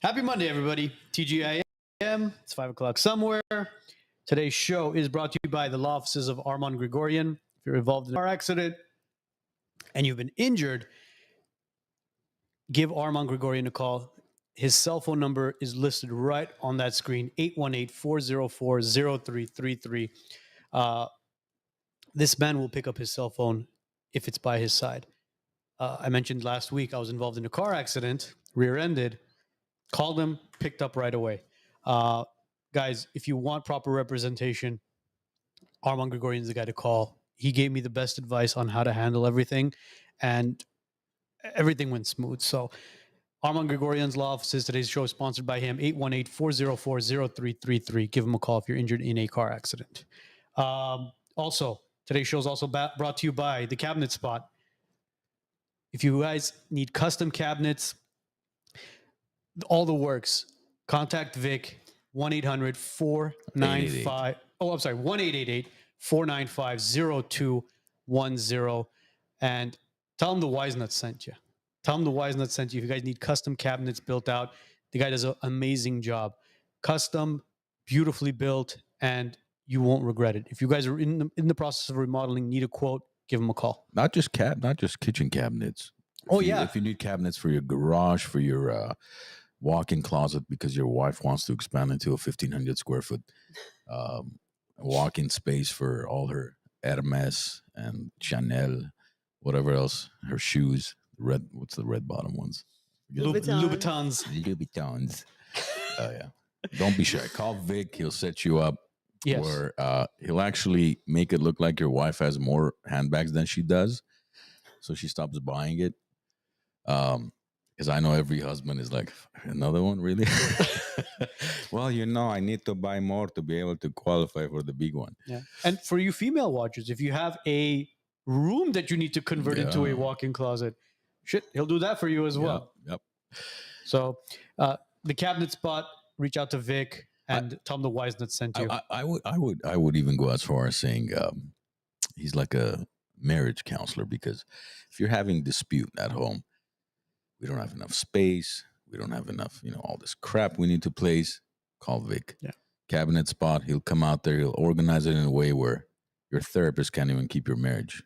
Happy Monday, everybody. TGIM. It's 5 o'clock somewhere. Today's show is brought to you by the law offices of Armand Grigorian. If you're involved in a car accident and you've been injured, give Armand Grigorian a call. His cell phone number is listed right on that screen, 818-404-0333. This man will pick up his cell phone if it's by his side. I mentioned last week I was involved in a car accident, rear-ended. Called him, picked up right away. Guys, if you want proper representation, Armand Grigorian is the guy to call. He gave me the best advice on how to handle everything, and everything went smooth. So Armand Grigorian's law offices. Today's show is sponsored by him, 818-404-0333. Give him a call if you're injured in a car accident. Also, today's show is also brought to you by The Cabinet Spot. If you guys need custom cabinets, all the works, contact Vic, 1-800-495. Oh, I'm sorry, 1-888-495-0210. And tell him the WiseNuts sent you. Tell him the WiseNuts sent you. If you guys need custom cabinets built out, the guy does an amazing job. Custom, beautifully built, and you won't regret it. If you guys are in the process of remodeling, need a quote, give him a call. Not just kitchen cabinets. If you need cabinets for your garage, for your walk-in closet, because your wife wants to expand into a 1,500 square foot walk-in space for all her Hermes and Chanel, whatever else, her shoes. What's the red bottom ones? Louboutins. Yeah. Don't be shy. Call Vic. He'll set you up. Yes. Where he'll actually make it look like your wife has more handbags than she does, so she stops buying it. Because I know every husband is like, another one, really? Well, I need to buy more to be able to qualify for the big one. Yeah. And for you female watchers, if you have a room that you need to convert into a walk-in closet, he'll do that for you as well. Yep. So the Cabinet Spot, reach out to Vic and tell him the WiseNuts sent you. I would even go as far as saying he's like a marriage counselor, because if you're having dispute at home, we don't have enough space, we don't have enough, all this crap we need to place, call Vic. Yeah. Cabinet Spot, he'll come out there, he'll organize it in a way where your therapist can't even keep your marriage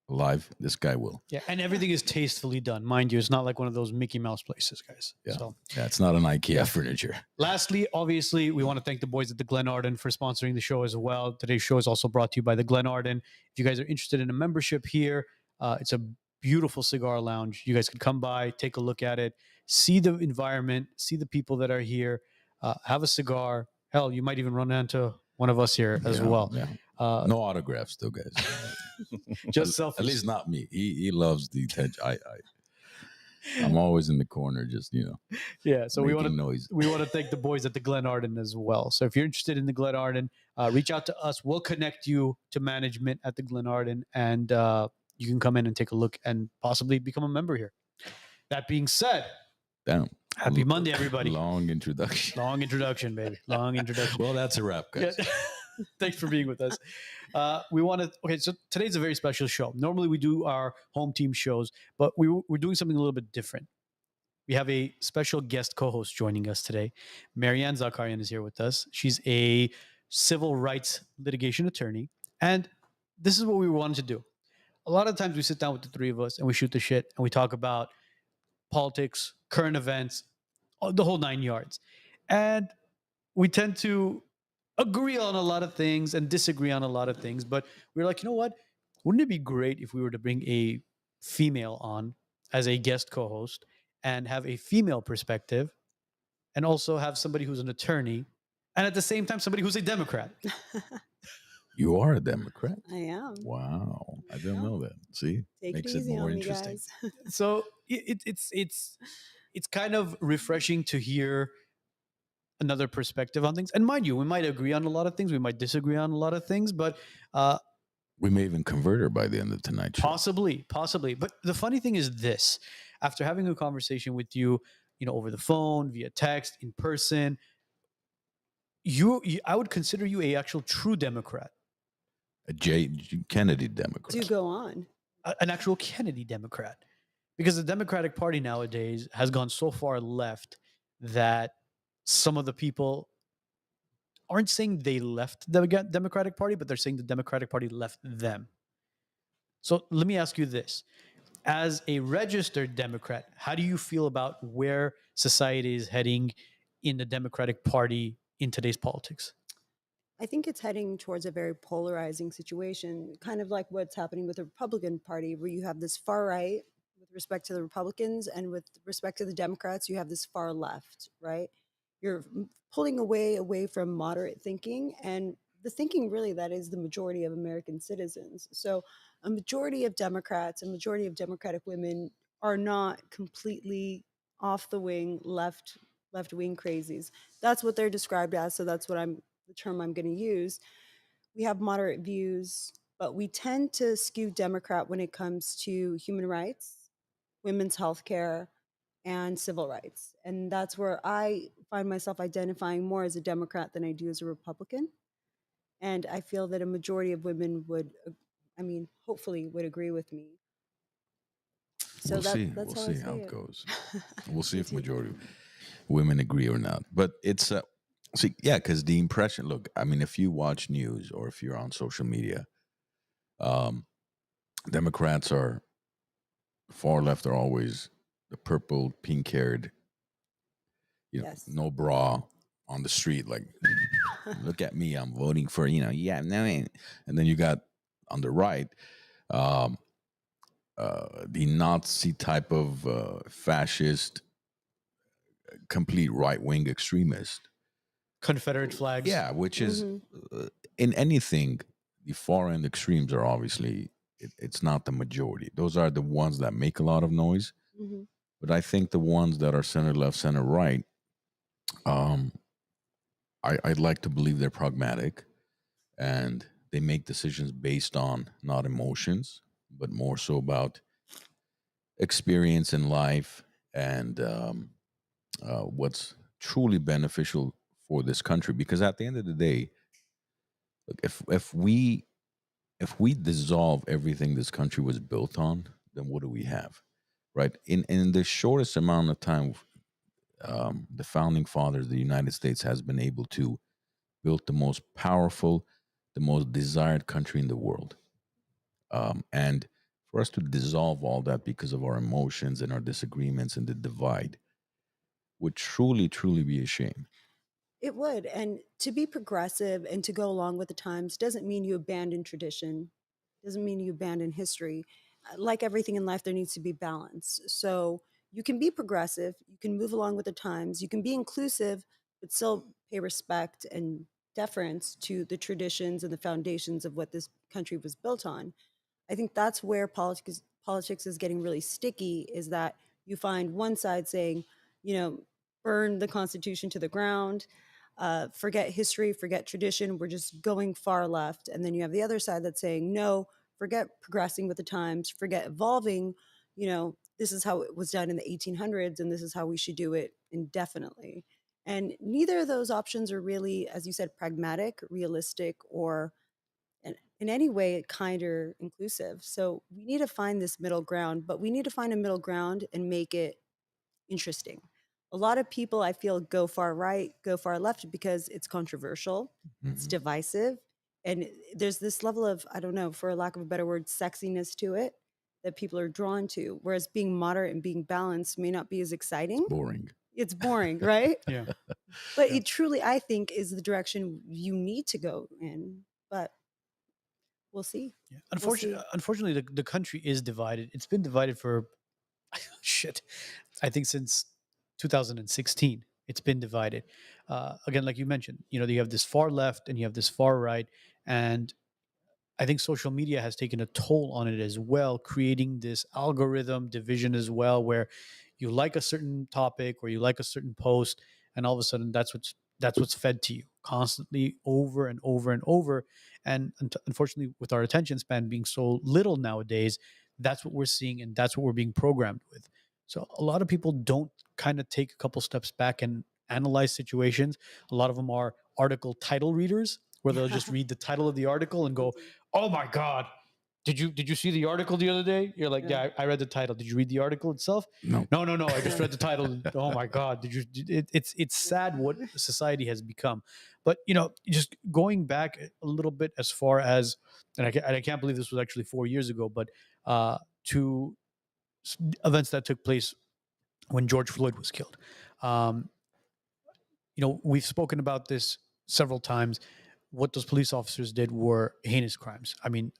alive. This guy will. Yeah, and everything is tastefully done. Mind you, it's not like one of those Mickey Mouse places, guys. Yeah, so, it's not an IKEA furniture. Lastly, obviously, we want to thank the boys at the Glen Arden for sponsoring the show as well. Today's show is also brought to you by the Glen Arden. If you guys are interested in a membership here, it's a beautiful cigar lounge. You guys can come by, take a look at it, see the environment, see the people that are here, have a cigar. Hell, you might even run into one of us here as well. Yeah. No autographs, though, guys. Just selfies. At least not me. He loves the attention. I'm always in the corner, just Yeah. So we want to thank the boys at the Glen Arden as well. So if you're interested in the Glen Arden, reach out to us. We'll connect you to management at the Glen Arden, and you can come in and take a look and possibly become a member here. That being said, happy Monday, everybody. Long introduction. Long introduction, baby. Long introduction. Well, that's a wrap, guys. Yeah. Thanks for being with us. So today's a very special show. Normally we do our home team shows, but we're doing something a little bit different. We have a special guest co-host joining us today. Marie-Anne Zakarian is here with us. She's a civil rights litigation attorney. And this is what we wanted to do. A lot of times we sit down with the three of us and we shoot the shit and we talk about politics, current events, the whole 9 yards. And we tend to agree on a lot of things and disagree on a lot of things. But we're like, you know what? Wouldn't it be great if we were to bring a female on as a guest co-host and have a female perspective, and also have somebody who's an attorney, and at the same time, somebody who's a Democrat? You are a Democrat? I am. Wow. I didn't know that. See? Makes it more interesting. So it's kind of refreshing to hear another perspective on things. And mind you, we might agree on a lot of things. We might disagree on a lot of things, but we may even convert her by the end of tonight's show. Possibly. But the funny thing is this: after having a conversation with you, over the phone, via text, in person, I would consider you a actual true Democrat. A Kennedy Democrat. Do go on. An actual Kennedy Democrat. Because the Democratic Party nowadays has gone so far left that some of the people aren't saying they left the Democratic Party, but they're saying the Democratic Party left them. So let me ask you this. As a registered Democrat, how do you feel about where society is heading in the Democratic Party in today's politics? I think it's heading towards a very polarizing situation, kind of like what's happening with the Republican Party, where you have this far right with respect to the Republicans, and with respect to the Democrats, you have this far left, right? You're pulling away from moderate thinking and the thinking really that is the majority of American citizens. So a majority of Democrats, a majority of Democratic women are not completely off the wing left wing crazies. That's what they're described as. So that's what I'm the term I'm going to use. We have moderate views, but we tend to skew Democrat when it comes to human rights, women's health care, and civil rights. And that's where I find myself identifying more as a Democrat than I do as a Republican. And I feel that a majority of women would, I mean, hopefully would agree with me. So We'll see. that's We'll how I see how say it it. goes. We'll see Me if too. majority of women agree or not. But it's see, yeah, because the impression. Look, I mean, if you watch news or if you're on social media, um, Democrats are far left are always the purple, pink haired, Yes. no bra on the street, like look at me, I'm voting for, yeah, no, and then you got on the right, um, the Nazi type of fascist, complete right wing extremist. Confederate flags. Yeah, which is hmm in anything, the far end extremes are obviously it's not the majority. Those are the ones that make a lot of noise. hmm But I think the ones that are center left, center right, um, I'd like to believe they're pragmatic and they make decisions based on not emotions, but more so about experience in life and what's truly beneficial for this country. Because at the end of the day, look, if we dissolve everything this country was built on, then what do we have? Right? In the shortest amount of time, the founding fathers, the United States has been able to build the most powerful, the most desired country in the world. And for us to dissolve all that because of our emotions and our disagreements and the divide would truly, truly be a shame. It would. And to be progressive and to go along with the times doesn't mean you abandon tradition, doesn't mean you abandon history. Like everything in life, there needs to be balance. So you can be progressive, you can move along with the times, you can be inclusive, but still pay respect and deference to the traditions and the foundations of what this country was built on. I think that's where politics is getting really sticky, is that you find one side saying, you know, burn the Constitution to the ground, forget history, forget tradition, we're just going far left. And then you have the other side that's saying, no, forget progressing with the times, forget evolving. This is how it was done in the 1800s, and this is how we should do it indefinitely. And neither of those options are really, as you said, pragmatic, realistic, or in any way kind or inclusive. So we need to find this middle ground, but we need to find a middle ground and make it interesting. A lot of people, I feel, go far right, go far left because it's controversial, it's Mhm. divisive, and there's this level of, I don't know, for lack of a better word, sexiness to it that people are drawn to. Whereas being moderate and being balanced may not be as It's exciting. boring. It's boring, right? Yeah. But Yeah. it truly, I think, is the direction you need to go in. But we'll see. Yeah. We'll see. Unfortunately, the country is divided. It's been divided for shit. I think since 2016, it's been divided. Again, like you mentioned, you have this far left and you have this far right, and I think social media has taken a toll on it as well, creating this algorithm division as well, where you like a certain topic or you like a certain post, and all of a sudden that's what's fed to you constantly over and over and over. And unfortunately, with our attention span being so little nowadays, that's what we're seeing, and that's what we're being programmed with. So a lot of people don't kind of take a couple steps back and analyze situations. A lot of them are article title readers, where they'll just read the title of the article and They go, do. "Oh my god, Did you see the article the other day? You're like, Yeah. yeah, I read the title. Did you read the article itself? No. No. I just read the title. Oh my God! It's sad what society has become. But just going back a little bit as far as, and I can't believe this was actually 4 years ago, but to events that took place when George Floyd was killed. Um, we've spoken about this several times. What those police officers did were heinous crimes. I mean,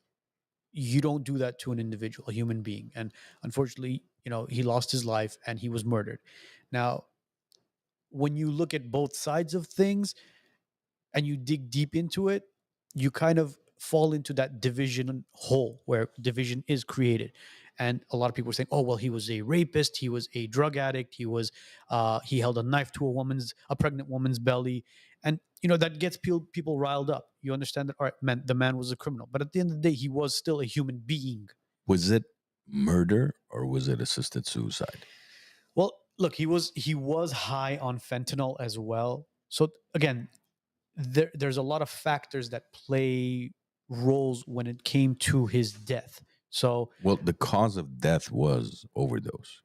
you don't do that to an individual, a human being. And unfortunately, he lost his life and he was murdered. Now, when you look at both sides of things and you dig deep into it, you kind of fall into that division hole where division is created. And a lot of people are saying, "Oh, well, he was a rapist, he was a drug addict, he held a knife to a pregnant woman's belly," and that gets people riled up. You understand that? All right, man, the man was a criminal, but at the end of the day, he was still a human being. Was it murder or was it assisted suicide? Well, look, he was high on fentanyl as well. So again, there's a lot of factors that play roles when it came to his death. So Well, the cause of death was overdose.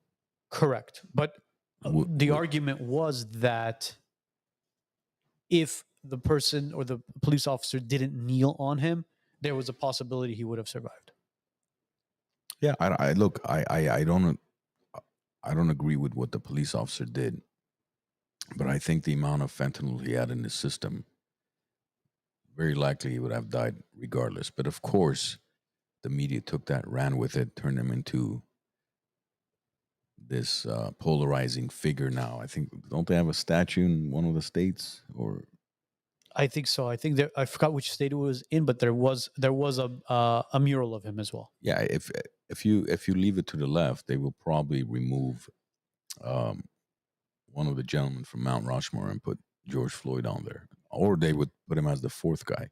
correct, but the W- argument was that if the person or the police officer didn't kneel on him, there was a possibility he would have survived. Yeah, look, I don't agree with what the police officer did, but I think the amount of fentanyl he had in his system, very likely he would have died regardless. But of course, the media took that, ran with it, turned him into this polarizing figure. Now, I think, don't they have a statue in one of the states? Or I think so. I think I forgot which state it was in, but there was a mural of him as well. yeah, if you leave it to the left, they will probably remove um, one of the gentlemen from Mount Rushmore and put George Floyd on there, or they would put him as the fourth guy.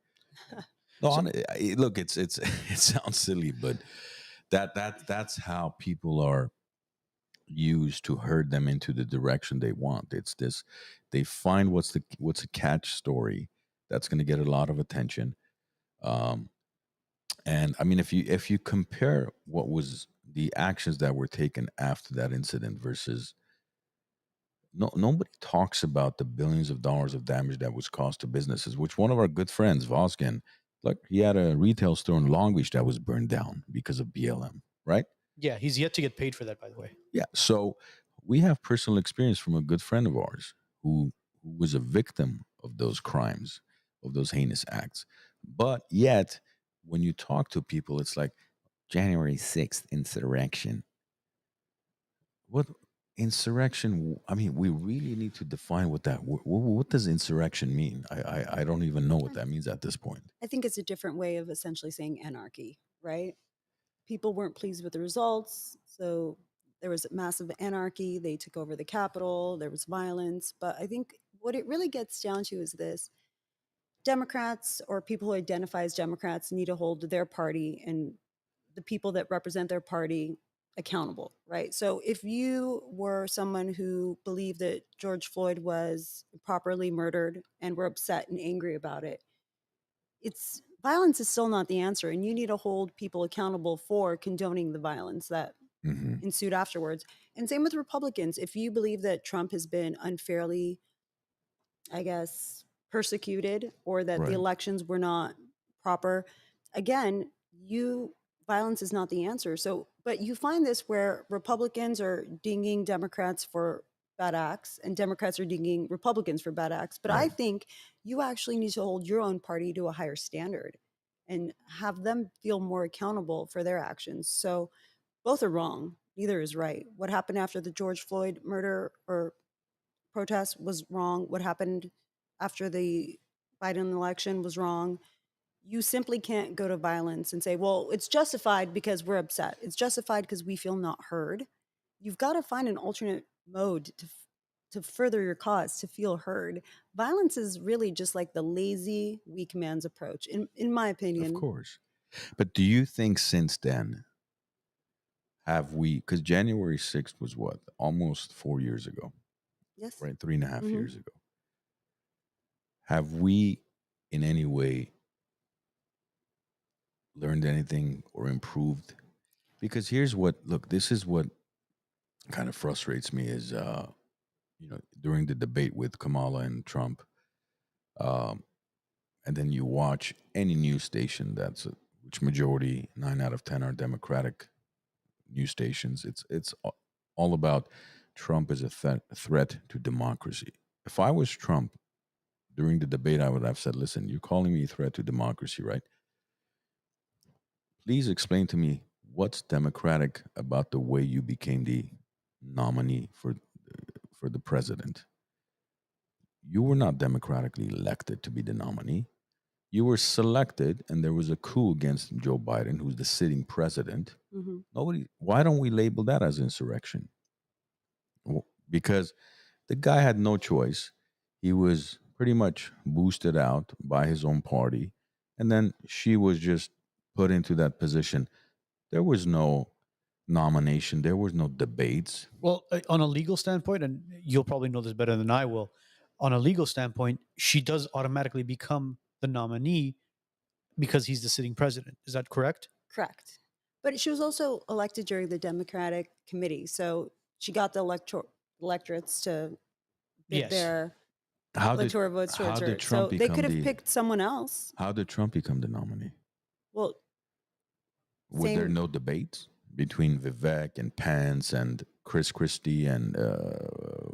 No, So, look, it's it sounds silly, but that's how people are used to herd them into the direction they want. It's this, they find what's a catch story that's going to get a lot of attention. Um, and I mean, if you compare what was the actions that were taken after that incident versus, nobody talks about the billions of dollars of damage that was caused to businesses, which one of our good friends, Vosgen, like, he had a retail store in Long Beach that was burned down because of BLM, right? yeah, he's yet to get paid for that, by the way. Yeah. So we have personal experience from a good friend of ours who was a victim of those crimes, of those heinous acts. But yet, when you talk to people, it's like January 6th insurrection. What insurrection? I mean, we really need to define what that. What does insurrection mean? I don't even know what that means at this point. I think it's a different way of essentially saying anarchy, right? People weren't pleased with the results, so there was massive anarchy. They took over the Capitol, there was violence. But I think what it really gets down to is this: Democrats, or people who identify as Democrats, need to hold their party and the people that represent their party accountable, right? So if you were someone who believed that George Floyd was properly murdered and were upset and angry about it, it's violence is still not the answer, and you need to hold people accountable for condoning the violence that Hmm. ensued afterwards. And same with Republicans. If you believe that Trump has been unfairly, I guess, persecuted, or that the Right. elections were not proper, again, you violence is not the answer. So, but you find this where Republicans are dinging Democrats for bad acts and Democrats are dinging Republicans for bad acts. But I Right. think you actually need to hold your own party to a higher standard and have them feel more accountable for their actions. So both are wrong. Neither is right. What happened after the George Floyd murder or protest was wrong. What happened after the Biden election was wrong. You simply can't go to violence and say, well, it's justified because we're upset. It's justified because we feel not heard. You've got to find an alternate mode to further your cause, to feel heard. Violence is really just like the lazy, weak man's approach, in my Of opinion. course. But do you think since then, have we, because January 6th was what, almost 4 years ago, Yes. right? 3.5 Hmm. years ago. Have we in any way learned anything or improved? Because here's what, look, this is what kind of frustrates me is, during the debate with Kamala and Trump, um, and then you watch any news station which majority 9 out of 10 are Democratic news stations. It's all about Trump is a threat to democracy. If I was Trump during the debate, I would have said, "Listen, you're calling me a threat to democracy, right? Please explain to me what's democratic about the way you became the nominee for the president. You were not democratically elected to be the nominee. You were selected, and there was a coup against Joe Biden, who's the sitting president. Hmm. Nobody. Why don't we label that as insurrection? Because the guy had no choice. He was pretty much boosted out by his own party, and then she was just put into that position. There was no nomination. There was no debates. Well, on a legal standpoint, and you'll probably know this better than I will, on a legal standpoint, she does automatically become the nominee because he's the sitting president. Is that correct? Correct. But she was also elected during the Democratic committee. So she got the electorates to bid Yes. their How did electoral votes how towards her. did Trump So they become could have the picked someone else. how did Trump become the nominee? Well, Were there same. no debates between Vivek and Pence and Chris Christie and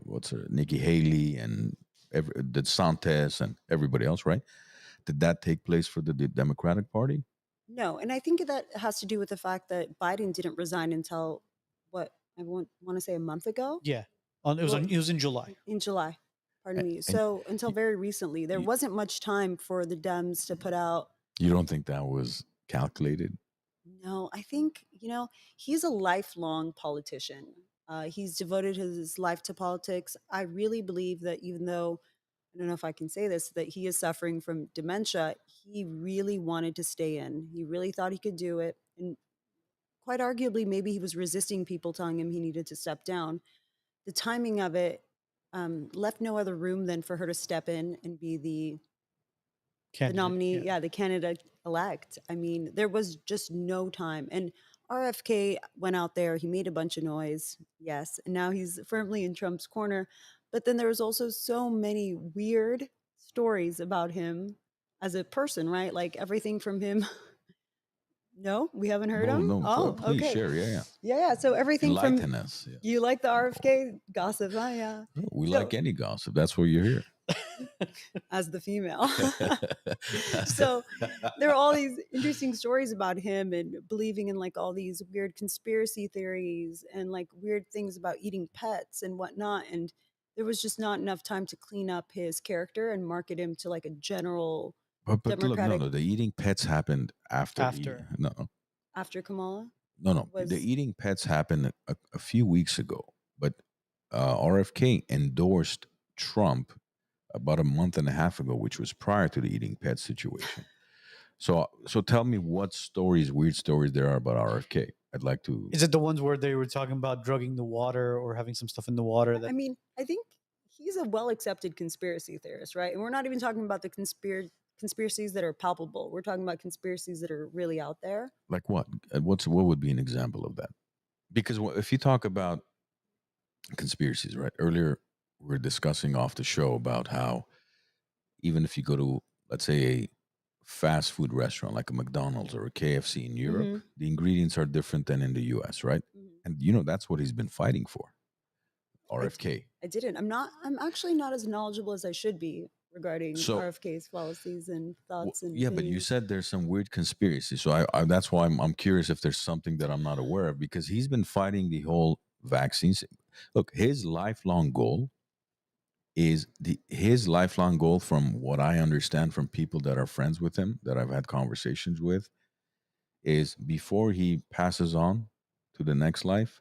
what's her Nikki Haley and DeSantis and everybody else, right? Did that take place for the Democratic Party? No. And I think that has to do with the fact that Biden didn't resign until what I want to say a month ago. Yeah. Well, It was in July. in July. Pardon A- me. And So until y- very recently, there y- wasn't much time for the Dems to put out. you don't think that was calculated? No, I think, he's a lifelong politician. He's devoted his life to politics. I really believe that even though, I don't know if I can say this, that he is suffering from dementia, he really wanted to stay in. He really thought he could do it. And quite arguably, maybe he was resisting people telling him he needed to step down. The timing of it left no other room than for her to step in and be the Candidate. nominee, Yeah. yeah, the candidate elect. I mean, there was just no time. And RFK went out there, he made a bunch of noise, yes, and now he's firmly in Trump's corner. But then there was also so many weird stories about him as a person, right? Like everything from him. No, we haven't heard No, him. no. Oh, Please okay. share. Yeah, yeah. Yeah. So everything from Enlighten us. Yeah. you like the RFK gossip, huh? Yeah. We So like any gossip. That's why you're here. as the female. So there are all these interesting stories about him and believing in like all these weird conspiracy theories and like weird things about eating pets and whatnot. And there was just not enough time to clean up his character and market him to like a general But look, no, Democratic no. The eating pets happened after he. After. No, after Kamala no, no. The was. eating pets happened a few weeks ago. But RFK endorsed Trump about a month and a half ago, which was prior to the eating pets situation. So tell me what stories, weird stories there are about RFK. I'd like to. Is it the ones where they were talking about drugging the water or having some stuff in the water I that mean, I think he's a well accepted conspiracy theorist, right? And we're not even talking about the conspiracies that are palpable. We're talking about conspiracies that are really out there. Like what? What would be an example of that? Because if you talk about conspiracies, right? Earlier we were discussing off the show about how even if you go to, let's say, a fast food restaurant like a McDonald's or a KFC in Europe, Mm-hmm. the ingredients are different than in the US, right? Mm-hmm. And that's what he's been fighting for. RFK. I didn't. I'm actually not as knowledgeable as I should be regarding So RFK's policies and thoughts and yeah, but you opinions. said there's some weird conspiracy. So I that's why I'm curious if there's something that I'm not aware of because he's been fighting the whole vaccines. Look, his lifelong goal from what I understand from people that are friends with him that I've had conversations with is before he passes on to the next life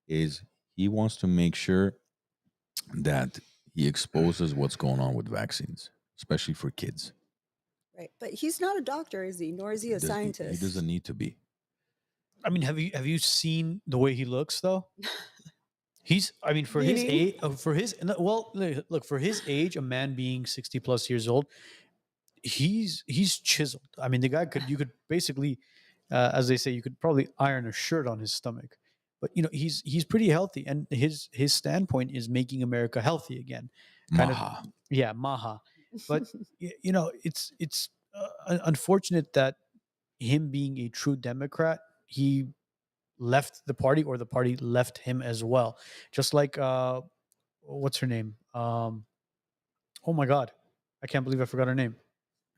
is he wants to make sure that he exposes what's going on with vaccines, especially for kids. Right. But he's not a doctor, is he? Nor is he He a does he scientist. doesn't need to be. I mean, have you seen the way he looks though? He's, I mean, for his Meaning? age, well, look, for his age, a man being 60 plus years old, he's chiseled. I mean, the guy you could basically, As they say, you could probably iron a shirt on his stomach. But he's pretty healthy, and his standpoint is making America healthy again. Kind of, Maha. yeah, Maha. But it's unfortunate that him being a true Democrat, he left the party, or the party left him as well. Just like what's her name? Oh my God, I can't believe I forgot her name.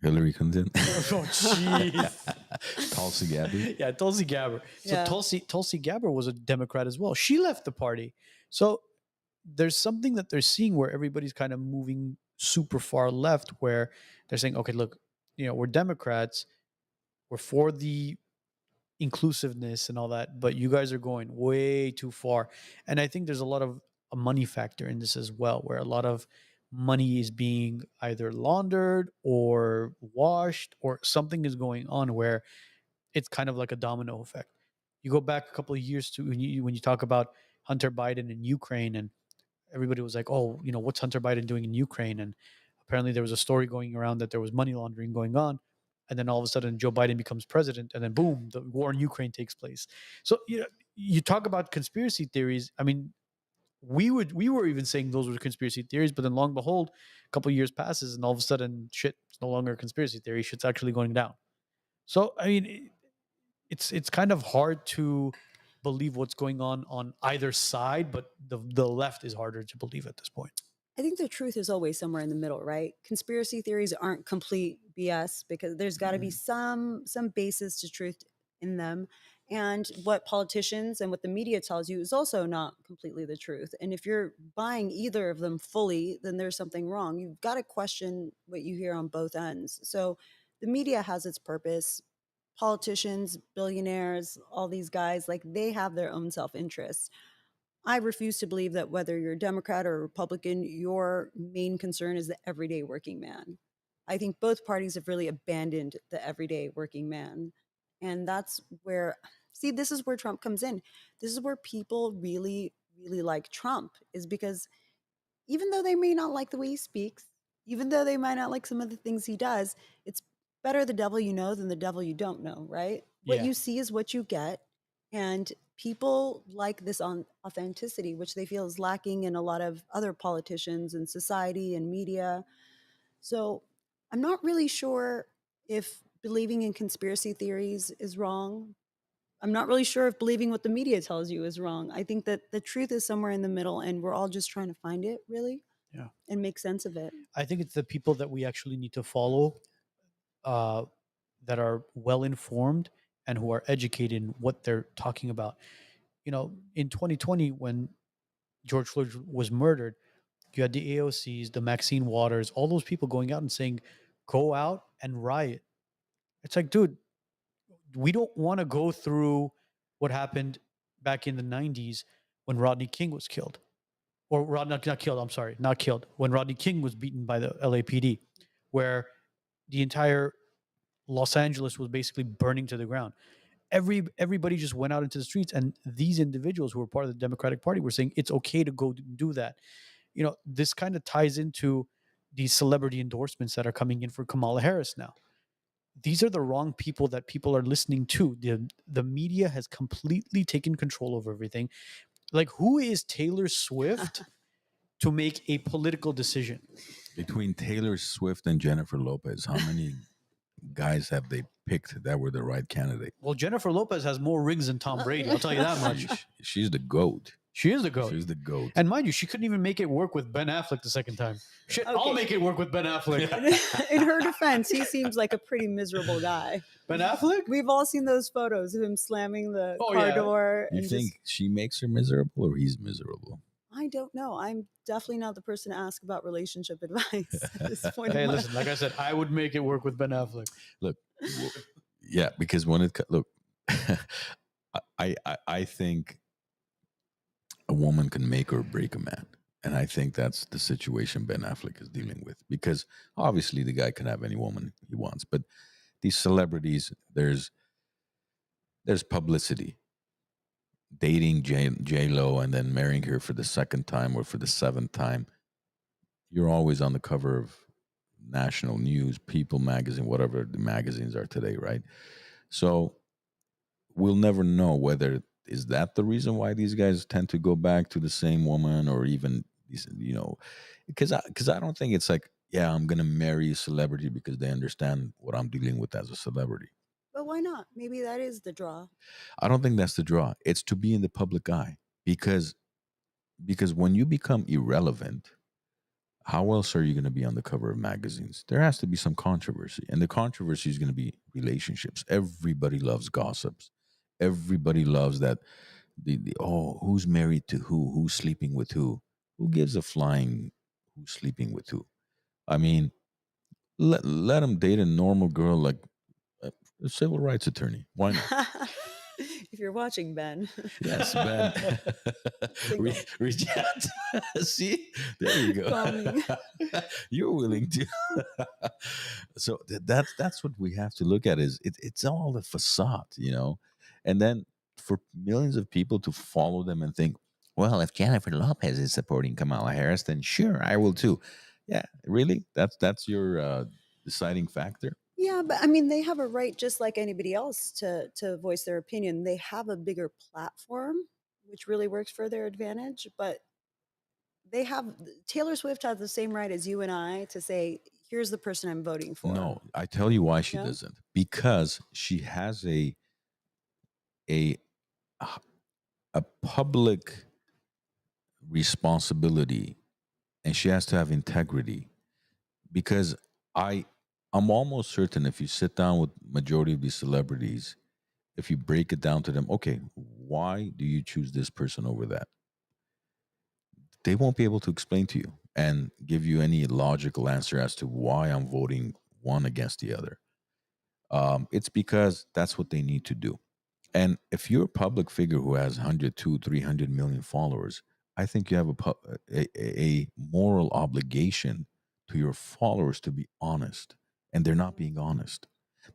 Hillary Clinton. Oh jeez. Tulsi Gabbard. Yeah, Tulsi Gabbard. So Yeah. Tulsi Gabbard was a Democrat as well. She left the party. So there's something that they're seeing where everybody's kind of moving super far left, where they're saying, okay, look, we're Democrats, we're for the inclusiveness and all that, but you guys are going way too far. And I think there's a lot of a money factor in this as well, where a lot of money is being either laundered or washed, or something is going on where it's kind of like a domino effect. You go back a couple of years to when you talk about Hunter Biden in Ukraine, and everybody was like, "Oh, what's Hunter Biden doing in Ukraine?" And apparently there was a story going around that there was money laundering going on, and then all of a sudden Joe Biden becomes president, and then boom, the war in Ukraine takes place. So you talk about conspiracy theories. I mean, we were even saying those were conspiracy theories, but then long and behold, a couple of years passes, and all of a sudden, shit, it's no longer a conspiracy theory. Shit's actually going down. So I mean, it's kind of hard to believe what's going on either side, but the left is harder to believe at this point. I think the truth is always somewhere in the middle, right? Conspiracy theories aren't complete BS because there's got to be some basis to truth in them. And what politicians and what the media tells you is also not completely the truth. And if you're buying either of them fully, then there's something wrong. You've got to question what you hear on both ends. So the media has its purpose. Politicians, billionaires, all these guys, like they have their own self-interest. I refuse to believe that whether you're a Democrat or a Republican, your main concern is the everyday working man. I think both parties have really abandoned the everyday working man. And that's where, see, this is where Trump comes in. This is where people really, really like Trump, is because even though they may not like the way he speaks, even though they might not like some of the things he does, it's better the devil you know than the devil you don't know, right? What Yeah. you see is what you get. And people like this on authenticity, which they feel is lacking in a lot of other politicians and society and media. So I'm not really sure if believing in conspiracy theories is wrong. I'm not really sure if believing what the media tells you is wrong. I think that the truth is somewhere in the middle, and we're all just trying to find it, really, Yeah. and make sense of it. I think it's the people that we actually need to follow, uh, that are well informed and who are educated in what they're talking about. In 2020, when George Floyd was murdered, you had the AOCs, the Maxine Waters, all those people going out and saying, "Go out and riot." It's like, dude, we don't want to go through what happened back in the 90s when Rodney King was killed. Or not killed, I'm sorry, not killed. When Rodney King was beaten by the LAPD, where the entire Los Angeles was basically burning to the ground. Everybody just went out into the streets, and these individuals who were part of the Democratic Party were saying it's okay to go do that. This kind of ties into these celebrity endorsements that are coming in for Kamala Harris now. These are the wrong people that people are listening to. The media has completely taken control over everything. Like, who is Taylor Swift to make a political decision? Between Taylor Swift and Jennifer Lopez, how many guys have they picked that were the right candidate? Well, Jennifer Lopez has more rings than Tom Brady. I'll tell you that much. She's the GOAT. She is the GOAT. She's the GOAT. And mind you, she couldn't even make it work with Ben Affleck the second time. Shit, I'll Okay. make it work with Ben Affleck. In her defense, he seems like a pretty miserable guy. Ben Affleck? We've all seen those photos of him slamming the Oh, car yeah. door. You And think she makes her miserable or he's miserable? I don't know. I'm definitely not the person to ask about relationship advice at this point. Hey, in my listen, like I said, I would make it work with Ben Affleck. Look, yeah, because when it look, I think a woman can make or break a man, and I think that's the situation Ben Affleck is dealing with. Because obviously the guy can have any woman he wants, but these celebrities, there's publicity. Dating J Lo and then marrying her for the second time or for the seventh time, you're always on the cover of national news, People magazine, whatever the magazines are today, right? So we'll never know whether is that the reason why these guys tend to go back to the same woman, or even because I don't think it's like, yeah, I'm gonna marry a celebrity because they understand what I'm dealing with as a celebrity. But why not? Maybe that is the draw. I don't think that's the draw. It's to be in the public eye, because when you become irrelevant, how else are you going to be on the cover of magazines? There has to be some controversy, and the controversy is going to be relationships. Everybody loves gossips. Everybody loves that. Oh, who's married to who? Who's sleeping with who gives a flying who's sleeping with who? I mean, let them date a normal girl, like a civil rights attorney. Why not? If you're watching, Ben. Yes, Ben. Single. Reach out. See, there you go. Call me. You're willing to. So that's what we have to look at. Is it's all the facade, and then for millions of people to follow them and think, well, if Jennifer Lopez is supporting Kamala Harris, then sure, I will too. Yeah, really? That's your deciding factor? Yeah, but I mean, they have a right, just like anybody else, to voice their opinion. They have a bigger platform, which really works for their advantage. But they have Taylor Swift has the same right as you and I to say, "Here's the person I'm voting for." No, I tell you why she No? doesn't. Because she has a a public responsibility, and she has to have integrity. Because I I'm almost certain, if you sit down with majority of these celebrities, if you break it down to them, okay, why do you choose this person over that? They won't be able to explain to you and give you any logical answer as to why I'm voting one against the other. It's because that's what they need to do. And if you're a public figure who has 100, 300 million followers, I think you have a moral obligation to your followers to be honest. And they're not being honest.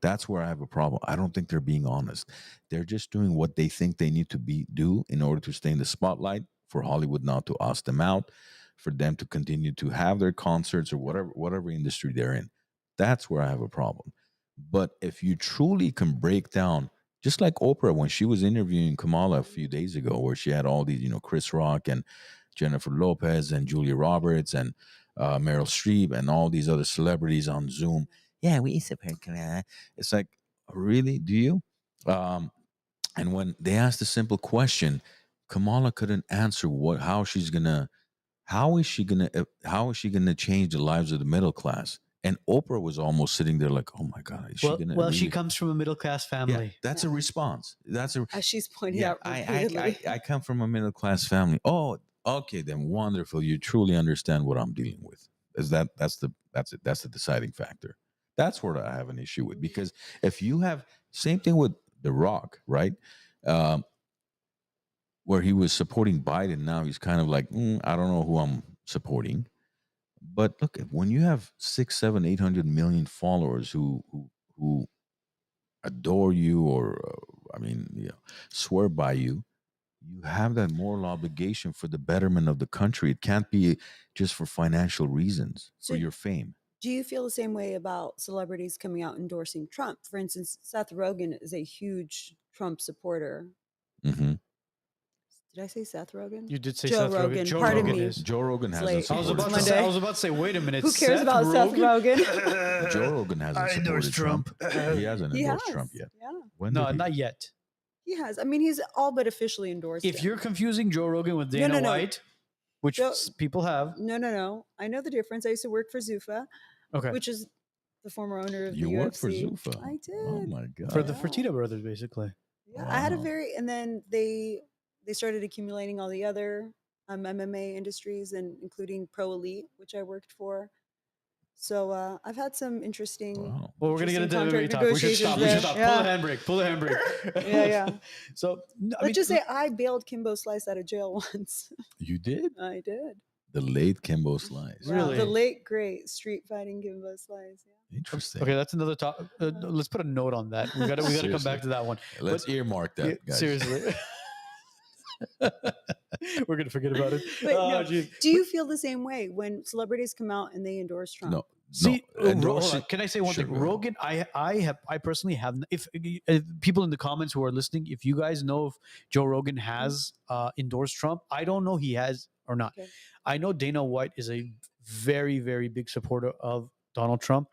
That's where I have a problem. I don't think they're being honest. They're just doing what they think they need to do in order to stay in the spotlight, for Hollywood not to ask them out, for them to continue to have their concerts or whatever industry they're in. That's where I have a problem. But if you truly can break down, just like Oprah when she was interviewing Kamala a few days ago, where she had all these, Chris Rock and Jennifer Lopez and Julia Roberts and Meryl Streep and all these other celebrities on Zoom. Yeah, we support Kamala. It's like, really? Do you? Um, and when they asked a simple question, Kamala couldn't answer how is she gonna change the lives of the middle class? And Oprah was almost sitting there like, oh my God, is she Well, gonna well, she really? comes from a middle class Yeah, family. that's a response. That's a As she's pointed yeah. out I repeatedly. I come from a middle class family. Oh, okay, then wonderful. You truly understand what I'm dealing with. Is that's the deciding factor. That's where I have an issue with, because if you have same thing with The Rock, right? Um, where he was supporting Biden, now he's kind of like, I don't know who I'm supporting. But look, when you have 6, 7, 800 million followers who adore you, or I mean, swear by you, you have that moral obligation for the betterment of the country. It can't be just for financial reasons, So for your fame. do you feel the same way about celebrities coming out endorsing Trump? For instance, Seth Rogen is a huge Trump supporter. Hmm. Did I say Seth Rogen? You did say Joe Seth Rogen. Rogan. Joe Pardon Rogan me. is. Joe Rogan It's hasn't late. I was supported about to Trump. say. I Monday. was about to say. Wait a minute. Who cares Seth about Seth Rogen? Rogen? Joe Rogan hasn't I endorse supported Trump. He hasn't He endorsed has. Trump yet. Yeah, When No, did he? not yet. he has. I mean, he's all but officially endorsed If him. you're confusing Joe Rogan with Dana no. White, which Joe- people have, No. I know the difference. I used to work for Zuffa, okay, which is the former owner of You the worked for UFC. Zuffa. I Oh did. my God. for the Yeah. Fertitta brothers, basically. Yeah, I had a Wow. and then they started accumulating all the other MMA industries, and including Pro Elite, which I worked for. So I've had some interesting. Wow. Well, we're gonna get into interesting WWE contract talk. We should stop. negotiations We should there. stop. Yeah. Pull the handbrake. Pull the handbrake. Yeah. So I Let's mean, just say I bailed Kimbo Slice out of jail once. You did? I did. The late Kambo Slice. Yeah, Really? the late great street fighting Kimbo Slice. Yeah. Interesting. okay, that's another topic. Let's put a note on that. We got to come Seriously. back to that one. Let's But- earmark Yeah, that, guys. seriously. We're gonna forget about it. But Oh, no, geez. do you feel the same way when celebrities come out and they endorse Trump? No, See, hold on. endorsing. Can I say one Sure, thing? go ahead. Rogan, I personally have. If people in the comments who are listening, if you guys know if Joe Rogan has endorsed Trump, I don't know he has or not. Okay. I know Dana White is a very very big supporter of Donald Trump,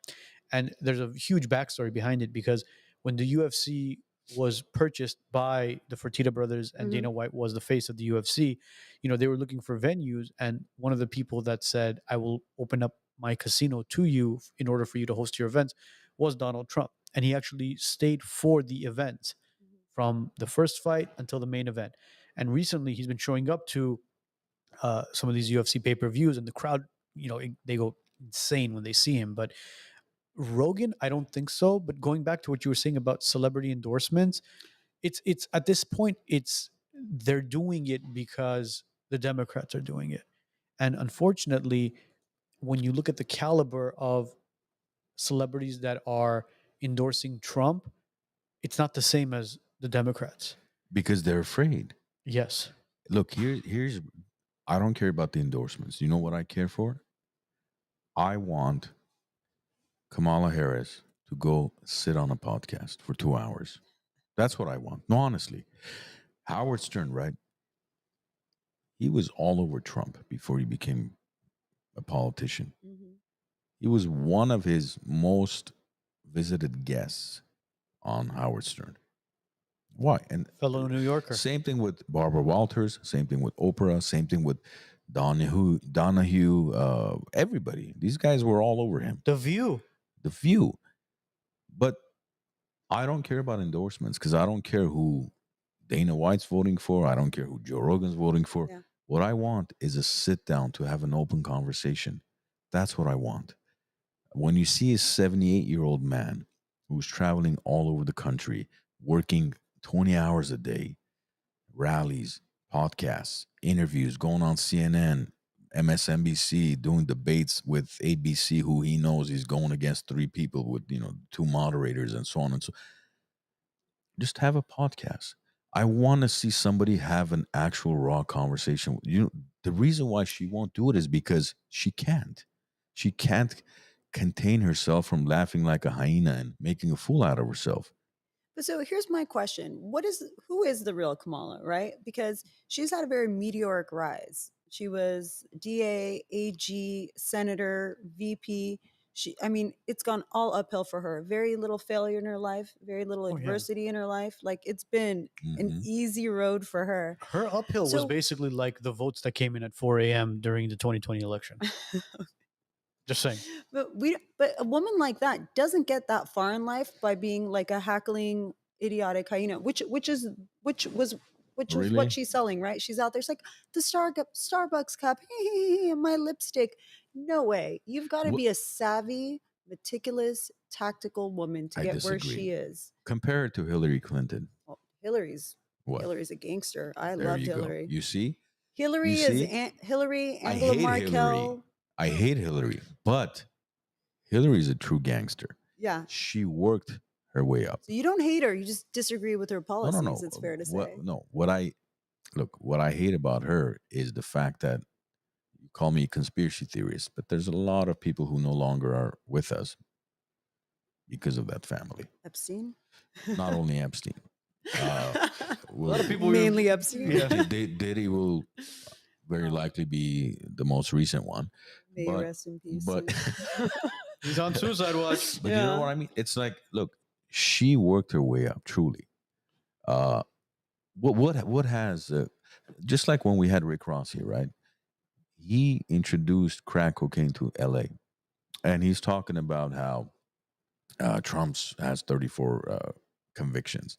and there's a huge backstory behind it because when the UFC was purchased by the Fertitta brothers and Mhm. Dana White was the face of the UFC, they were looking for venues, and one of the people that said, "I will open up my casino to you in order for you to host your events," was Donald Trump. And he actually stayed for the event from the first fight until the main event. And recently he's been showing up to some of these UFC pay-per-views, and the crowd, they go insane when they see him. But Rogan, I don't think so. But going back to what you were saying about celebrity endorsements, it's at this point, it's they're doing it because the Democrats are doing it. And unfortunately, when you look at the caliber of celebrities that are endorsing Trump, it's not the same as the Democrats. Because they're afraid. Yes. Look, here's I don't care about the endorsements. You know what I care for? I want Kamala Harris to go sit on a podcast for 2 hours. That's what I want. No, honestly. Howard Stern, right? He was all over Trump before he became a politician. Mhm. He was one of his most visited guests on Howard Stern. Why? And Fellow New Yorker. same thing with Barbara Walters, same thing with Oprah, same thing with Donahue, everybody. These guys were all over him. The View. The View. But I don't care about endorsements because I don't care who Dana White's voting for. I don't care who Joe Rogan's voting for. Yeah. What I want is a sit down to have an open conversation. That's what I want. When you see a 78-year-old man who's traveling all over the country, working 20 hours a day, rallies, podcasts, interviews, going on CNN, MSNBC, doing debates with ABC, who he knows he's going against three people with, two moderators and so on and so. Just have a podcast. I want to see somebody have an actual raw conversation. The reason why she won't do it is because she can't. She can't contain herself from laughing like a hyena and making a fool out of herself. But so here's my question. Who is the real Kamala, right? Because she's had a very meteoric rise. She was DA, AG, senator, VP. It's gone all uphill for her. Very little failure in her life, very little Oh, yeah. adversity in her life. Like it's been an Mhm. easy road for her. Her uphill was So- basically like the votes that came in at 4 a.m. during the 2020 election. Just saying. But a woman like that doesn't get that far in life by being like a hackling idiotic hyena, which was Really? what she's selling, right? She's out there. It's like the Starbucks cup, my lipstick. No way. You've got to Wh- be a savvy, meticulous, tactical woman to I get where disagree. she is. Compare her to Hillary Clinton. Well, Hillary's What? a gangster. I There loved you Hillary. go. You see? Hillary You is see? Hillary, I Angela hate Hillary. Merkel. I hate Hillary, but Hillary's a true gangster. Yeah. She worked her way up. So you don't hate her, you just disagree with her No, policies, no, no. it's fair to What? say. No. What I hate about her is the fact that you call me a conspiracy theorist, but there's a lot of people who no longer are with us because of that family. Epstein? Not only Epstein. A lot of people Mainly Epstein. Yeah. Diddy will very likely be the most recent one. May but- rest in peace. But He's on suicide watch. But you know Yeah. what I mean? It's like, look, she worked her way up. Truly, what has just like when we had Rick Ross here, right? He introduced crack cocaine to L.A. and he's talking about how Trump's has 34 convictions,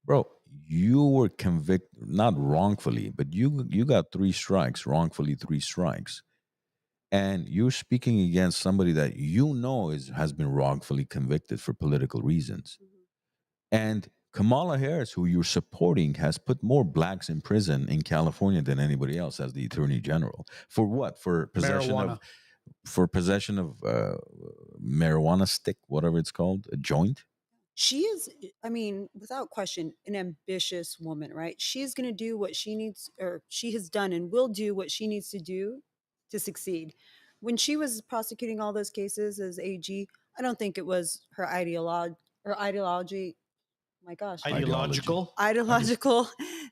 bro. You were convicted not wrongfully, but you got 3 strikes, wrongfully 3 strikes. And you're speaking against somebody that has been wrongfully convicted for political reasons. And Kamala Harris, who you're supporting, has put more blacks in prison in California than anybody else as the Attorney General. For what? For possession Marijuana. of marijuana stick, whatever it's called, a joint. She is, without question, an ambitious woman, right? She's going to do what she needs, or she has done and will do what she needs to do to succeed. when she was prosecuting all those cases as AG, I don't think it was her ideology. My gosh, Ideological. ideological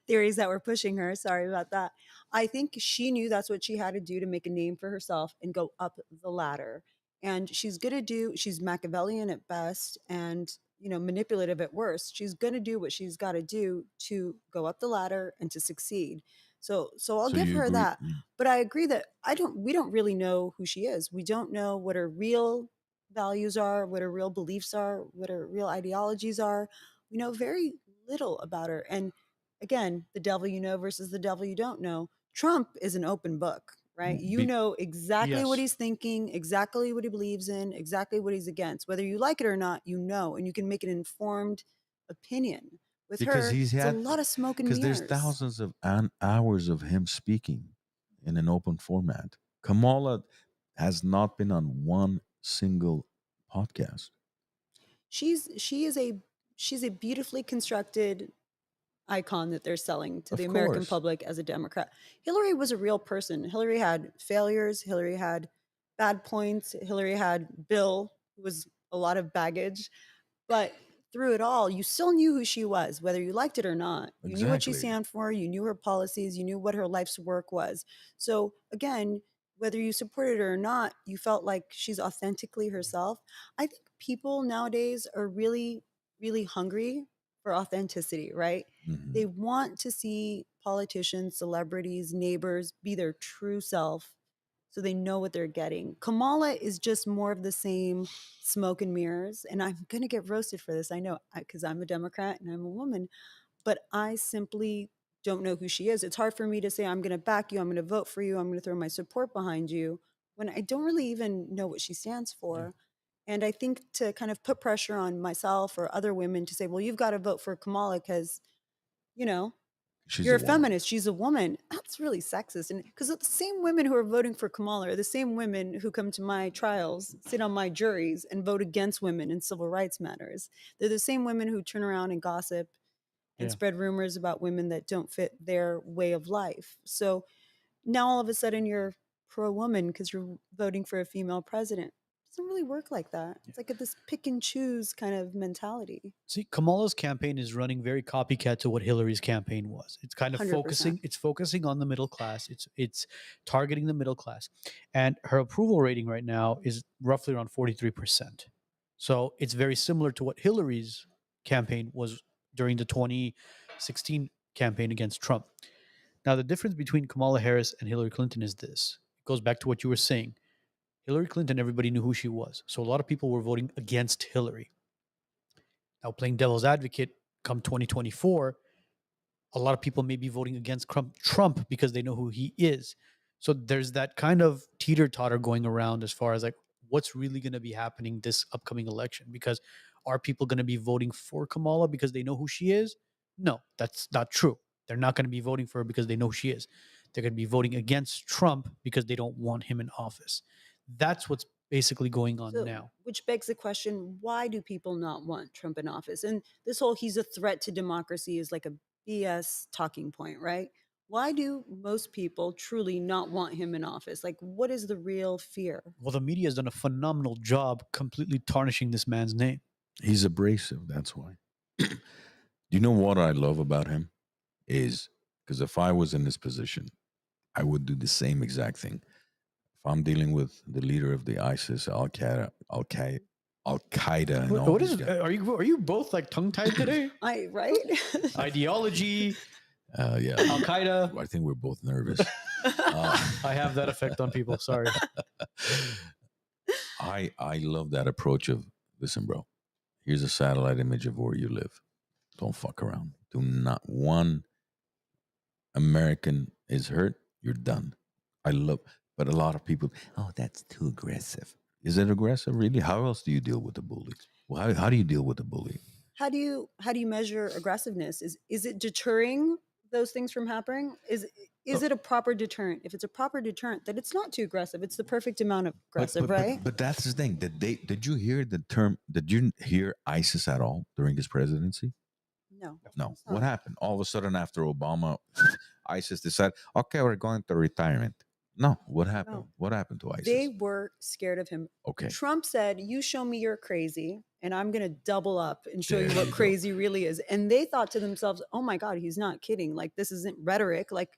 theories that were pushing her. Sorry about that. I think she knew that's what she had to do to make a name for herself and go up the ladder. And she's Machiavellian at best and, manipulative at worst. She's going to do what she's got to do to go up the ladder and to succeed. So I'll So give you her agree? that. But I agree that we don't really know who she is. We don't know what her real values are, what her real beliefs are, what her real ideologies are. We know very little about her. And again, the devil you know versus the devil you don't know. Trump is an open book, right? You Be- know exactly what Yes. he's thinking, exactly what he believes in, exactly what he's against. Whether you like it or not, and you can make an informed opinion. With because her, he's it's a had lot of smoke and because there's mirrors. thousands of hours of him speaking in an open format. Kamala has not been on one single podcast. She's a beautifully constructed icon that they're selling to Of the American course. public as a Democrat. Hillary was a real person. Hillary had failures. Hillary had bad points. Hillary had Bill, who was a lot of baggage. But through it all, you still knew who she was, whether you liked it or not. You knew what she Exactly. stand for. You knew her policies. You knew what her life's work was. So again, whether you supported her or not, you felt like she's authentically herself. I think people nowadays are really, really hungry for authenticity, right? Mhm. They want to see politicians, celebrities, neighbors be their true self so they know what they're getting. Kamala is just more of the same smoke and mirrors. And I'm going to get roasted for this. I know because I'm a Democrat and I'm a woman, but I simply don't know who she is. It's hard for me to say, I'm going to back you, I'm going to vote for you, I'm going to throw my support behind you when I don't really even know what she stands for. And I think to kind of put pressure on myself or other women to say, well, you've got to vote for Kamala because, you know, She's you're a a woman. feminist, she's a woman. That's really sexist. And because the same women who are voting for Kamala are the same women who come to my trials, sit on my juries, and vote against women in civil rights matters. They're the same women who turn around and gossip and Yeah. spread rumors about women that don't fit their way of life. So now all of a sudden you're pro woman because you're voting for a female president. It doesn't really work like that. It's like this pick and choose kind of mentality. See, Kamala's campaign is running very copycat to what Hillary's campaign was. It's kind of 100%. focusing on the middle class. It's targeting the middle class. And her approval rating right now is roughly around 43%. So it's very similar to what Hillary's campaign was during the 2016 campaign against Trump. Now, the difference between Kamala Harris and Hillary Clinton is this. It goes back to what you were saying. Hillary Clinton, everybody knew who she was. So a lot of people were voting against Hillary. Now, playing devil's advocate, come 2024, a lot of people may be voting against Trump because they know who he is. So there's that kind of teeter totter going around as far as like what's really going to be happening this upcoming election. Because are people going to be voting for Kamala because they know who she is? No, that's not true. They're not going to be voting for her because they know who she is. They're going to be voting against Trump because they don't want him in office. That's what's basically going on So, now. which begs the question, why do people not want Trump in office? And this whole he's a threat to democracy is like a BS talking point, right? Why do most people truly not want him in office? Like, what is the real fear? Well, the media has done a phenomenal job completely tarnishing this man's name. He's abrasive. That's why. Do you know what I love about him? Is because if I was in this position, I would do the same exact thing. If I'm dealing with the leader of the ISIS, Al Qaeda, and all What these is? guys. Are you both like tongue tied today? Right? Ideology, Yeah, Al Qaeda. I think we're both nervous. I have that effect on people. Sorry. I love that approach of listen, bro. Here's a satellite image of where you live. Don't fuck around. Do not one American is hurt, you're done. I love, but a lot of people, oh, that's too aggressive. Is it aggressive, really? How else do you deal with the bully? Well, how do you deal with the bully? how do you measure aggressiveness? Is it deterring those things from happening? Is it a proper deterrent? If it's a proper deterrent, then it's not too aggressive. It's the perfect amount of aggressive, right? But that's the thing. Did you hear the term? Did you hear ISIS at all during his presidency? No. No. it's What not. happened? All of a sudden, after Obama, ISIS decided, okay, we're going to retirement. No, what happened? No. What happened to They ISIS? were scared of him. Okay, Trump said, "You show me you're crazy, and I'm going to double up and show you there what you go. crazy really is." And they thought to themselves, "Oh my God, he's not kidding. Like, this isn't rhetoric." Like,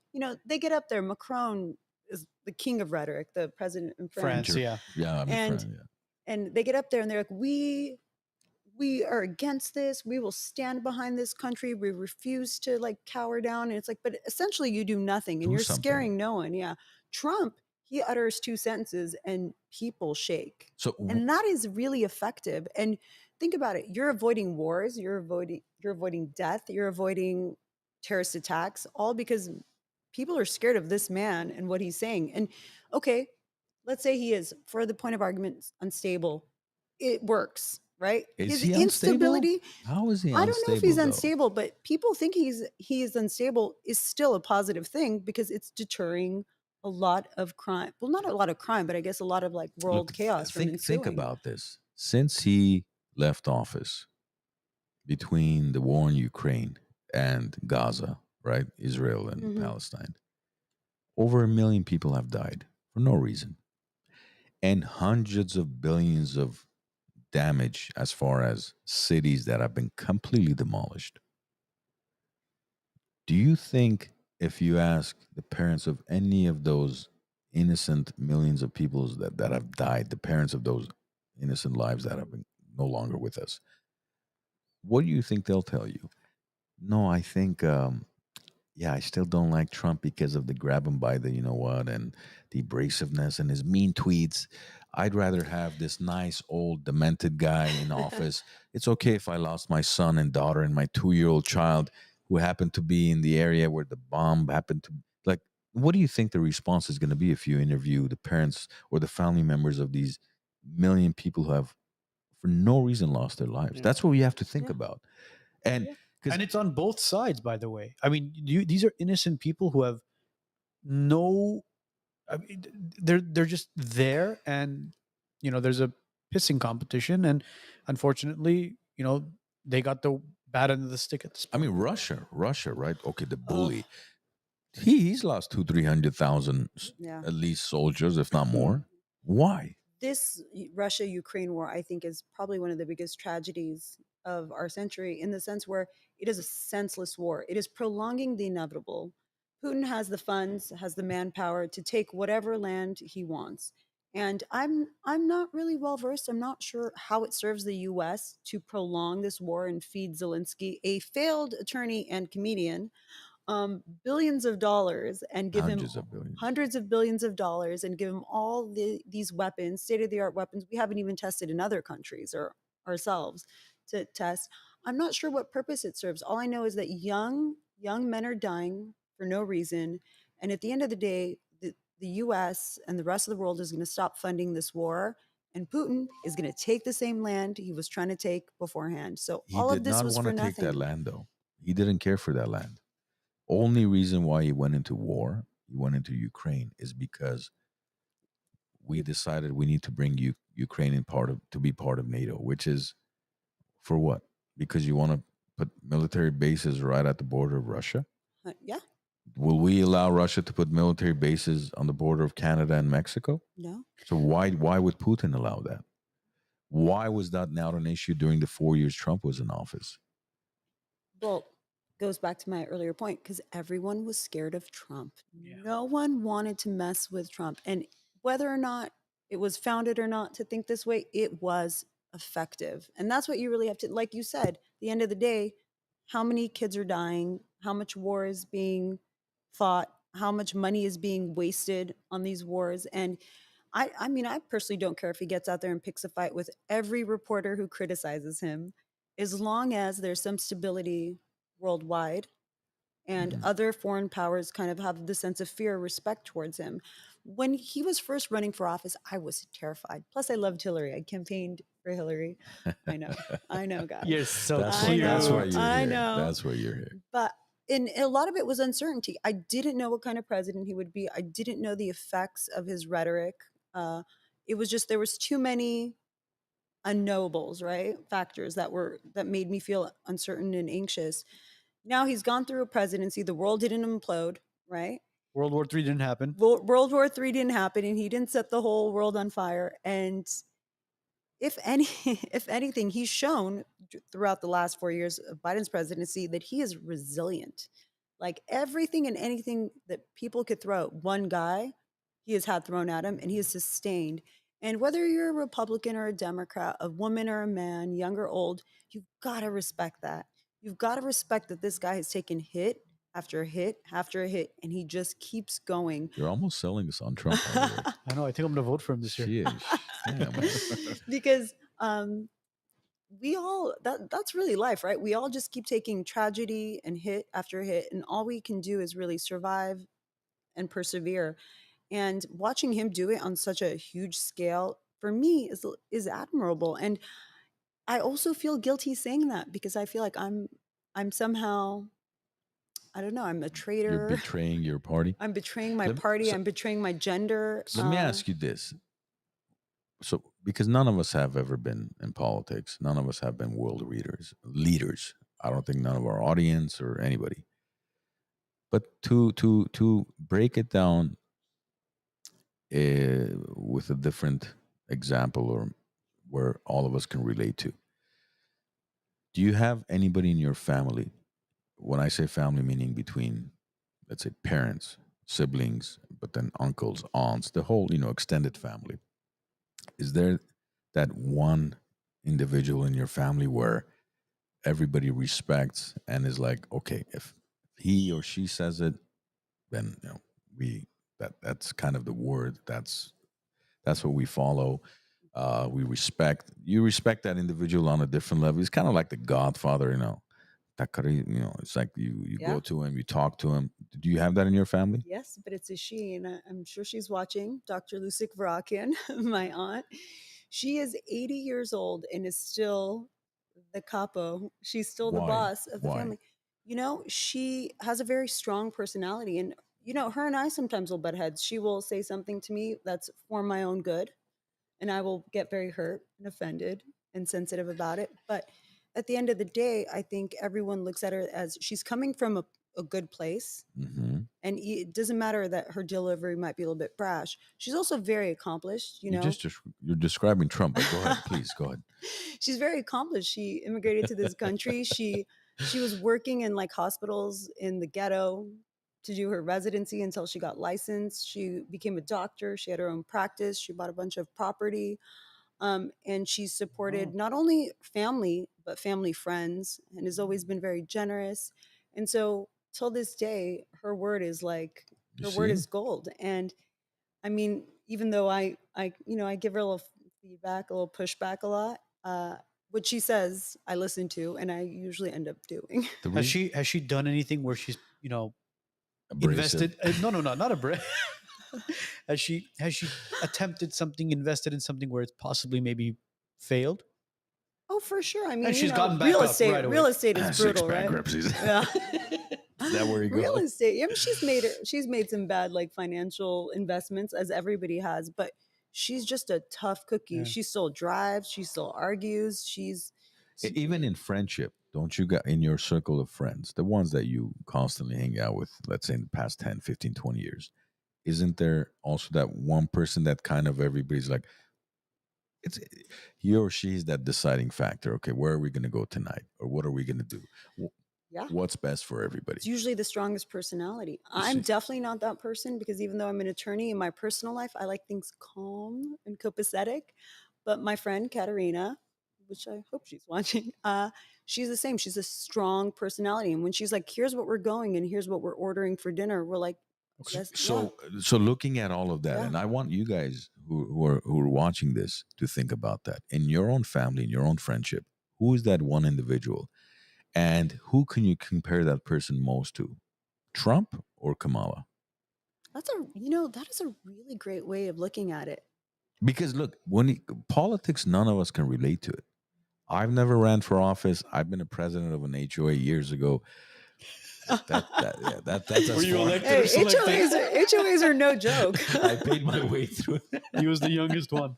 they get up there. Macron is the king of rhetoric, the president in France. France, yeah. Yeah, I'm a And friend. Yeah. and they get up there and they're like, we are against this. We will stand behind this country. We refuse to like cower down. And it's like, but essentially you do nothing and Do you're something. scaring no one. Yeah. Trump, he utters 2 sentences and people shake. So And that is really effective. And think about it. You're avoiding wars, you're avoiding death, you're avoiding terrorist attacks, all because people are scared of this man and what he's saying. And okay, let's say he is, for the point of argument, unstable. It works, right? is His he unstable? instability, How is he I unstable? don't know if he's though? unstable, but people think he is unstable is still a positive thing because it's deterring a lot of crime. Well, not a lot of crime, but I guess a lot of like world Look, chaos from think ensuing. about this. Since he left office, between the war in Ukraine and Gaza, right, Israel and Mhm. Palestine, over 1 million people have died for no reason, and hundreds of billions of damage as far as cities that have been completely demolished. Do you think if you ask the parents of any of those innocent millions of people that have died, the parents of those innocent lives that have been no longer with us, what do you think they'll tell you? No, I think, yeah, I still don't like Trump because of the grab him by the, you know what, and the abrasiveness and his mean tweets. I'd rather have this nice old demented guy in office. It's okay if I lost my son and daughter and my 2-year-old child who happened to be in the area where the bomb happened to. Like, what do you think the response is going to be if you interview the parents or the family members of these million people who have, for no reason, lost their lives? Yeah. That's what we have to think Yeah. about. And Yeah. because And it's on both sides, by the way. I mean, these are innocent people who have no. I mean, they're just there, and there's a pissing competition, and unfortunately, they got the bad end of the stick at this I point. mean, Russia, right? Okay, the Oh, bully. He's lost 300,000 yeah. at least soldiers, if not more. Why? This Russia-Ukraine war, I think, is probably one of the biggest tragedies of our century in the sense where it is a senseless war. It is prolonging the inevitable. Putin has the funds, has the manpower to take whatever land he wants. And I'm not really well versed. I'm not sure how it serves the US to prolong this war and feed Zelensky, a failed attorney and comedian, billions of dollars and give him Hundreds of billions. hundreds of billions of dollars and give him all these weapons, state of the art weapons we haven't even tested in other countries or ourselves to test. I'm not sure what purpose it serves. All I know is that young men are dying for no reason, and at the end of the day, the U.S. and the rest of the world is going to stop funding this war. And Putin is going to take the same land he was trying to take beforehand. So He all of did this not was want for to take that nothing. land, though. He didn't care for that land. Only reason why he went into war, he went into Ukraine, is because we decided we need to bring Ukraine in to be part of NATO, which is for what? Because you want to put military bases right at the border of Russia? Yeah, Will we allow Russia to put military bases on the border of Canada and Mexico? no. So why would Putin allow that? Why was that not an issue during the 4 years Trump was in office? Well, goes back to my earlier point because everyone was scared of Trump. Yeah. No one wanted to mess with Trump. And whether or not it was founded or not to think this way, it was effective. And that's what you really have to, like you said, the end of the day, how many kids are dying, how much war is being fought, how much money is being wasted on these wars. And I mean, I personally don't care if he gets out there and picks a fight with every reporter who criticizes him, as long as there's some stability worldwide and Mhm. other foreign powers kind of have the sense of fear or respect towards him. When he was first running for office, I was terrified. Plus, I loved Hillary. I campaigned for Hillary. I know, guys. You're so That's I why, that's why know, you're I here. know. That's why you're here. But in a lot of it was uncertainty. I didn't know what kind of president he would be. I didn't know the effects of his rhetoric. It was just there was too many unknowables, right? Factors that made me feel uncertain and anxious. Now he's gone through a presidency. The world didn't implode, right? World War III didn't happen. World War III didn't happen, and he didn't set the whole world on fire. And if anything, he's shown throughout the last 4 years of Biden's presidency that he is resilient. Like everything and anything that people could throw at one guy, he has had thrown at him, and he has sustained. And whether you're a Republican or a Democrat, a woman or a man, young or old, you've got to respect that. You've got to respect that this guy has taken hit after hit after hit, and he just keeps going. You're almost selling this on Trump, by the way. I know. I think I'm going to vote for him this year. Sheesh. Damn, man. Because we all that's really life, right? We all just keep taking tragedy and hit after hit, and all we can do is really survive and persevere. And watching him do it on such a huge scale for me is admirable. And I also feel guilty saying that because I feel like I'm somehow, I don't know, I'm a You're traitor. betraying your party. I'm betraying my Let me- party. so- I'm betraying my gender. Let me ask you this. So, because none of us have ever been in politics, none of us have been world leaders. I don't think none of our audience or anybody. But to break it down with a different example or where all of us can relate to, do you have anybody in your family? When I say family, meaning between, let's say, parents, siblings, but then uncles, aunts, the whole, extended family. Is there that one individual in your family where everybody respects and is like, okay, if he or she says it, then that's kind of the word. That's what we follow. We respect. You respect that individual on a different level. It's kind of like the Godfather, It's like you Yeah. go to him, you talk to him. Do you have that in your family? Yes, but it's a she, and I'm sure she's watching. Dr. Lusik Varakian, my aunt. She is 80 years old and is still the capo. She's still the Why? boss of the Why? family. She has a very strong personality, and her and I sometimes will butt heads. She will say something to me that's for my own good, and I will get very hurt and offended and sensitive about it. But at the end of the day, I think everyone looks at her as she's coming from a good place. Mm-hmm. And it doesn't matter that her delivery might be a little bit brash. She's also very accomplished, You're describing Trump, but go ahead, please go ahead. She's very accomplished. She immigrated to this country. She was working in like hospitals in the ghetto to do her residency until she got licensed. She became a doctor. She had her own practice. She bought a bunch of property. And she supported not only family, but family friends, and has always been very generous. And so till this day, her word is like, You her word see? is gold. And I mean, even though I give her a little feedback, a little pushback a lot, what she says, I listen to, and I usually end up doing. The Has she done anything where she's abrasive. invested? No, not a break. has she attempted something, invested in something where it's possibly maybe failed? Oh, for sure. I mean, And she's gotten back real up estate. right away. Real estate is brutal, right? bankruptcies. Yeah. Is that where you go? Real estate. I mean, she's made some bad like financial investments, as everybody has, but she's just a tough cookie. Yeah. She still drives. She still argues. Even in friendship, don't you got in your circle of friends, the ones that you constantly hang out with, let's say in the past 10, 15, 20 years, isn't there also that one person that kind of everybody's like, it's he or she's that deciding factor? Okay, where are we going to go tonight? Or what are we going to do? Yeah. What's best for everybody? It's usually the strongest personality. You I'm see. definitely not that person because even though I'm an attorney in my personal life, I like things calm and copacetic. But my friend Katerina, which I hope she's watching, she's the same. She's a strong personality. And when she's like, here's what we're going and here's what we're ordering for dinner, we're like, yes, So looking at all of that, Yeah. and I want you guys who are watching this to think about that in your own family, in your own friendship. Who is that one individual, and who can you compare that person most to? Trump or Kamala? that is a really great way of looking at it. Because look, politics, none of us can relate to it. I've never ran for office. I've been a president of an HOA years ago. That's as Were you far- elected Hey, or selected? HOAs are no joke. I paid my way through it. He was the youngest one.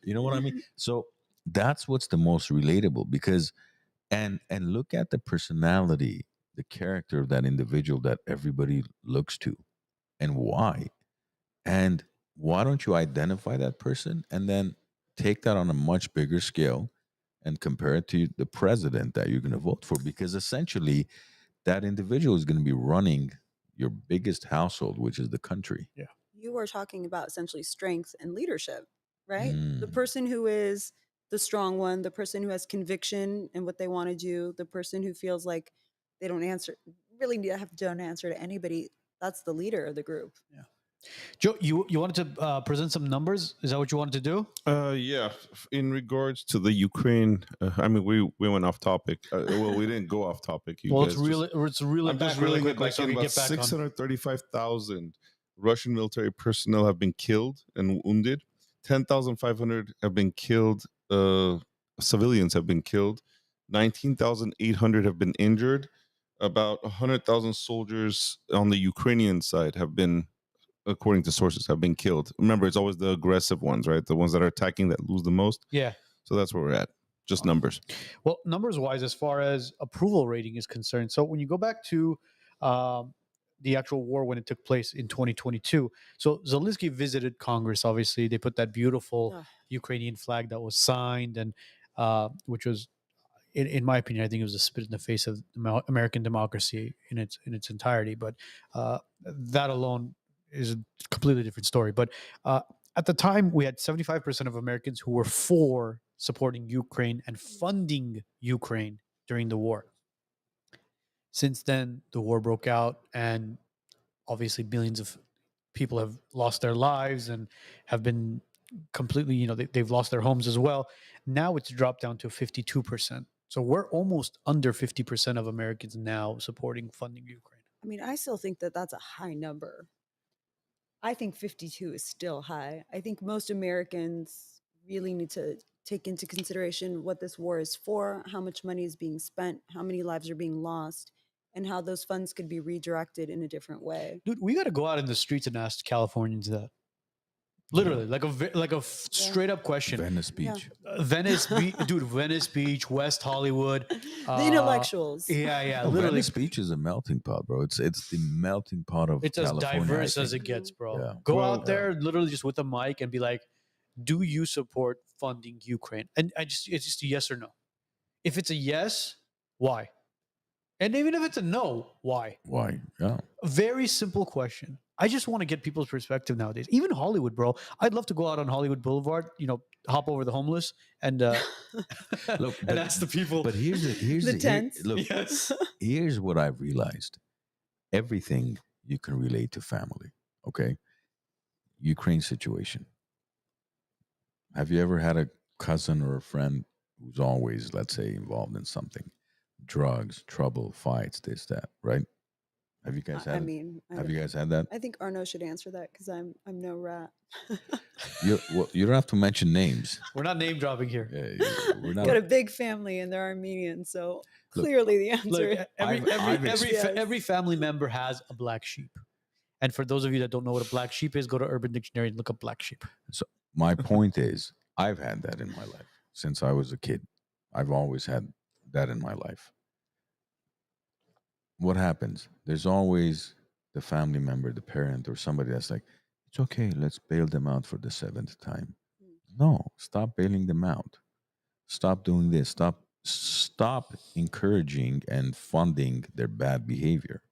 You know what I mean? So that's what's the most relatable, because and look at the personality, the character of that individual that everybody looks to. and why? And why don't you identify that person and then take that on a much bigger scale and compare it to the president that you're going to vote for? Because essentially, that individual is going to be running your biggest household, which is the country. Yeah. You are talking about essentially strength and leadership, right? The Mm. person who is the strong one, the person who has conviction in what they want to do, the person who feels like they don't answer, really don't answer to anybody. That's the leader of the group. Yeah. Joe, you wanted to present some numbers? Is that what you wanted to do? Yeah. In regards to the Ukraine, I mean, we went off topic. Well, we didn't go off topic. You Well, guys let's reel it I'm back just really reeling it quickly back so in. we can About get back on. 635,000 Russian military personnel have been killed and wounded. 10,500 have been killed. Civilians have been killed. 19,800 have been injured. About 100,000 soldiers on the Ukrainian side have been, according to sources, have been killed. Remember, it's always the aggressive ones, right? The ones that are attacking that lose the most. Yeah. So that's where we're at. Just numbers. Well, numbers wise, as far as approval rating is concerned, so when you go back to the actual war when it took place in 2022, so Zelensky visited Congress. Obviously, they put that beautiful Ugh. Ukrainian flag that was signed, and which was, in my opinion, I think it was a spit in the face of American democracy in its entirety. But that alone is a completely different story. But at the time, we had 75% of Americans who were for supporting Ukraine and funding Ukraine during the war. Since then, the war broke out, and obviously, millions of people have lost their lives and have been completely, they've lost their homes as well. Now it's dropped down to 52%. So we're almost under 50% of Americans now supporting funding Ukraine. I mean, I still think that that's a high number. I think 52 is still high. I think most Americans really need to take into consideration what this war is for, how much money is being spent, how many lives are being lost, and how those funds could be redirected in a different way. Dude, we got to go out in the streets and ask Californians that. Literally, like a straight up question. Venice Beach. Venice Beach, dude. Venice Beach, West Hollywood. The intellectuals. Yeah. No, Literally, Venice Beach is a melting pot, bro. It's the melting pot of it's as California, I diverse as think. it gets, bro. Yeah. Go Well, out there, literally, just with a mic and be like, "Do you support funding Ukraine?" And it's just a yes or no. If it's a yes, why? And even if it's a no, why? Why? Yeah. A very simple question. I just want to get people's perspective nowadays. Even Hollywood, bro. I'd love to go out on Hollywood Boulevard, hop over the homeless and Look, and ask the people. But here's The tents. look, Yes. here's what I've realized. Everything you can relate to family. Okay. Ukraine situation. Have you ever had a cousin or a friend who's always, let's say, involved in something? Drugs, trouble, fights, this, that, right? Have you guys had I mean, have you guys had that? I think Arno should answer that because I'm no rat. You don't have to mention names. We're not name dropping here. We're not. Got a big family and they're Armenian, so Look, clearly the answer. Look, I've every family member has a black sheep. And for those of you that don't know what a black sheep is, go to Urban Dictionary and look up black sheep. So my point is, I've had that in my life since I was a kid. I've always had that in my life. What happens? There's always the family member, the parent, or somebody that's like, it's okay, let's bail them out for the seventh time. No, stop bailing them out. Stop doing this. Stop encouraging and funding their bad behavior,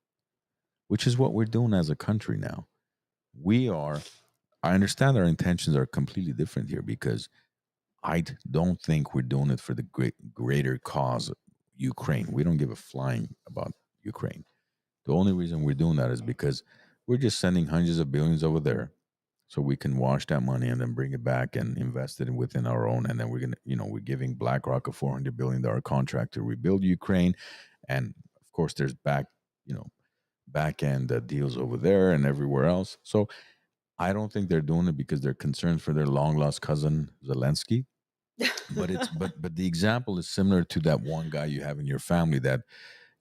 which is what we're doing as a country now. I understand our intentions are completely different here because I don't think we're doing it for the greater cause of Ukraine. We don't give a flying about Ukraine. The only reason we're doing that is because we're just sending hundreds of billions over there so we can wash that money and then bring it back and invest it within our own. And then we're giving BlackRock a $400 billion contract to rebuild Ukraine. And of course, there's back end deals over there and everywhere else. So I don't think they're doing it because they're concerned for their long lost cousin Zelensky. But the example is similar to that one guy you have in your family that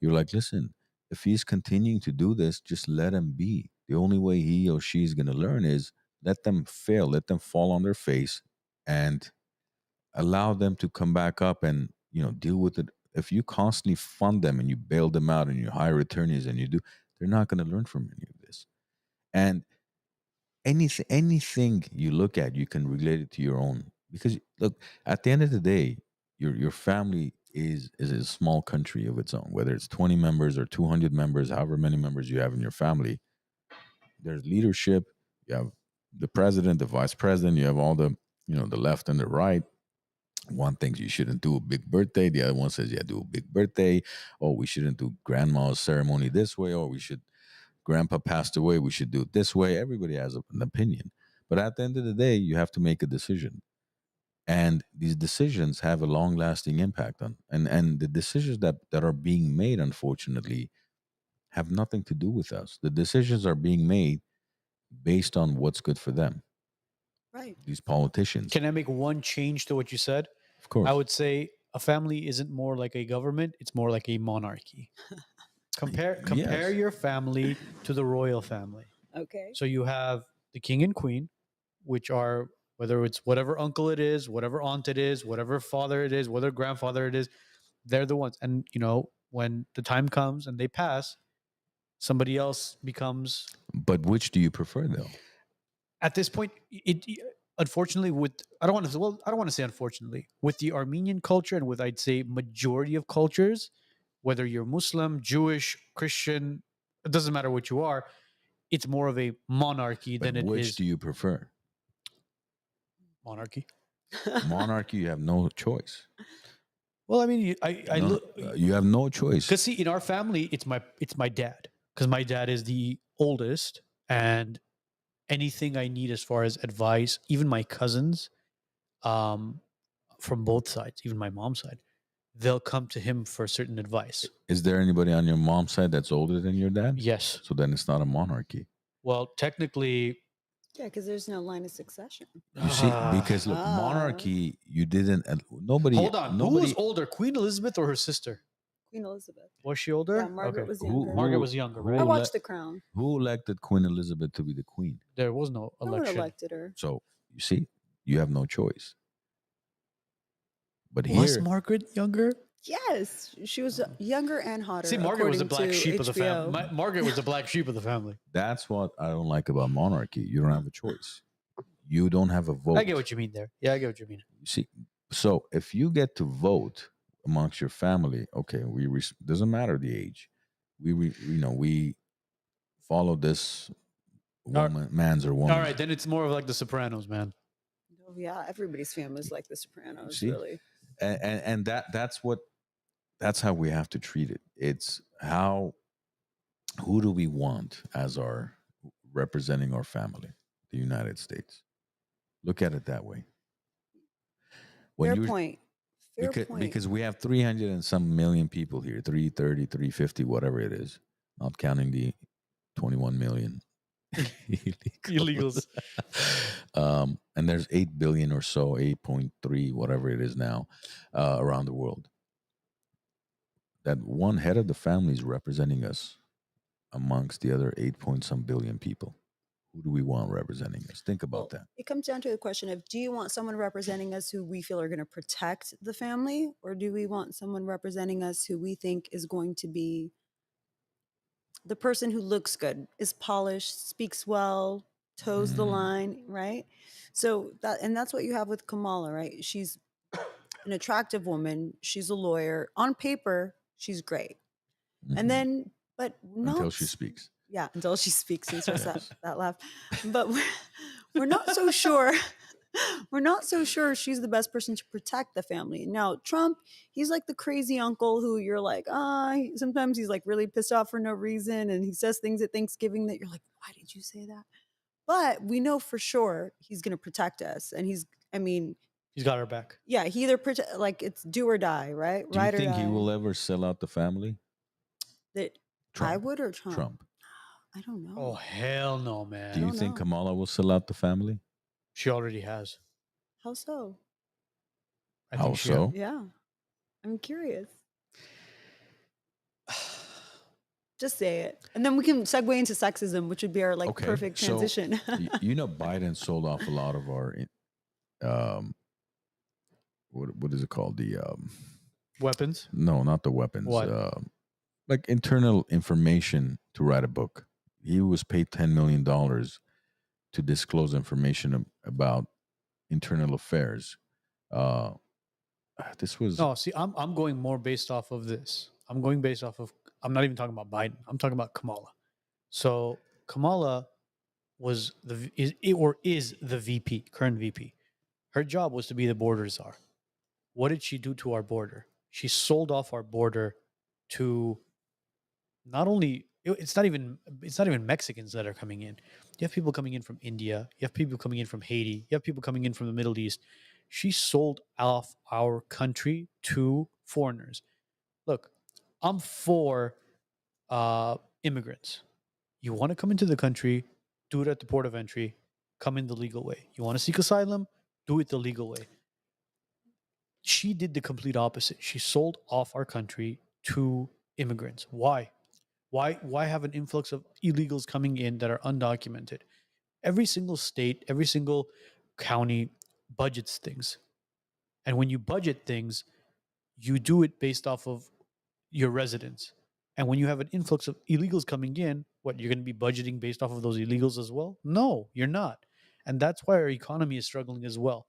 you're like, listen, if he's continuing to do this, just let him be. The only way he or she's going to learn is let them fail, let them fall on their face and allow them to come back up and, deal with it. If you constantly fund them and you bail them out and you hire attorneys and they're not going to learn from any of this. And anything you look at, you can relate it to your own. Because look, at the end of the day, your family is a small country of its own. Whether it's 20 members or 200 members, however many members you have in your family, there's leadership. You have the president, the vice president. You have all the the left and the right. One thinks you shouldn't do a big birthday. The other one says, yeah, do a big birthday. Oh, we shouldn't do grandma's ceremony this way. Or we should, grandpa passed away, we should do it this way. Everybody has an opinion. But at the end of the day, you have to make a decision. And these decisions have a long lasting impact on, and the decisions that are being made, unfortunately, have nothing to do with us. The decisions are being made based on what's good for them. Right. These politicians. Can I make one change to what you said? Of course. I would say a family isn't more like a government; it's more like a monarchy. Compare Yes. your family to the royal family. Okay. So you have the king and queen, which are whether it's whatever uncle it is, whatever aunt it is, whatever father it is, whatever grandfather it is, they're the ones. And when the time comes and they pass, somebody else becomes. But which do you prefer, though? At this point, it unfortunately with I don't want to say unfortunately with the Armenian culture and with I'd say majority of cultures, whether you're Muslim, Jewish, Christian, it doesn't matter what you are. It's more of a monarchy But than it which is do you prefer? monarchy. Monarchy, you have no choice. Well, I mean, I No, look you have no choice. because see, in our family, it's my dad because my dad is the oldest, and anything I need as far as advice, even my cousins, from both sides, even my mom's side, they'll come to him for certain advice. Is there anybody on your mom's side that's older than your dad? Yes. So then it's not a monarchy. Well, technically, Yeah, because there's no line of succession. You see, because look, Ah. monarchy, you didn't. Nobody. hold on. Who Nobody. was older, Queen Elizabeth or her sister? Queen Elizabeth. Was she older? Yeah, Margaret was younger. Margaret was younger, who right? I le- watched The Crown. Who elected Queen Elizabeth to be the queen? There was no No one election. elected her. So you see, you have no choice. But Was here, Margaret younger? Yes, she was younger and hotter. See, Margaret was the according black to sheep of the HBO. family. Margaret was the black sheep of the family. that's what I don't like about monarchy. You don't have a choice. You don't have a vote. I get what you mean there. Yeah, I get what you mean. You see, so if you get to vote amongst your family, okay, doesn't matter the age. We follow this woman, man's or woman. All right, then it's more of like The Sopranos, man. Oh, yeah, everybody's family is like The Sopranos, See? really. And that's how we have to treat it. It's who do we want as our representing our family, the United States? Look at it that way. Fair point. Fair point. Because we have 300 and some million people here, 330, 350, whatever it is, not counting the 21 million Illegals. And there's 8 billion or so, 8.3, whatever it is now, around the world. That one head of the family is representing us amongst the other 8 point some billion people. Who do we want representing us? Think about that. It comes down to the question of, do you want someone representing us who we feel are going to protect the family, or do we want someone representing us who we think is going to be the person who looks good, is polished, speaks well, toes the line, right? So that's what you have with Kamala, right? She's an attractive woman. She's a lawyer. On paper, she's great. And then, but not until she speaks. Yeah, until she speaks and starts Yes. that laugh. But we're not so sure. We're not so sure she's the best person to protect the family. Now, Trump, he's like the crazy uncle who you're like, sometimes he's like really pissed off for no reason. And he says things at Thanksgiving that you're like, why did you say that? But we know for sure he's going to protect us. And he's got our back. Yeah, he either like it's do or die, right? Do right you think or die. he will ever sell out the family? That Trump. I would, or Trump? Trump. I don't know. Oh, hell no, man. Do you don't think know. Kamala will sell out the family? She already has. How so? I How think she so? Yeah, I'm curious. Just say it, and then we can segue into sexism, which would be our Okay, perfect so transition. Biden sold off a lot of our, what is it called? The Weapons? no, not the weapons. What? Like internal information to write a book. he was paid $10 million to disclose information about internal affairs. Uh, this was No, see, I'm going more based off of this. I'm going based off of. I'm not even talking about Biden. I'm talking about Kamala. So Kamala was is the VP, current VP. Her job was to be the border czar. What did she do to our border? She sold off our border to not only it's not even Mexicans that are coming in. You have people coming in from India. You have people coming in from Haiti. You have people coming in from the Middle East. She sold off our country to foreigners. Look, I'm for immigrants. You want to come into the country, do it at the port of entry, come in the legal way. You want to seek asylum, do it the legal way. She did the complete opposite. She sold off our country to immigrants. Why? Why have an influx of illegals coming in that are undocumented? Every single state, every single county budgets things. And when you budget things, you do it based off of your residents. And when you have an influx of illegals coming in, what, you're going to be budgeting based off of those illegals as well? No, you're not. And that's why our economy is struggling as well.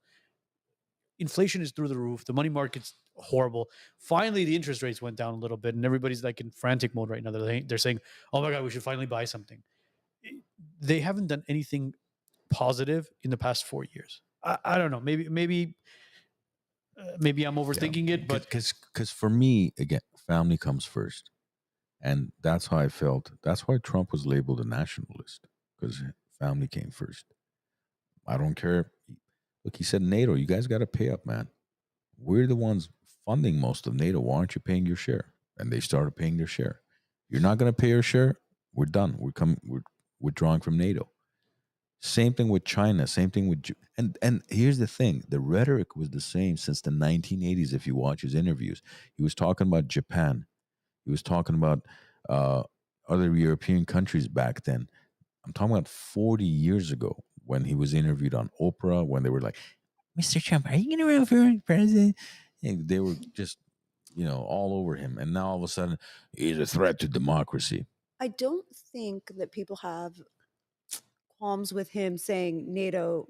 Inflation is through the roof. The money market's horrible. Finally, the interest rates went down a little bit, and everybody's like in frantic mode right now. They're saying, "Oh my God, we should finally buy something." They haven't done anything positive in the past 4 years. I don't know. Maybe I'm overthinking it, but because for me, again, family comes first, and that's how I felt. That's why Trump was labeled a nationalist, because family came first. I don't care. Look, he said NATO. You guys got to pay up, man. We're the ones funding most of NATO. Why aren't you paying your share? And they started paying their share. You're not going to pay your share. We're done. We're withdrawing from NATO. Same thing with China. Same thing with and here's the thing: the rhetoric was the same since the 1980s. If you watch his interviews, he was talking about Japan. He was talking about other European countries back then. I'm talking about 40 years ago when he was interviewed on Oprah. When they were like, "Mr. Trump, are you going to run for president?" And they were just, all over him. And now all of a sudden, he's a threat to democracy. I don't think that people have qualms with him saying NATO,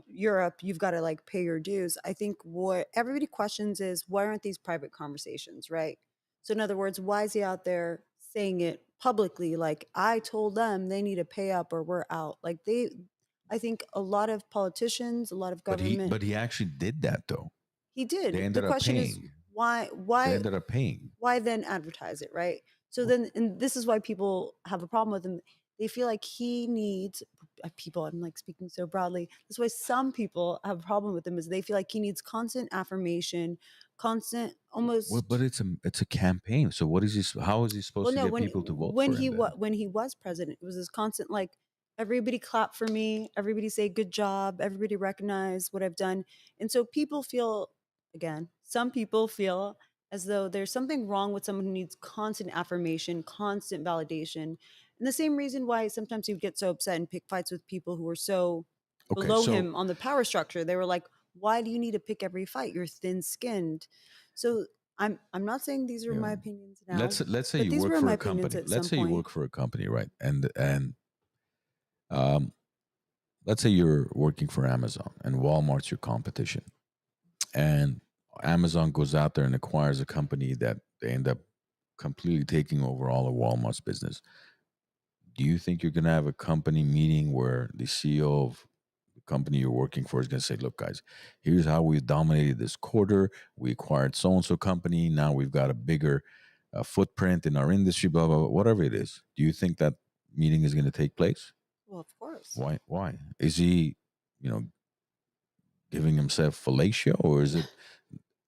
Europe, you've got to like pay your dues. I think what everybody questions is, why aren't these private conversations, right? So in other words, why is he out there saying it publicly? Like, I told them they need to pay up or we're out. I think a lot of politicians, a lot of government. But he actually did that though. He did. They ended The up question is, paying. why They ended up paying. why then advertise it, right? So then, and this is why people have a problem with him. They feel like he needs people. I'm like speaking so broadly. That's why some people have a problem with him, is they feel like he needs constant affirmation, constant almost. Well, but it's a campaign. So what is he? How is he supposed to get people to vote when for him? When he was president, it was this constant like, everybody clap for me, everybody say good job, everybody recognize what I've done. And so people feel, again, some people feel as though there's something wrong with someone who needs constant affirmation, constant validation. And the same reason why sometimes he would get so upset and pick fights with people who were so below him on the power structure. They were like, why do you need to pick every fight? You're thin-skinned. So I'm not saying these are my opinions now. Let's say you work for a company. Let's say you work for a company, right? And let's say you're working for Amazon and Walmart's your competition, and Amazon goes out there and acquires a company that they end up completely taking over all of Walmart's business. Do you think you're going to have a company meeting where the CEO of the company you're working for is going to say, "Look, guys, here's how we've dominated this quarter. We acquired so-and-so company. Now we've got a bigger footprint in our industry, blah, blah, blah," whatever it is. Do you think that meeting is going to take place? Well, of course. Why? Is he, giving himself fellatio,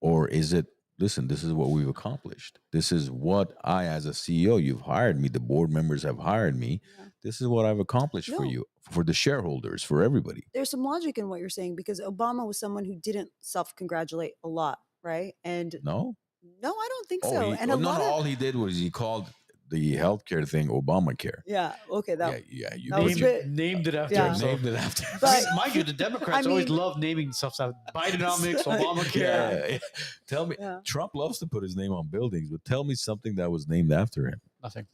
or is it, listen, this is what we've accomplished. This is what I, as a CEO, you've hired me. The board members have hired me. Yeah. This is what I've accomplished for you, for the shareholders, for everybody. There's some logic in what you're saying, because Obama was someone who didn't self-congratulate a lot, right? And no, I don't think so. And all he did was he called the healthcare thing Obamacare. Yeah. Okay. You named it after himself. Named it after. But mind you, the Democrats always love naming stuff. Bidenomics, Obamacare. Yeah. Tell me, Trump loves to put his name on buildings, but tell me something that was named after him. Nothing.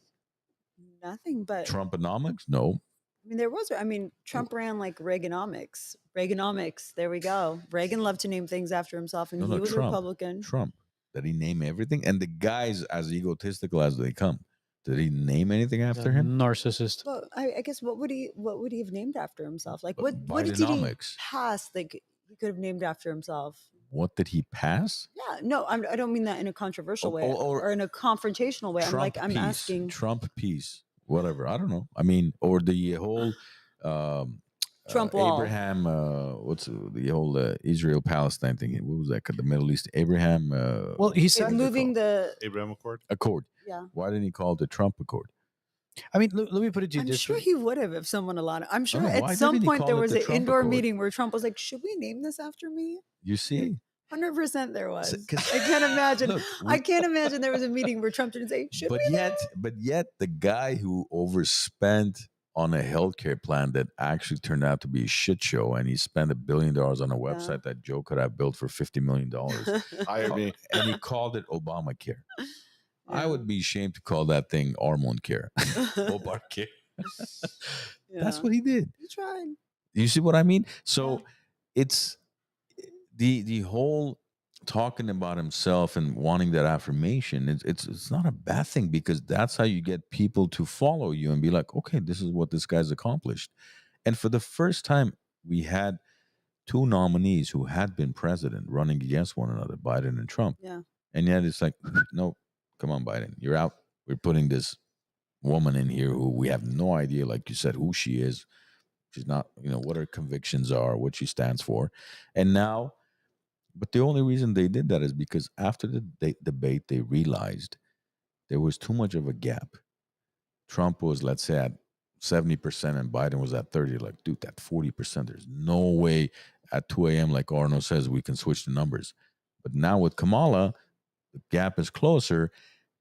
Nothing but Trumponomics? No. I mean, there was. I mean, Trump ran like Reaganomics. Reaganomics. There we go. Reagan loved to name things after himself, and No, he no, was a Trump. Republican. Trump. Did he name everything? And the guy's as egotistical as they come. Did he name anything after him? Narcissist. Well, I guess what would he have named after himself? Like what did he Bidenomics. pass that he could have named after himself? What did he pass? Yeah, no, I don't mean that in a controversial way or in a confrontational way. I'm asking Trump peace, whatever. I don't know. I mean, or the whole Trump wall. Abraham. What's the whole Israel Palestine thing? What was that? The Middle East Abraham. Well, he said moving the Abraham Accord. Accord. Yeah. Why didn't he call it the Trump Accord? I mean, let me put it to you I'm this sure way. he would have if someone allowed it. I'm sure know. Why at some didn't he point call there it was the an Trump indoor Accord? meeting where Trump was like, "Should we name this after me?" You see, 100% there was. 'cause- I can't imagine. Look, I can't imagine there was a meeting where Trump didn't say, "Should but we?" yet the guy who overspent on a healthcare plan that actually turned out to be a shit show, and he spent $1 billion on a website that Joe could have built for $50 million, IRB. and he called it Obamacare. I Yeah. would be ashamed to call that thing hormone care, Obamacare. That's Yeah. what he did. He tried. You see what I mean? So it's the whole talking about himself and wanting that affirmation. It's not a bad thing, because that's how you get people to follow you and be like, okay, this is what this guy's accomplished. And for the first time, we had two nominees who had been president running against one another, Biden and Trump. Yeah. And yet it's like, no, come on, Biden, you're out. We're putting this woman in here who we have no idea, like you said, who she is. She's not, what her convictions are, what she stands for. And now, but the only reason they did that is because after the debate, they realized there was too much of a gap. Trump was, let's say, at 70% and Biden was at 30. Like, dude, that 40%, there's no way at 2 a.m., like Arno says, we can switch the numbers. But now with Kamala, the gap is closer.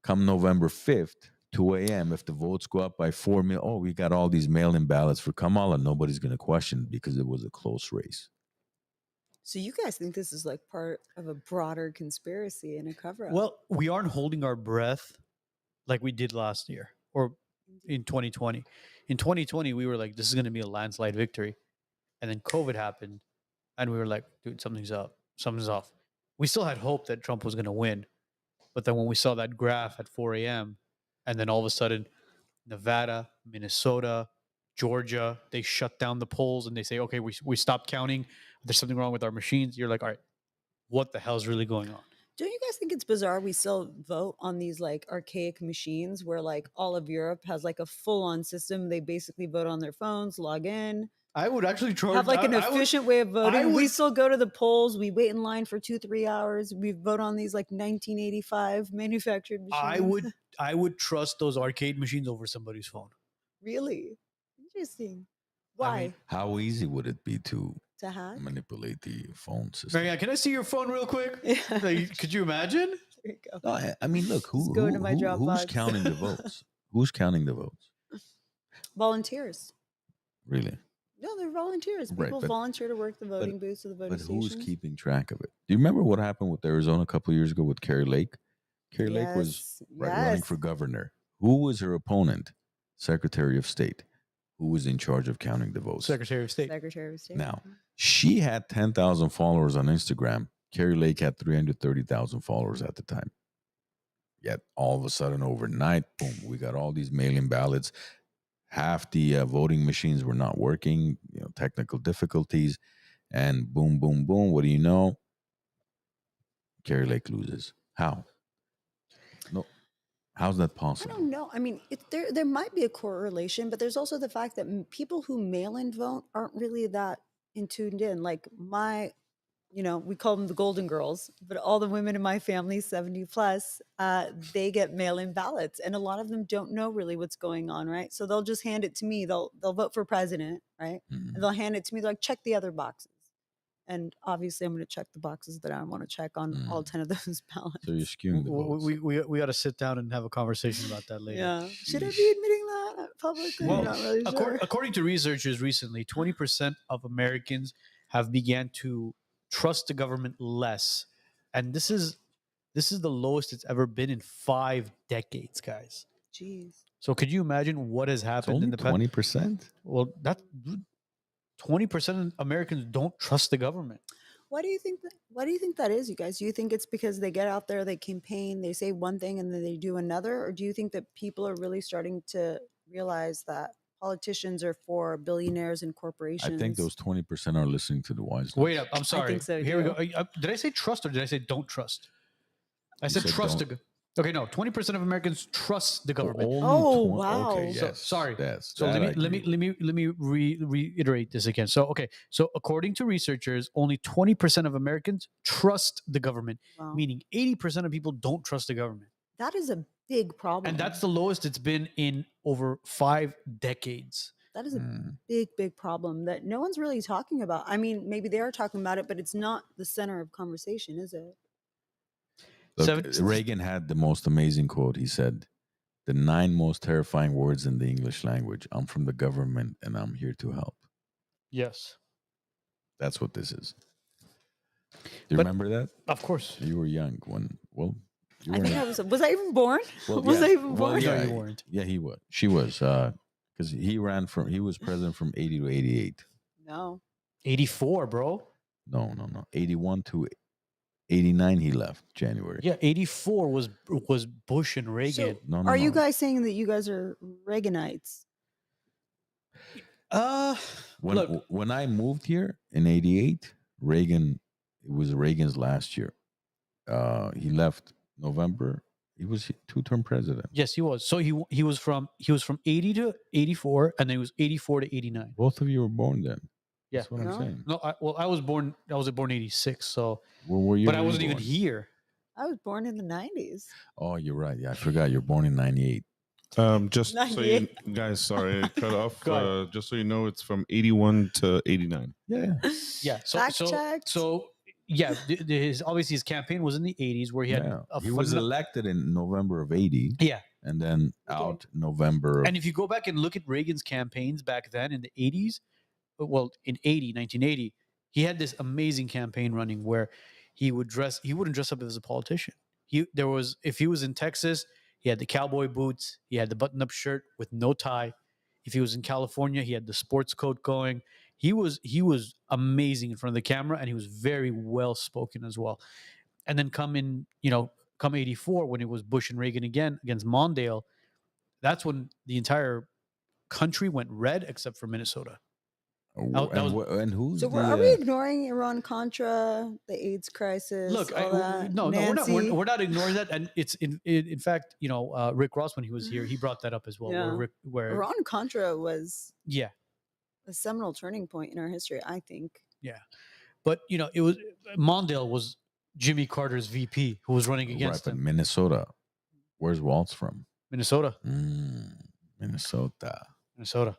Come November 5th, 2 a.m., if the votes go up by 4 million, oh, we got all these mail-in ballots for Kamala, nobody's going to question because it was a close race. So you guys think this is like part of a broader conspiracy and a cover-up? Well, we aren't holding our breath like we did last year or in 2020. In 2020, we were like, this is going to be a landslide victory. And then COVID happened. And we were like, dude, something's up. Something's off. We still had hope that Trump was going to win. But then when we saw that graph at 4 a.m., and then all of a sudden, Nevada, Minnesota, Georgia, they shut down the polls and they say, okay, we stopped counting. There's something wrong with our machines. You're like, all right, what the hell's really going on? Don't you guys think it's bizarre we still vote on these like archaic machines where like all of Europe has like a full-on system? They basically vote on their phones, log in, I would actually try have like an efficient way of voting. We would- still go to the polls. We wait in line for 2-3 hours. We vote on these like 1985 manufactured machines. I would trust those arcade machines over somebody's phone. Really interesting. Why? mean, How easy would it be to to hack? manipulate the phone system? Marie-Anne, can I see your phone real quick? Yeah. Like, could you imagine? There you go. No, I mean, look, Just go into my who's Dropbox. counting the votes? Who's counting the votes? Volunteers. Really? No, they're volunteers. Right, People but- volunteer to work the voting booths or the voting But who's stations. keeping track of it? Do you remember what happened with Arizona a couple of years ago with Carrie Lake? Carrie Lake was running for governor. Who was her opponent? Secretary of State. Who was in charge of counting the votes? Secretary of State. Secretary of State. Now, she had 10,000 followers on Instagram. Carrie Lake had 330,000 followers at the time. Yet all of a sudden, overnight, boom, we got all these mail-in ballots. Half the voting machines were not working, technical difficulties. And boom, boom, boom. What do you know? Carrie Lake loses. How? No. How's that I possible? don't know. I mean, there might be a correlation, but there's also the fact that people who mail in vote aren't really that tuned in. Like we call them the Golden Girls, but all the women in my family, 70 plus, they get mail in ballots, and a lot of them don't know really what's going on, right? So they'll just hand it to me. They'll vote for president, right? Mhm. And they'll hand it to me. They're like, check the other boxes. And obviously, I'm going to check the boxes that I want to check on all 10 of those ballots. So you're skewing the votes. We got to sit down and have a conversation about that later. Yeah. Should I Sheesh. be admitting that publicly? Well, I'm not really sure. according to researchers recently, 20% of Americans have began to trust the government less, and this is the lowest it's ever been in 5 decades, guys. Jeez. So could you imagine what has It's happened only in the past? 20%. Well, that 20% of Americans don't trust the government. Why do you think that? Why do you think that is, you guys? Do you think it's because they get out there, they campaign, they say one thing, and then they do another, or do you think that people are really starting to realize that politicians are for billionaires and I corporations? think those 20% are listening to the wise. Wait up. I'm sorry. think so, Here we too. go. Did I say trust or did I say don't trust? I said said trust. don't. Okay, no. 20% of Americans trust the government. Oh, wow. Okay, So, yes. sorry. Yes, So that I let agree. me reiterate this again. So okay, so according to researchers, only 20% of Americans trust the government, Wow. meaning 80% of people don't trust the government, That is a big problem. and that's the lowest it's been in over 5 decades. That is a Mm. big problem that no one's really talking about. I mean, maybe they are talking about it, but it's not the center of conversation, is it? Look, Seven- Reagan had the most amazing quote. He said, "The 9 most terrifying words in the English language. I'm from the government and I'm here to help." Yes, That's what this is. Do you But- remember that? of course. You were young when, well, you I think weren't- I was I even born? well, was yeah, I even well, born? No, yeah, you weren't. Yeah, he was. She was. Because he was president from 80 to 88. No. 84, bro. No. 81 to 89, he left January. Yeah, 84 was Bush and Reagan. So, No, are you no. guys saying that you guys are Reaganites? Look, When I moved here in 88, Reagan, it was Reagan's last year. He left November. He was 2-term president. yes, he was. So he was from 80 to 84, and then he was 84 to 89. Both of you were born then. Yeah. That's what No. I'm saying. No, I was born 86, so Where were you? but I wasn't even here. I was born in the 90s. Oh, you're right. Yeah, I forgot. You're born in 98. Just so you 98. guys, sorry, I cut off. Go ahead. Just so you know, it's from 81 to 89. Yeah. Yeah. Fact checked. So yeah, obviously his campaign was in the 80s where he had Yeah. a He was elected in November of 80 yeah. and then out November. And if you go back and look at Reagan's campaigns back then in the 80s, well, in 1980, he had this amazing campaign running where he wouldn't dress up as a politician. If he was in Texas, he had the cowboy boots, he had the button-up shirt with no tie. If he was in California, he had the sports coat going. He was amazing in front of the camera, and he was very well spoken as well. And then come 84 when it was Bush and Reagan again against Mondale, that's when the entire country went red except for Minnesota. And who's So are we ignoring Iran Contra, the AIDS crisis? Look, all that? no, Nancy? we're not ignoring that, and it's in fact, Rick Ross when he was here, he brought that up as well. Yeah. Where Iran Contra was yeah, a seminal turning point in our history, I think. but it was Mondale was Jimmy Carter's VP who was running right, against but him. Minnesota. Where's Waltz from? Minnesota. Minnesota.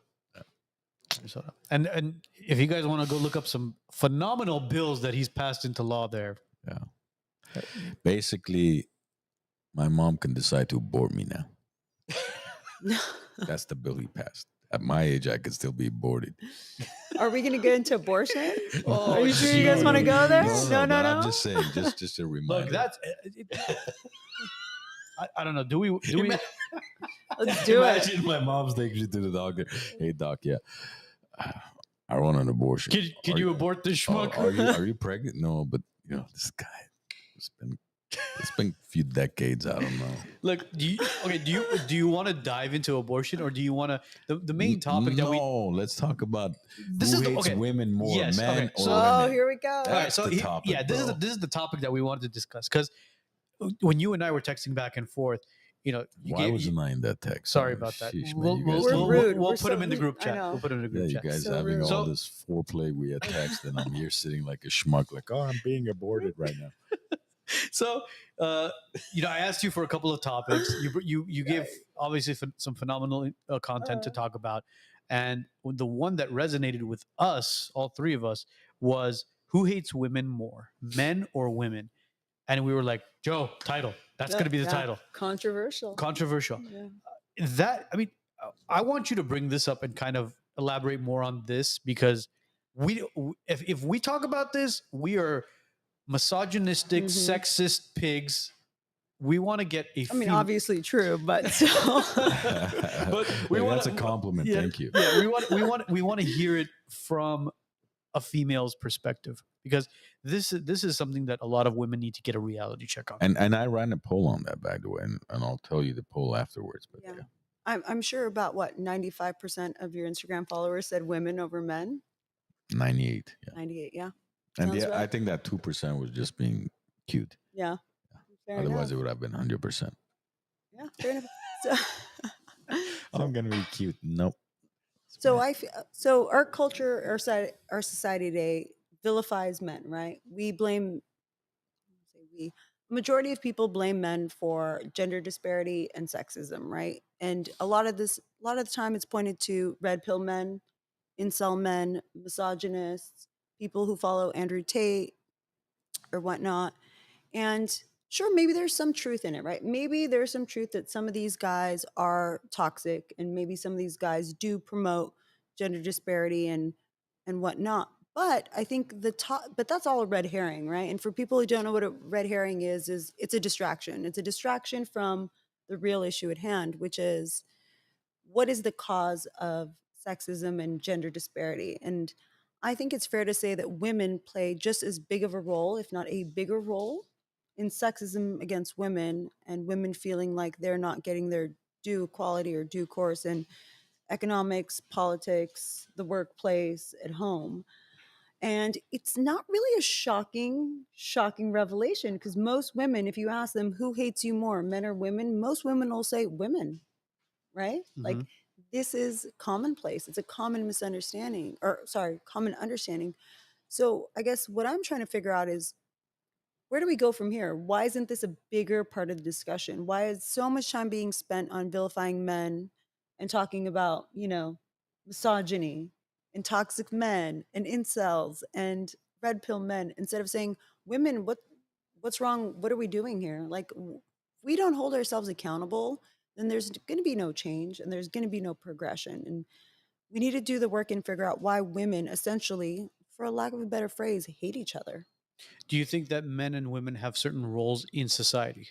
And if you guys want to go look up some phenomenal bills that he's passed into law there. Yeah. Basically, my mom can decide to abort me now. That's the bill he passed. At my age, I could still be aborted. Are we going to get into abortion? Oh, Are you sure you guys want to go there? No. but I'm just saying, just a reminder. Look, that's I don't know. Do we Let's do it. Imagine my mom's taking you to the doctor. Hey, doc, yeah. I want an abortion. can you abort this schmuck? Are you pregnant? No, but this guy. It's been a few decades. I don't know. Look, do you want to dive into abortion, or do you want to the main topic that we let's talk about This who is the- hates okay. women more, Yes, men okay. or So- Oh, women. here we go. All right, That's so the topic, this bro. is the topic that we wanted to discuss because when you and I were texting back and forth, Why wasn't I in that text? Sorry about that. Sheesh, man, We'll, you we'll, guys We're we'll, don't- rude. we'll We're put them so in the group rude. I chat. know. We'll put them in the Yeah, group you chat. guys So having rude. all So- this foreplay via text, and I'm here sitting like a schmuck, like, oh, I'm being aborted right now. So, I asked you for a couple of topics. You gave obviously some phenomenal content to talk about, and the one that resonated with us, all three of us, was who hates women more, men or women? And we were like, Joe, title. That's going to be the Yeah. title. Controversial. Controversial. Yeah. I want you to bring this up and kind of elaborate more on this because if we talk about this, we are misogynistic, Mhm. sexist pigs we want to get a I mean, obviously true, but so but we Like, want that's a compliment. Yeah, Thank you. yeah, we want to hear it from a female's perspective, because this is something that a lot of women need to get a reality check on. And I ran a poll on that, by the way, and I'll tell you the poll afterwards. But yeah. yeah. I'm sure about what 95% of your Instagram followers said women over men. 98. Yeah. 98, yeah. And Sounds yeah, I right. think that 2% was just being cute. Yeah. Fair Otherwise, it enough. would have been 100%. Yeah, fair enough. So, I'm gonna be cute. Nope. so so our culture, our society today vilifies men, right? We blame say we majority of people blame men for gender disparity and sexism, right? And a lot of the time it's pointed to red pill men, incel men, misogynists, people who follow Andrew Tate or whatnot. And sure, maybe there's some truth in it, right? Maybe there's some truth that some of these guys are toxic, and maybe some of these guys do promote gender disparity and whatnot. But I think but that's all a red herring, right? And for people who don't know what a red herring is it's a distraction. It's a distraction from the real issue at hand, which is what is the cause of sexism and gender disparity? And I think it's fair to say that women play just as big of a role, if not a bigger role, in sexism against women, and women feeling like they're not getting their due equality or due course in economics, politics, the workplace, at home. And it's not really a shocking revelation, because most women, if you ask them who hates you more, men or women, most women will say women, right? Like Mhm. this is commonplace. It's a common misunderstanding, or sorry, common understanding. So I guess what I'm trying to figure out is where do we go from here? Why isn't this a bigger part of the discussion? Why is so much time being spent on vilifying men and talking about, misogyny and toxic men and incels and red pill men, instead of saying, women, what's wrong? What are we doing here? Like if we don't hold ourselves accountable, then there's going to be no change and there's going to be no progression. And we need to do the work and figure out why women essentially, for a lack of a better phrase, hate each other. Do you think that men and women have certain roles in society?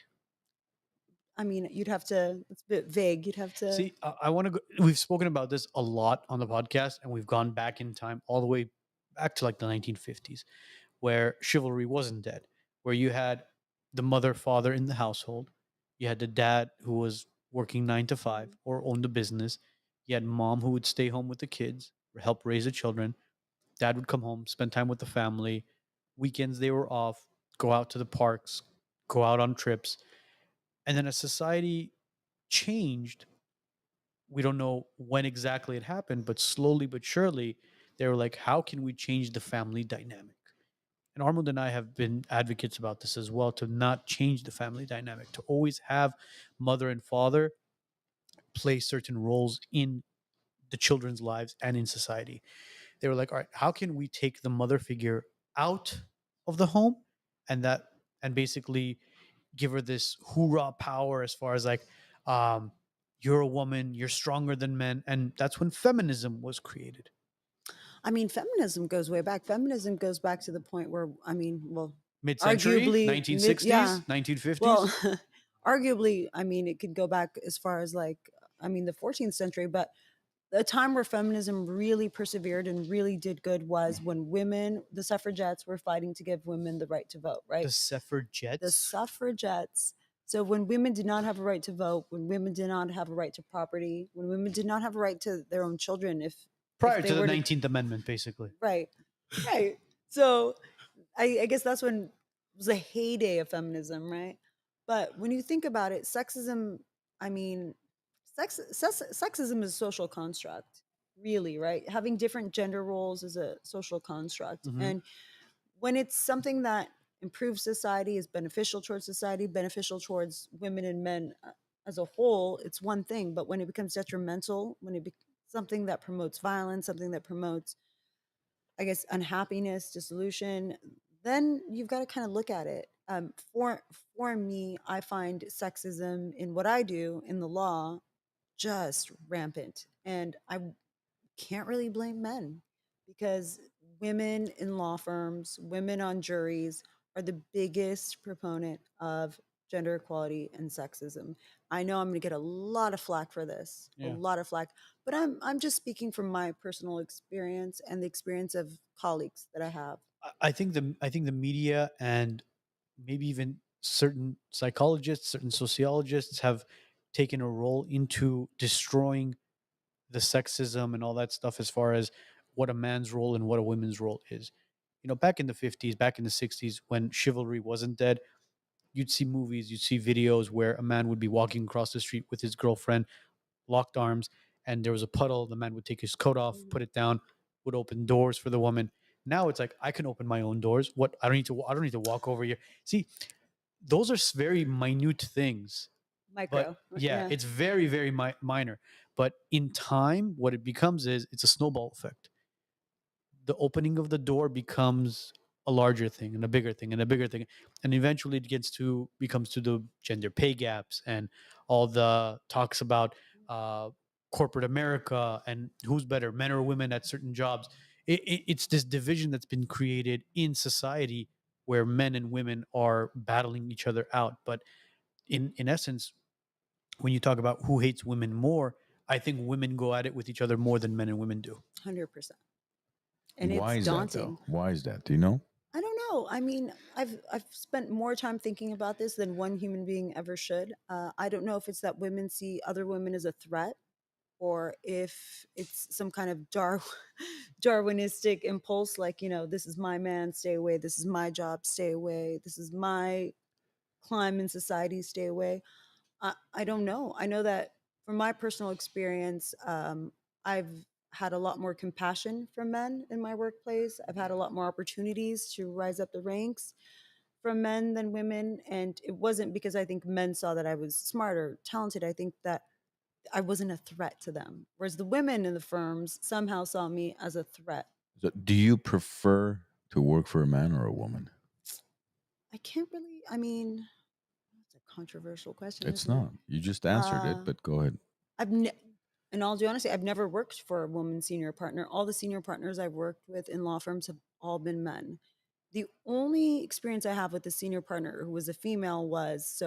I mean, you'd have to, it's a bit vague. You'd have to, See, I want to go. We've spoken about this a lot on the podcast, and we've gone back in time all the way back to like the 1950s, where chivalry wasn't dead, where you had the mother, father in the household, you had the dad who was working 9 to 5 or owned a business, you had mom who would stay home with the kids or help raise the children, dad would come home, spend time with the family, weekends they were off, go out to the parks, go out on trips, and then as society changed, we don't know when exactly it happened, but slowly but surely, they were like, how can we change the family dynamic? And Arnold and I have been advocates about this as well, to not change the family dynamic, to always have mother and father play certain roles in the children's lives and in society. They were like, all right, how can we take the mother figure out of the home and that and basically give her this hoorah power, as far as like, um, you're a woman, you're stronger than men. And that's when feminism was created. I mean, feminism goes way back. Feminism goes back to the point where, I mean, well, Mid-century, arguably, 1960s, yeah, 1950s. well, arguably, I mean, it could go back as far as like, I mean, the 14th century, but the time where feminism really persevered and really did good was when women, the suffragettes, were fighting to give women the right to vote, right? The The suffragettes. suffragettes. So when women did not have a right to vote, when women did not have a right to property, when women did not have a right to their own children, if Prior they to the were to, 19th Amendment, basically. right, right. So I guess that's when it was a heyday of feminism, right? But when you think about it, sexism, I mean, sexism is a social construct, really, right? Having different gender roles is a social construct. Mhm. And when it's something that improves society, is beneficial towards society, beneficial towards women and men as a whole, it's one thing. But when it becomes detrimental, when it becomes something that promotes violence, something that promotes, I guess, unhappiness, dissolution, then you've got to kind of look at it. For me, I find sexism in what I do in the law just rampant, and I can't really blame men, because women in law firms, women on juries are the biggest proponent of gender equality and sexism. I know I'm going to get a lot of flack for this, a Yeah. lot of flack, but I'm just speaking from my personal experience and the experience of colleagues that I have. I think the media and maybe even certain psychologists, certain sociologists have taken a role into destroying the sexism and all that stuff as far as what a man's role and what a woman's role is. You know, back in the 50s, back in the 60s, when chivalry wasn't dead, you'd see movies, you'd see videos where a man would be walking across the street with his girlfriend, locked arms, and there was a puddle. The man would take his coat off, put it down, would open doors for the woman. Now it's like I can open my own doors. What I don't need to walk over here. See, those are very minute things, but Micro, yeah, yeah. it's very very minor. But in time, what it becomes is it's a snowball effect. The opening of the door becomes a larger thing and a bigger thing and a bigger thing, and eventually it becomes to the gender pay gaps and all the talks about uh, corporate America and who's better, men or women at certain jobs. It's this division that's been created in society where men and women are battling each other out. But in essence, when you talk about who hates women more, I think women go at it with each other more than men and women do. 100%. And Why it's is that daunting. though? Why is that? Do you know? I don't know. I mean, I've spent more time thinking about this than one human being ever should. I don't know if it's that women see other women as a threat, or if it's some kind of Darwinistic impulse, like, this is my man, stay away. This is my job, stay away. This is my climb in society, stay away. I don't know. I know that from my personal experience, I've had a lot more compassion from men in my workplace. I've had a lot more opportunities to rise up the ranks from men than women. And it wasn't because I think men saw that I was smart or talented. I think that I wasn't a threat to them. Whereas the women in the firms somehow saw me as a threat. So do you prefer to work for a man or a woman? I can't really, I mean, that's a controversial question, It's isn't it? not. You just answered it, but go ahead. I've in all due honesty, I've never worked for a woman senior partner. All the senior partners I've worked with in law firms have all been men. The only experience I have with a senior partner who was a female was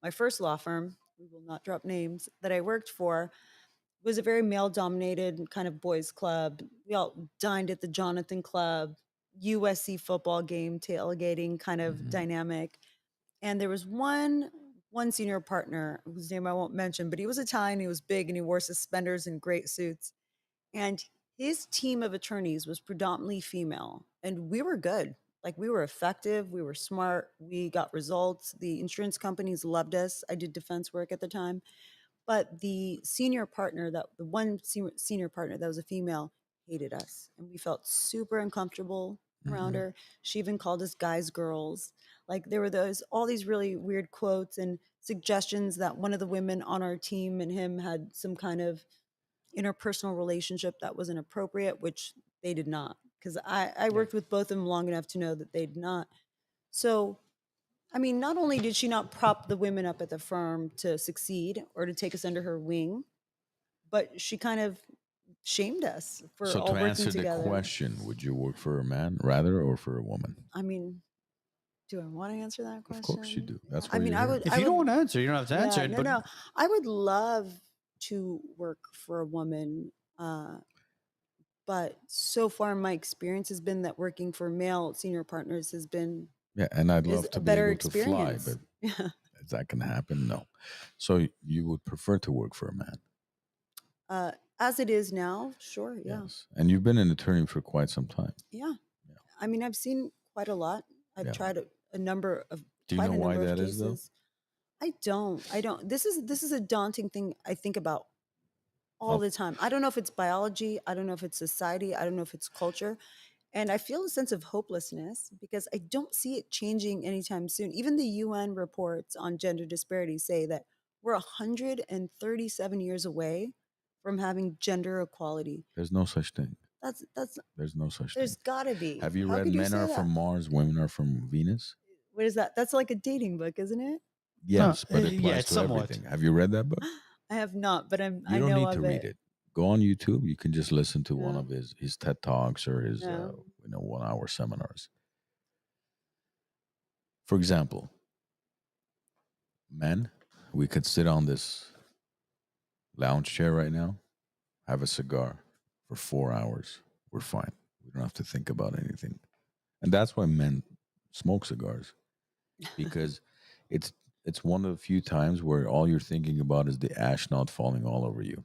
my first law firm, we will not drop names, that I worked for was a very male dominated kind of boys club. We all dined at the Jonathan Club, USC football game, tailgating kind of Mhm. dynamic. And there was one senior partner whose name I won't mention, but he was Italian, he was big, and he wore suspenders and great suits. And his team of attorneys was predominantly female, and we were good. Like, we were effective, we were smart, we got results. The insurance companies loved us. I did defense work at the time. But the one senior partner that was a female, hated us, and we felt super uncomfortable around Mhm. her. She even called us guys, girls. Like, there were all these really weird quotes and suggestions that one of the women on our team and him had some kind of interpersonal relationship that was inappropriate, which they did not. Because I Yeah. worked with both of them long enough to know that they did not. So, I mean, not only did she not prop the women up at the firm to succeed or to take us under her wing, but she kind of shamed us for So all to working answer the together. question, would you work for a man rather or for a woman? I mean, do I want to answer that question? Of course you do. That's I why mean, you're I here. would. If I you don't would. want to answer, you don't have to answer Yeah, it. no, But no. I would love to work for a woman, but so far my experience has been that working for male senior partners Yeah, and I'd is love to a be better able to fly, experience. but Yeah. is that going to happen? No. So you would prefer to work for a man? As it is now, sure, yeah. Yes. And you've been an attorney for quite some time. Yeah. Yeah. I mean, I've seen quite a lot. I've Yeah. tried Do you know quite a why number of that is, though? cases. I don't. This is a daunting thing I think about all Oh, the time. I don't know if it's biology, I don't know if it's society, I don't know if it's culture. And I feel a sense of hopelessness because I don't see it changing anytime soon. Even the UN reports on gender disparities say that we're 137 years away from having gender equality. there's no such thing. That's There's no such thing. There's gotta be. Have you How read could you Men say Are that? From Mars, Women Are From Venus? What is that? That's like a dating book, isn't it? Yes, but it yeah, applies it's to somewhat. everything. Have you read that book? I have not, but You I don't know need to of read it. it. Go on YouTube. You can just listen to one Yeah. of his TED Talks or his Yeah. 1 hour seminars. For example, Men, we could sit on this lounge chair right now, have a cigar for 4 hours. We're fine. We don't have to think about anything. And that's why men smoke cigars, because it's it's one of the few times where all you're thinking about is the ash not falling all over you.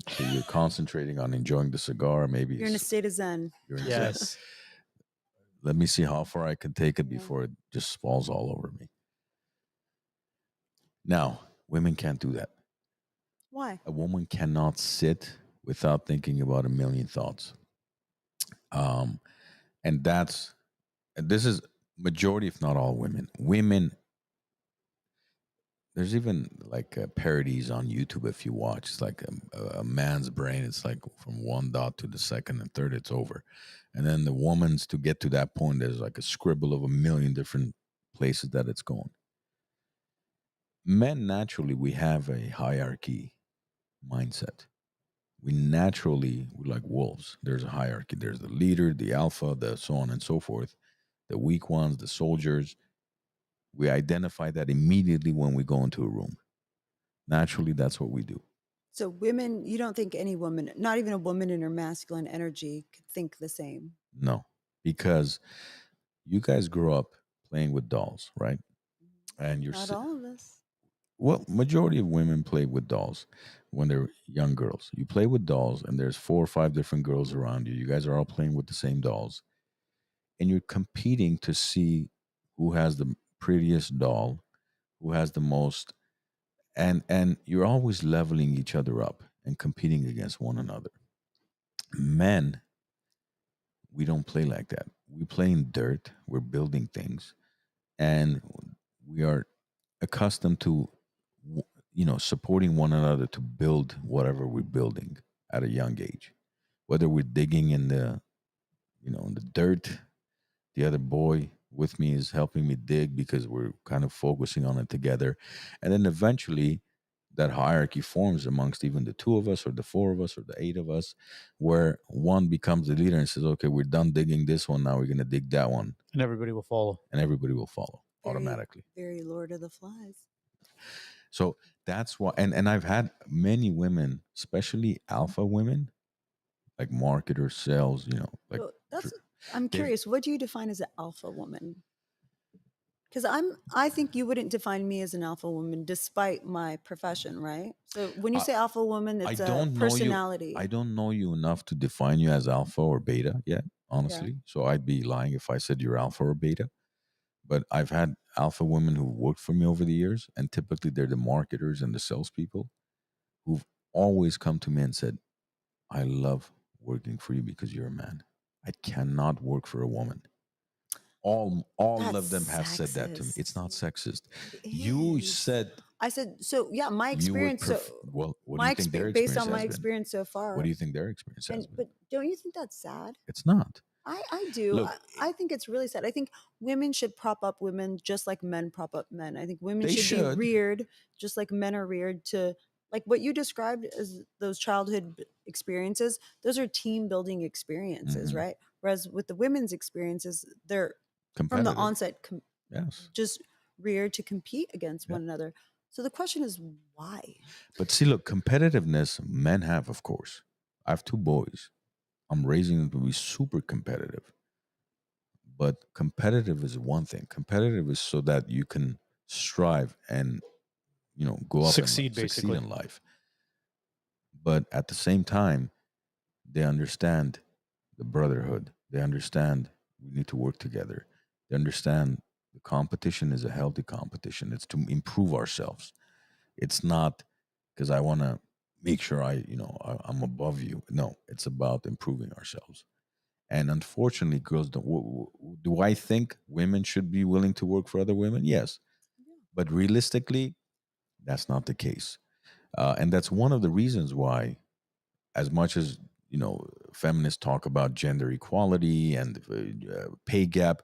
So you're concentrating on enjoying the cigar. Maybe You're in a state of zen. you're in Zen. Yes. Let me see how far I can take it Yeah. before it just falls all over me. Now, women can't do that. Why? A woman cannot sit without thinking about a million thoughts. Um, and this is majority, if not all women. Women, there's even like parodies on YouTube if you watch. It's like a man's brain. It's like from one dot to the second and third, it's over. And then the woman's to get to that point, there's like a scribble of a million different places that it's going. Men, naturally, we have a hierarchy mindset. We're like wolves. There's a hierarchy. There's the leader, the alpha, the so on and so forth, the weak ones, the soldiers. We identify that immediately when we go into a room. Naturally, that's what we do. So women, you don't think any woman, not even a woman in her masculine energy, could think the same. No, because you guys grew up playing with dolls, right? And Not all of us. well, majority of women play with dolls when they're young girls. You play with dolls, and there's 4 or 5 different girls around you. You guys are all playing with the same dolls, and you're competing to see who has the prettiest doll, who has the most, and you're always leveling each other up and competing against one another. Men, we don't play like that. We play in dirt. We're building things, and we are accustomed to supporting one another to build whatever we're building at a young age, whether we're digging in the dirt. The other boy with me is helping me dig because we're kind of focusing on it together. And then eventually that hierarchy forms amongst even the two of us or the four of us or the eight of us, where one becomes the leader and says, okay, we're done digging this one. Now we're going to dig that one. And everybody will follow. And everybody will follow Very- automatically. Very Lord of the Flies. So that's why, and I've had many women, especially alpha women, like marketers, sales, like So that's. tr- I'm they've- curious. What do you define as an alpha woman? Because I think you wouldn't define me as an alpha woman despite my profession, right? So when you I- say alpha woman, I it's don't a know you. personality. I don't know you enough to define you as alpha or beta yet, honestly. So I'd be lying if I said you're alpha or beta. But I've had alpha women who worked for me over the years, and typically they're the marketers and the salespeople who've always come to me and said, I love working for you because you're a man. I cannot work for a woman. All That's of them have said that to me. It's not sexist. It You is. said I said, so yeah, my you would experience. So well, what do my you think their experience, based experience on my has been? experience so far. What do you think their experience has been? But don't you think that's sad? It's not. I do. Look, I think it's really sad. I think women should prop up women just like men prop up men. I think women They should be should. reared just like men are reared to, like what you described as those childhood experiences. Those are team building experiences, Mhm. right? Whereas with the women's experiences, they're from the Competitive. onset Yes. just reared to compete against Yeah. one another. So the question is why? But see, look, competitiveness men have, of course. I have 2 boys. I'm raising them to be super competitive. But competitive is one thing. Competitive is so that you can strive and go up Succeed, and succeed basically. in life. But at the same time, they understand the brotherhood. They understand we need to work together. They understand the competition is a healthy competition. It's to improve ourselves. It's not because I want to make sure I'm above you. No, it's about improving ourselves. And unfortunately, girls don't. Do I think women should be willing to work for other women? Yes, but realistically, that's not the case. And that's one of the reasons why, as much as feminists talk about gender equality and pay gap,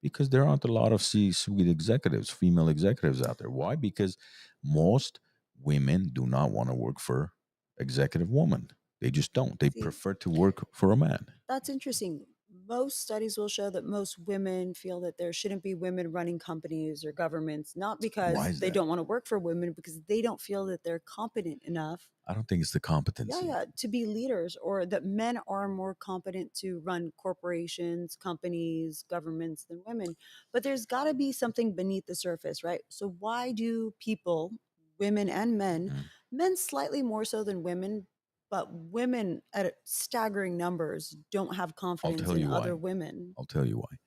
because there aren't a lot of C-suite executives, female executives out there. Why? Because most women do not want to work for executive woman. They just don't. They See, prefer to work for a man. that's interesting. most studies will show that most women feel that there shouldn't be women running companies or governments, not because Why is they that? don't want to work for women, because they don't feel that they're competent enough. I don't think it's the Yeah, competency. yeah, to be leaders, or that men are more competent to run corporations, companies, governments than women. But there's got to be something beneath the surface, right? So why do people, women and men, Mm. men slightly more so than women, but women at staggering numbers don't have I'll confidence tell in you why. other women? I'll tell you why.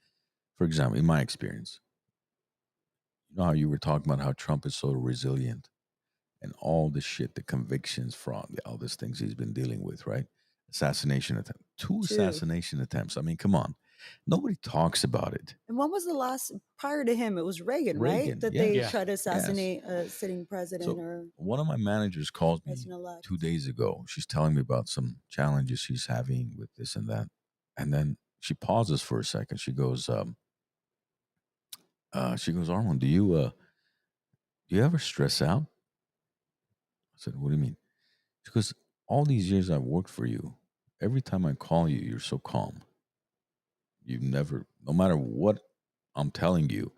For example, in my experience, you know how you were talking about how Trump is so resilient and all the shit, the convictions, fraud, all these things he's been dealing with, right? Assassination attempt, two Two. assassination attempts. I mean, come on. Nobody talks about it. And when was the last, prior to him, it was Reagan, right? Reagan, That yeah. they Yeah. tried to Yes. assassinate a sitting president So or one of my managers calls me president-elect. 2 days ago. She's telling me about some challenges she's having with this and that. And then she pauses for a second. She goes, Armand, do you ever stress out? I said, what do you mean? She goes, all these years I've worked for you, every time I call you, you're so calm. You've never, no matter what I'm telling you,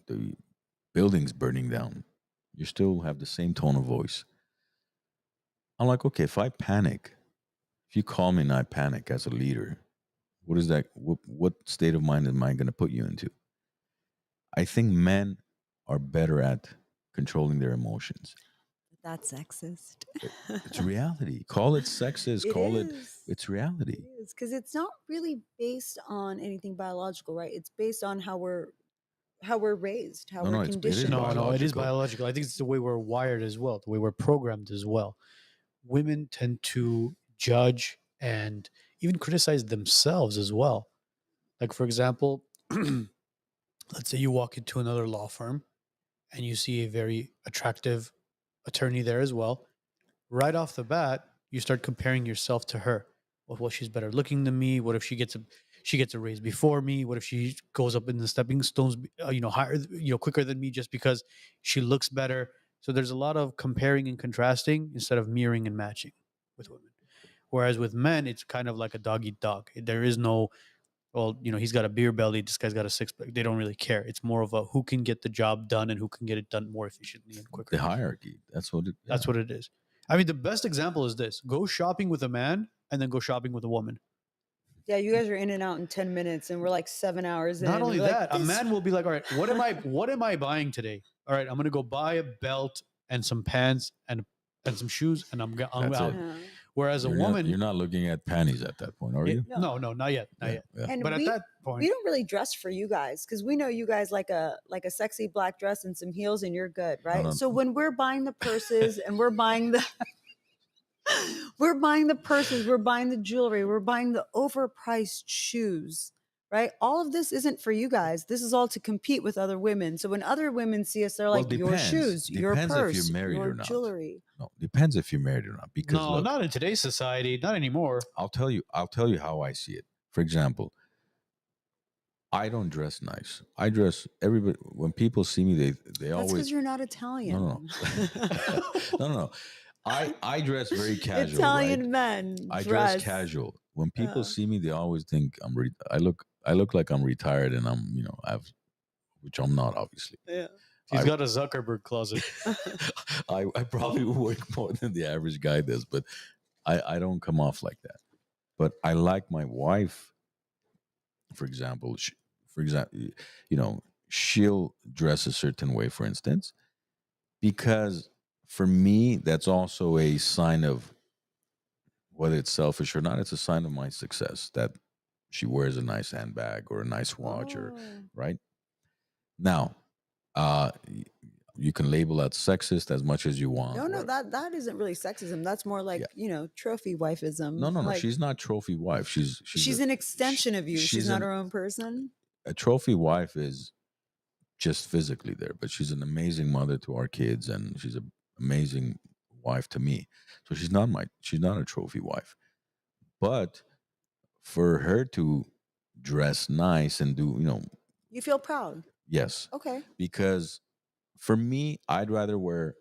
the building's burning down, you still have the same tone of voice. I'm like, okay, if I panic, if you call me and I panic as a leader, what is that? What state of mind am I going to put you into? I think men are better at controlling their emotions. That's sexist. It's reality. Call it sexist. Call it. is. It's reality. It is, because it's not really based on anything biological, right? It's based on how we're raised, how No, we're no, it is conditioned. No, it is biological. biological. I think it's the way we're wired as well, the way we're programmed as well. Women tend to judge and even criticize themselves as well. Like, for example, let's say you walk into another law firm and you see a very attractive attorney there as well. Right off the bat, you start comparing yourself to her. Well, she's better looking than me. What if she gets a raise before me? What if she goes up in the stepping stones, higher, quicker than me just because she looks better? So there's a lot of comparing and contrasting instead of mirroring and matching with women. Whereas with men, it's kind of like a dog eat dog. There is no, well, he's got a beer belly, this guy's got a six pack. They don't really care. It's more of a who can get the job done and who can get it done more efficiently and quicker. The hierarchy. That's what it. That's what it is. I mean, the best example is this: go shopping with a man and then go shopping with a woman. Yeah, you guys are in and out in 10 minutes, and we're like 7 hours in. Not and only we're that, like, a man will be like, "All right, what am I buying today? All right, I'm gonna go buy a belt and some pants and some shoes, and I'm That's out." it. Yeah. Whereas a You're woman, not looking at panties at that point, are you? no, not yet, not Yeah, yet. yeah. And But at we that point, we don't really dress for you guys, because we know you guys like a sexy black dress and some heels, and you're good, right? no. So when we're buying the purses and we're buying the we're buying the purses, we're buying the jewelry, we're buying the overpriced shoes, right? All of this isn't for you guys. This is all to compete with other women. So when other women see us, they're Well, like, your shoes, your Depends if purse, you're married your or not. jewelry. No, depends if you're married or not. Because no, look, not in today's society, not anymore. I'll tell you how I see it. For example, I don't dress nice. I dress everybody when people see me, they That's always because you're not Italian. no. I dress very casual. Italian right? men I dress dress casual. When people Yeah. see me, they always think I look like I'm retired and I'm which I'm not obviously. Yeah. He's I- got a Zuckerberg closet. I probably work more than the average guy does, but I don't come off like that. But I like my wife, for example. She'll dress a certain way, for instance, because for me, that's also a sign of whether it's selfish or not. It's a sign of my success that she wears a nice handbag or a nice watch, or Oh. right now. You can label that sexist as much as you want. No, or- that isn't really sexism. That's more like, Yeah. trophy wifeism. No. Like, She's not trophy wife. she's an extension of you. She's not an- her own person. A trophy wife is just physically there, but she's an amazing mother to our kids, and she's an amazing wife to me. So she's not a trophy wife. But for her to dress nice and do, You feel proud. yes, Okay. because for me, I'd rather wear,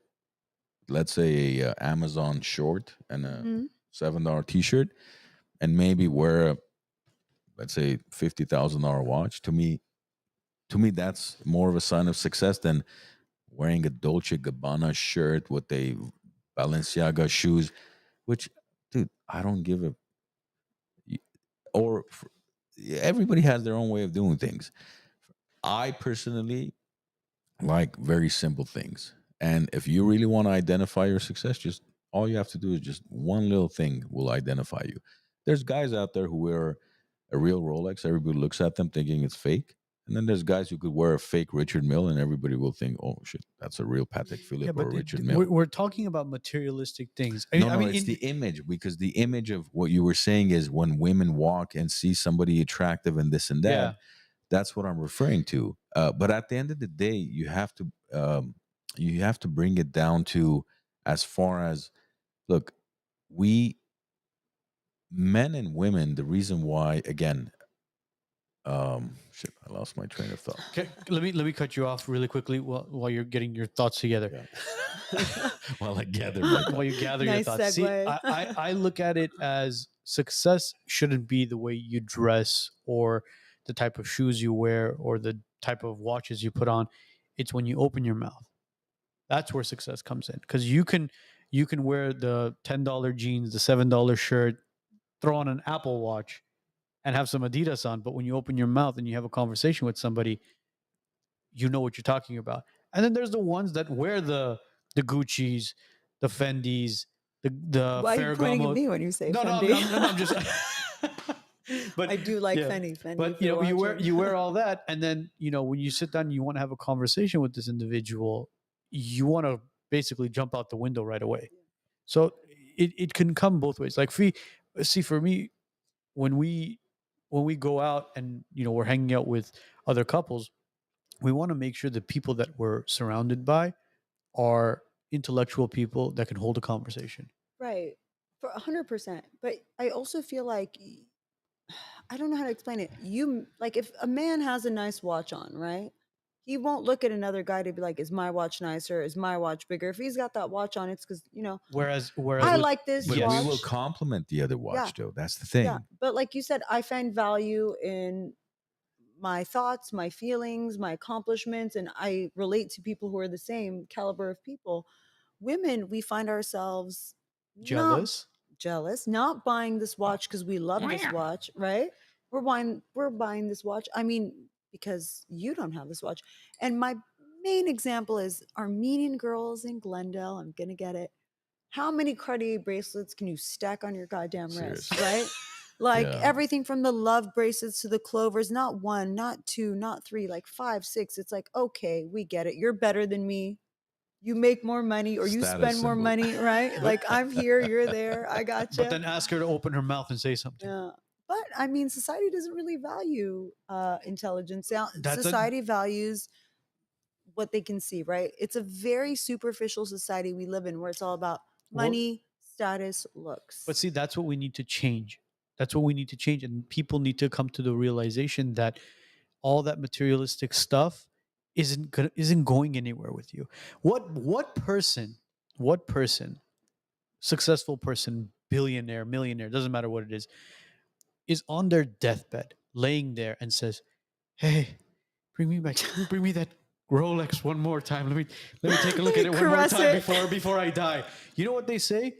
let's say, a Amazon short and a Mhm. $7 T-shirt, and maybe wear let's say $50,000 watch, to me, that's more of a sign of success than wearing a Dolce Gabbana shirt with a Balenciaga shoes, which, dude, I don't give a. Or everybody has their own way of doing things. I personally like very simple things. And if you really want to identify your success, just all you have to do is just one little thing will identify you. There's guys out there who wear a real Rolex, everybody looks at them thinking it's fake. And then there's guys who could wear a fake Richard Mille and everybody will think, oh shit, that's a real Patek Yeah, Philippe or but Richard Mille. we're talking about materialistic things. No, it's the image, because the image of what you were saying is when women walk and see somebody attractive and this and that. Yeah. That's what I'm referring to. But at the end of the day, you have to bring it down to, as far as, look, we men and women. The reason why, again, shit, I lost my train of thought. Okay, let me cut you off really quickly while you're getting your thoughts together. Yeah. While I gather my While you gather your Nice thoughts. See, segue. I look at it as success shouldn't be the way you dress or the type of shoes you wear or the type of watches you put on. It's when you open your mouth. That's where success comes in, because you can wear the $10 jeans, the $7 shirt, throw on an Apple Watch, and have some Adidas on. But when you open your mouth and you have a conversation with somebody, you know what you're talking about. And then there's the ones that wear the Gucci's, the Fendi's, the Why are you pointing at Ferragamo. me when you say No, Fendi? I'm just. But I do like yeah, Fendi. Fendi, but if you you're know, watching. you wear all that, and then when you sit down, and you want to have a conversation with this individual, you want to basically jump out the window right away. So it can come both ways. Like for me, when we go out and we're hanging out with other couples, we want to make sure the people that we're surrounded by are intellectual people that can hold a conversation. Right. For 100%. But I also feel like I don't know how to explain it. Like, if a man has a nice watch on, right? He won't look at another guy to be like, is my watch nicer? Is my watch bigger? If he's got that watch on, it's because, Whereas I like this But watch. we will compliment the other watch, though. That's the thing. Yeah. But like you said, I find value in my thoughts, my feelings, my accomplishments, and I relate to people who are the same caliber of people. Women, we find ourselves jealous. not buying this watch because we love this watch, right? We're buying this watch. I mean, because you don't have this watch. And my main example is Armenian girls in Glendale. I'm gonna get it. How many Cartier bracelets can you stack on your goddamn wrist, Seriously. right? Like Yeah. everything from the love bracelets to the clovers, not one, not two, not three, like 5, 6. It's like, okay, we get it. You're better than me. You make more money, or you Status spend more symbol. money, right? Like, I'm here, you're there, I got you. But then ask her to open her mouth and say something. Yeah. But I mean, society doesn't really value intelligence. That's Society values what they can see, right? It's a very superficial society we live in, where it's all about money, status, looks. But see, that's what we need to change. That's what we need to change. And people need to come to the realization that all that materialistic stuff isn't going anywhere with you. What person, successful person, billionaire, millionaire, doesn't matter what it is on their deathbed, laying there and says, "Hey, bring me that Rolex one more time. Let me take a look at it one more Caress time it. before I die." You know what they say?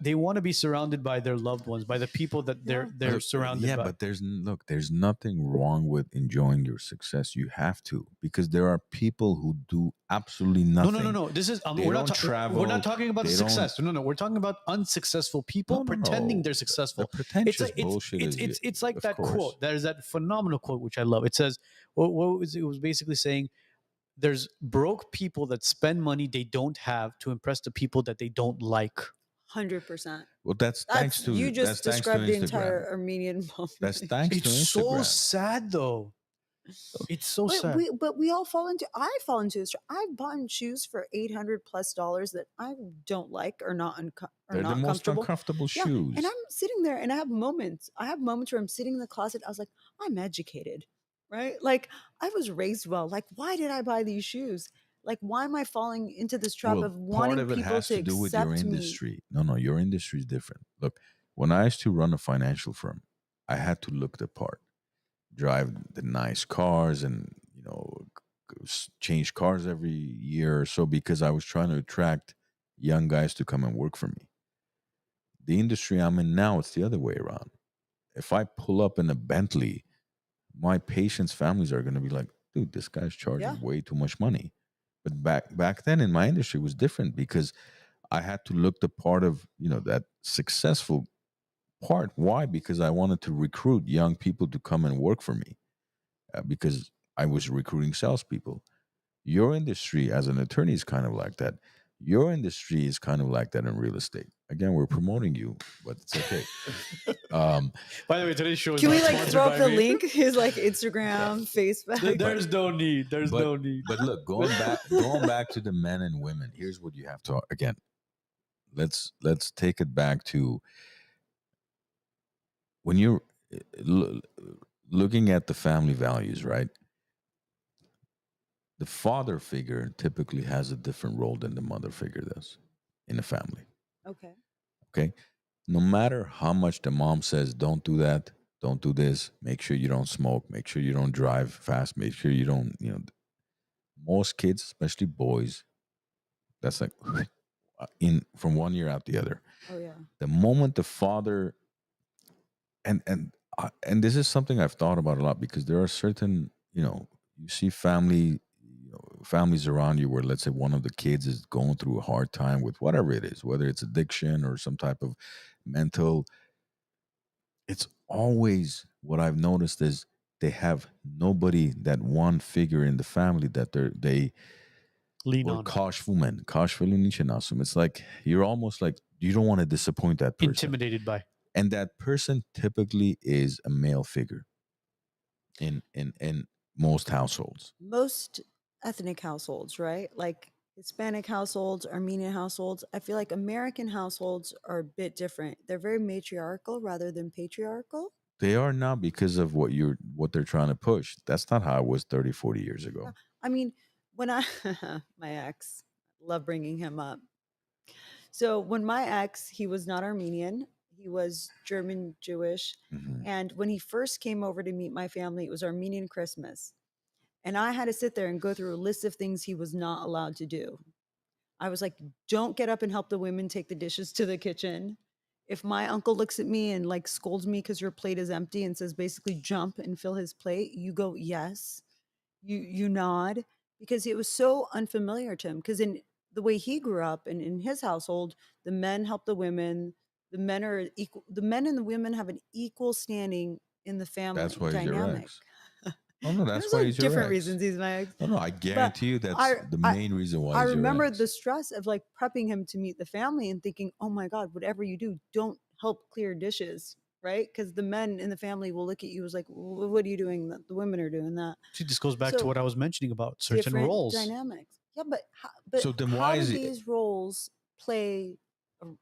They want to be surrounded by their loved ones, by the people that they're surrounded Yeah, by. but there's nothing wrong with enjoying your success. You have to, because there are people who do absolutely nothing. No. This is They we're not don't travel. We're not talking about They success. No. We're talking about unsuccessful people No. pretending they're successful. The pretentious It's like bullshit. it's like of that course. quote. There's that phenomenal quote which I love. It says, what was it was basically saying, there's broke people that spend money they don't have to impress the people that they don't like. 100%. Well, that's thanks to You just that's thanks to described the Instagram. entire Armenian population. That's thanks to It's so Instagram. sad though. It's so sad. But we all fall into. I fall into this. I've bought shoes for $800+ that I don't like, or not They're the most comfortable. uncomfortable Yeah, shoes. and I'm sitting there, and I have moments. where I'm sitting in the closet. I was like, I'm educated, right? Like, I was raised well. Like, why did I buy these shoes? Like, why am I falling into this trap Well, of part wanting of it people has to to do with your accept me? industry. No, your industry is different. Look, when I used to run a financial firm, I had to look the part. drive the nice cars and change cars every year or so because I was trying to attract young guys to come and work for me. The industry I'm in now, it's the other way around. If I pull up in a Bentley, my patients' families are going to be like, dude, this guy's charging Yeah. way too much money. But back then in my industry it was different because I had to look the part of, that successful part. Why? Because I wanted to recruit young people to come and work for me because I was recruiting salespeople. Your industry as an attorney is kind of like that. Your industry is kind of like that in real estate. Again, we're promoting you, but it's okay. By the way, today's show is Can not we like sponsored throw by up the me. link? His like Instagram, Facebook. There's no need. There's but, no need. But look, going back to the men and women, here's what you have to again. Let's take it back to when you're looking at the family values, right? The father figure typically has a different role than the mother figure does in a family. Okay. Okay. No matter how much the mom says, don't do that, don't do this, make sure you don't smoke, make sure you don't drive fast, make sure you don't, most kids, especially boys, that's like in from one year out the other. Oh yeah. The moment the father and this is something I've thought about a lot because there are certain, you see families around you where let's say one of the kids is going through a hard time with whatever it is, whether it's addiction or some type of mental. It's always what I've noticed is they have nobody, that one figure in the family that they Lean or on. It's like you're almost like you don't want to disappoint that person. Intimidated by. And that person typically is a male figure in most households. Most ethnic households, right? Like Hispanic households, Armenian households. I feel like American households are a bit different. They're very matriarchal rather than patriarchal. They are now because of what they're trying to push. That's not how it was 30, 40 years Yeah. ago. I mean, when I, my ex, love bringing him up. So when my ex, he was not Armenian, he was German Jewish. Mhm. And when he first came over to meet my family, it was Armenian Christmas. And I had to sit there and go through a list of things he was not allowed to do. I was like, don't get up and help the women take the dishes to the kitchen. If my uncle looks at me and like scolds me because your plate is empty and says basically jump and fill his plate, you go, yes. You nod because it was so unfamiliar to him. Because in the way he grew up and in his household, the men help the women. The men are equal. The men and the women have an equal standing in the family That's why he's your dynamic. ex. Oh no, that's There's why like he's your different ex. reasons he's my ex. No, I guarantee you that's I- the I- main reason why I he's your remember ex. the stress of like prepping him to meet the family and thinking, oh my God, whatever you do, don't help clear dishes, right? Because the men in the family will look at you as like, what are you doing? The women are doing that. See, this goes back to So, what I was mentioning about certain different roles. dynamics. Yeah, but So then why how do is it- these roles play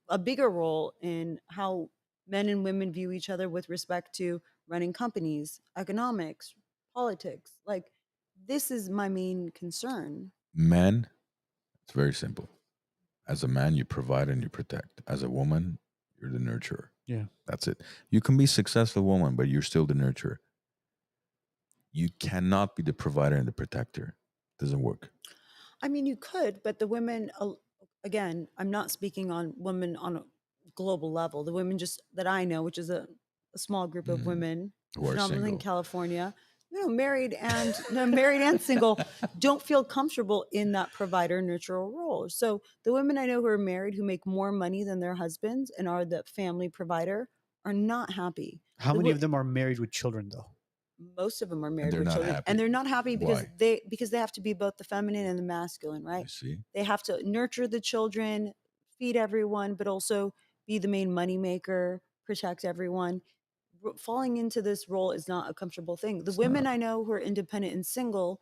a bigger role in how men and women view each other with respect to running companies, economics, politics? Like, this is my main concern. Men, it's very simple. As a man, you provide and you protect. As a woman, you're the nurturer. Yeah. That's it. You can be a successful woman, but you're still the nurturer. You cannot be the provider and the protector. Doesn't work. I mean, you could, but the women, again, I'm not speaking on women on a global level. The women just that I know, which is a small group of women, Who are predominantly in single. California, married and single, don't feel comfortable in that provider nurturer role. So the women I know who are married who make more money than their husbands and are the family provider are not happy. How many of them are married with children, though? Most of them are married they're with not children, happy. and they're not happy because Why? they have to be both the feminine and the masculine, right? You see? They have to nurture the children, feed everyone, but also be the main moneymaker, protect everyone. Falling into this role is not a comfortable thing. The women I know who are independent and single,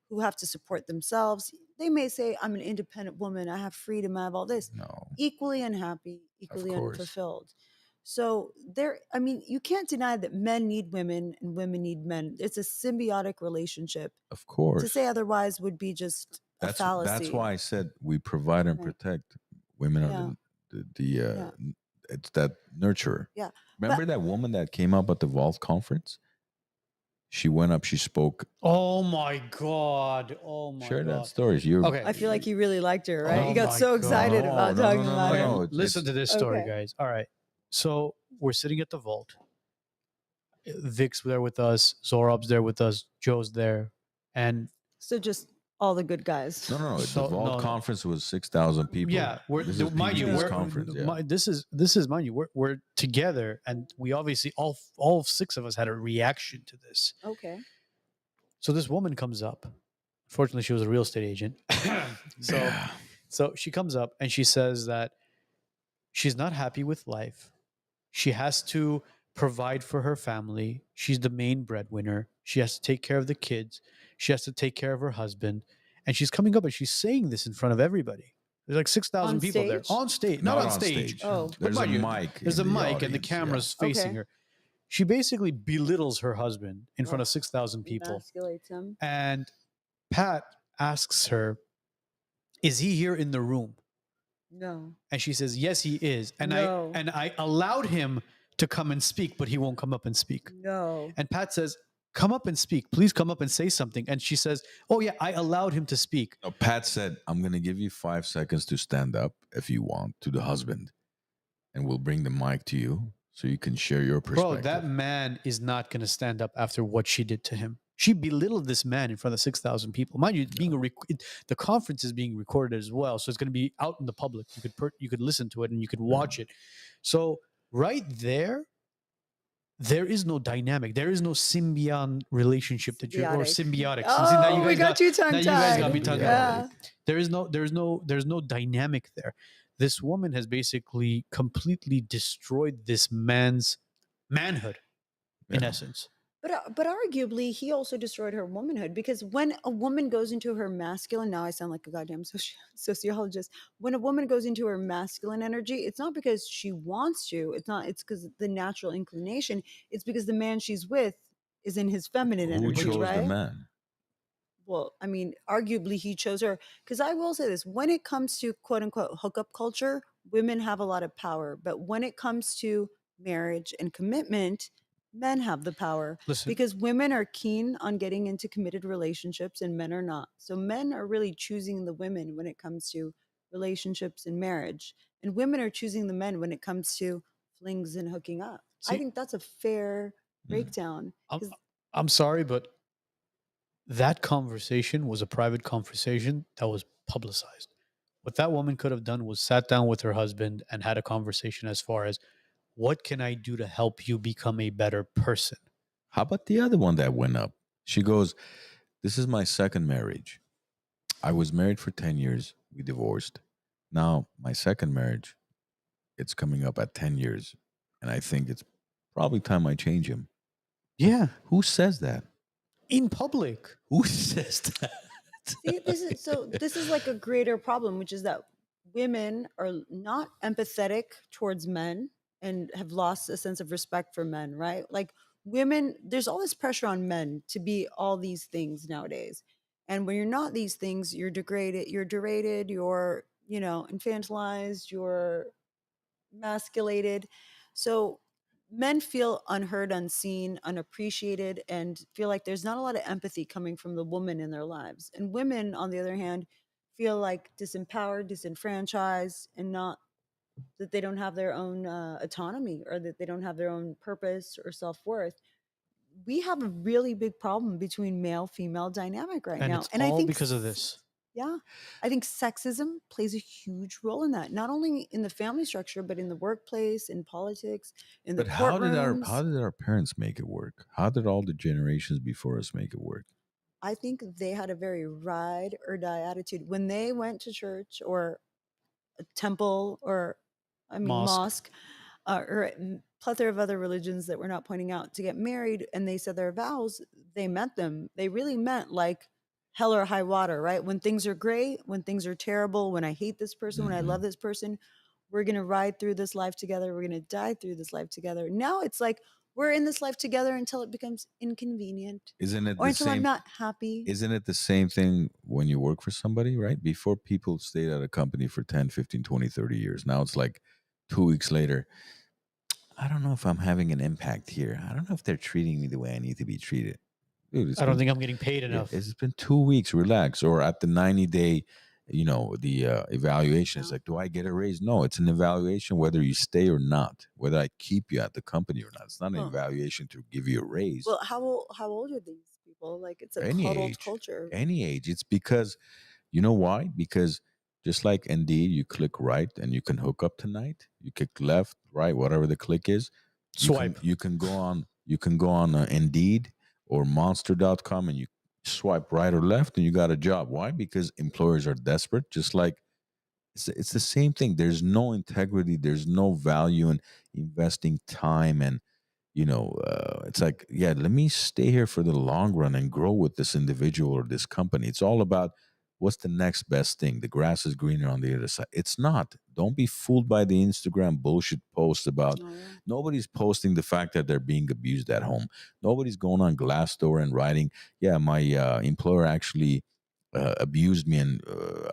who have to support themselves, they may say, I'm an independent woman, I have freedom, I have all this. No. Equally unhappy, equally course. unfulfilled. So I mean, you can't deny that men need women and women need men. It's a symbiotic relationship. Of course. To say otherwise would be just a fallacy. That's why I said we provide and Right. protect. Women Yeah. are Yeah. it's that nurturer. Yeah. Remember that woman that came up at the Vault conference? She went up, she spoke. Oh my God. Oh my Share that God. story. You're Okay. I feel like you really liked her, right? Oh you got my so excited God. about No, talking no, no, about no, it. no. Okay, listen to this story, Okay. guys. All right. So we're sitting at the vault. Vic's there with us. Zorob's there with us. Joe's there. And So just all the good guys. No, no, no. So- The Vault no. conference was 6,000 people. yeah, we're This is mind you, PBD's we're, conference. Yeah. this is mind you, we're together, and we obviously all six of us had a reaction to this. Okay. So this woman comes up. Fortunately, she was a real estate agent. so Yeah. so she comes up and she says that she's not happy with life. She has to provide for her family. She's the main breadwinner. She has to take care of the kids. She has to take care of her husband. And she's coming up and she's saying this in front of everybody. There's like 6,000 On people there. stage? On stage. Not on stage. Oh. But There's a mind you, mic. There's a in the mic and the audience, yeah. camera's facing Okay. her. She basically belittles her husband in front Oh. of 6,000 people. Emasculates him. And Pat asks her, "Is he here in the room?" No. And she says, "Yes, he is." And No. I allowed him to come and speak, but he won't come up and speak. No. And Pat says, "Come up and speak. Please come up and say something." And she says, "Oh yeah, I allowed him to speak." No, Pat said, I'm going to give you 5 seconds to stand up if you want to the husband. And we'll bring the mic to you so you can share your perspective. Bro, that man is not going to stand up after what she did to him. She belittled this man in front of 6,000 people. Mind you, it's being the conference is being recorded as well, so it's going to be out in the public. You could listen to it and you could watch it. So right there is no dynamic. There is no symbiont relationship that or symbiotic. Oh, See, now you we guys got you tongue now tied. you guys got me tongue Yeah. There is no dynamic there. This woman has basically completely destroyed this man's manhood, in Yeah. essence. But arguably, he also destroyed her womanhood, because when a woman goes into her masculine, now I sound like a goddamn sociologist. When a woman goes into her masculine energy, it's not because she wants to. It's because the natural inclination. It's because the man she's with is in his feminine Who energy, chose right? the man? Well, I mean, arguably he chose her, because I will say this: when it comes to quote unquote hookup culture, women have a lot of power. But when it comes to marriage and commitment, men have the power, Listen, because women are keen on getting into committed relationships and men are not. So men are really choosing the women when it comes to relationships and marriage, and women are choosing the men when it comes to flings and hooking up. I See- think that's a fair breakdown. I'm, 'cause- I'm sorry, but that conversation was a private conversation that was publicized. What that woman could have done was sat down with her husband and had a conversation as far as, what can I do to help you become a better person? How about the other one that went up? She goes, this is my second marriage. I was married for 10 years. We divorced. Now, my second marriage, it's coming up at 10 years. And I think it's probably time I change him. Yeah, Who says that? in public. Who says that? See, this is like a greater problem, which is that women are not empathetic towards men and have lost a sense of respect for men, right? Like women, there's all this pressure on men to be all these things nowadays. And when you're not these things, you're degraded, you're, infantilized, you're emasculated. So men feel unheard, unseen, unappreciated, and feel like there's not a lot of empathy coming from the woman in their lives. And women, on the other hand, feel like disempowered, disenfranchised, and not that they don't have their own autonomy, or that they don't have their own purpose or self-worth. We have a really big problem between male female dynamic right And now. it's And all I think because of this. yeah. I think sexism plays a huge role in that, not only in the family structure, but in the workplace, in politics, in the But how did courtrooms. our parents make it work? How did all the generations before us make it work? I think they had a very ride or die attitude. When they went to church or a temple, or, I mean, mosque, or a plethora of other religions that we're not pointing out, to get married, and they said their vows, they meant them. They really meant like hell or high water, right? When things are great, when things are terrible, when I hate this person, when I love this person, we're going to ride through this life together. We're going to die through this life together. Now it's like we're in this life together until it becomes inconvenient, Isn't it or the until I'm same? not happy. Isn't it the same thing when you work for somebody, right? Before, people stayed at a company for 10, 15, 20, 30 years. Now it's like 2 weeks later, I don't know if I'm having an impact here. I don't know if they're treating me the way I need to be treated. dude, it's I don't been, think I'm getting paid yeah, enough. it's been 2 weeks. Relax. Or at the 90-day, the evaluation. It's Yeah. like, do I get a raise? No, it's an evaluation whether you stay or not, whether I keep you at the company or not. It's not an Well, evaluation to give you a raise. well, how old are these people? Like it's a Any coddled age, culture. any age. It's because, you know why? Because just like Indeed, you click right and you can hook up tonight. You click left, right, whatever the click is. Swipe. You can go on Indeed or Monster.com and you swipe right or left and you got a job. Why? Because employers are desperate. Just like it's the same thing. There's no integrity. There's no value in investing time and it's like, yeah, let me stay here for the long run and grow with this individual or this company. It's all about what's the next best thing. The grass is greener on the other side. It's not. Don't be fooled by the Instagram bullshit posts about Oh, yeah. nobody's posting the fact that they're being abused at home. Nobody's going on Glassdoor and writing, yeah, my employer actually abused me and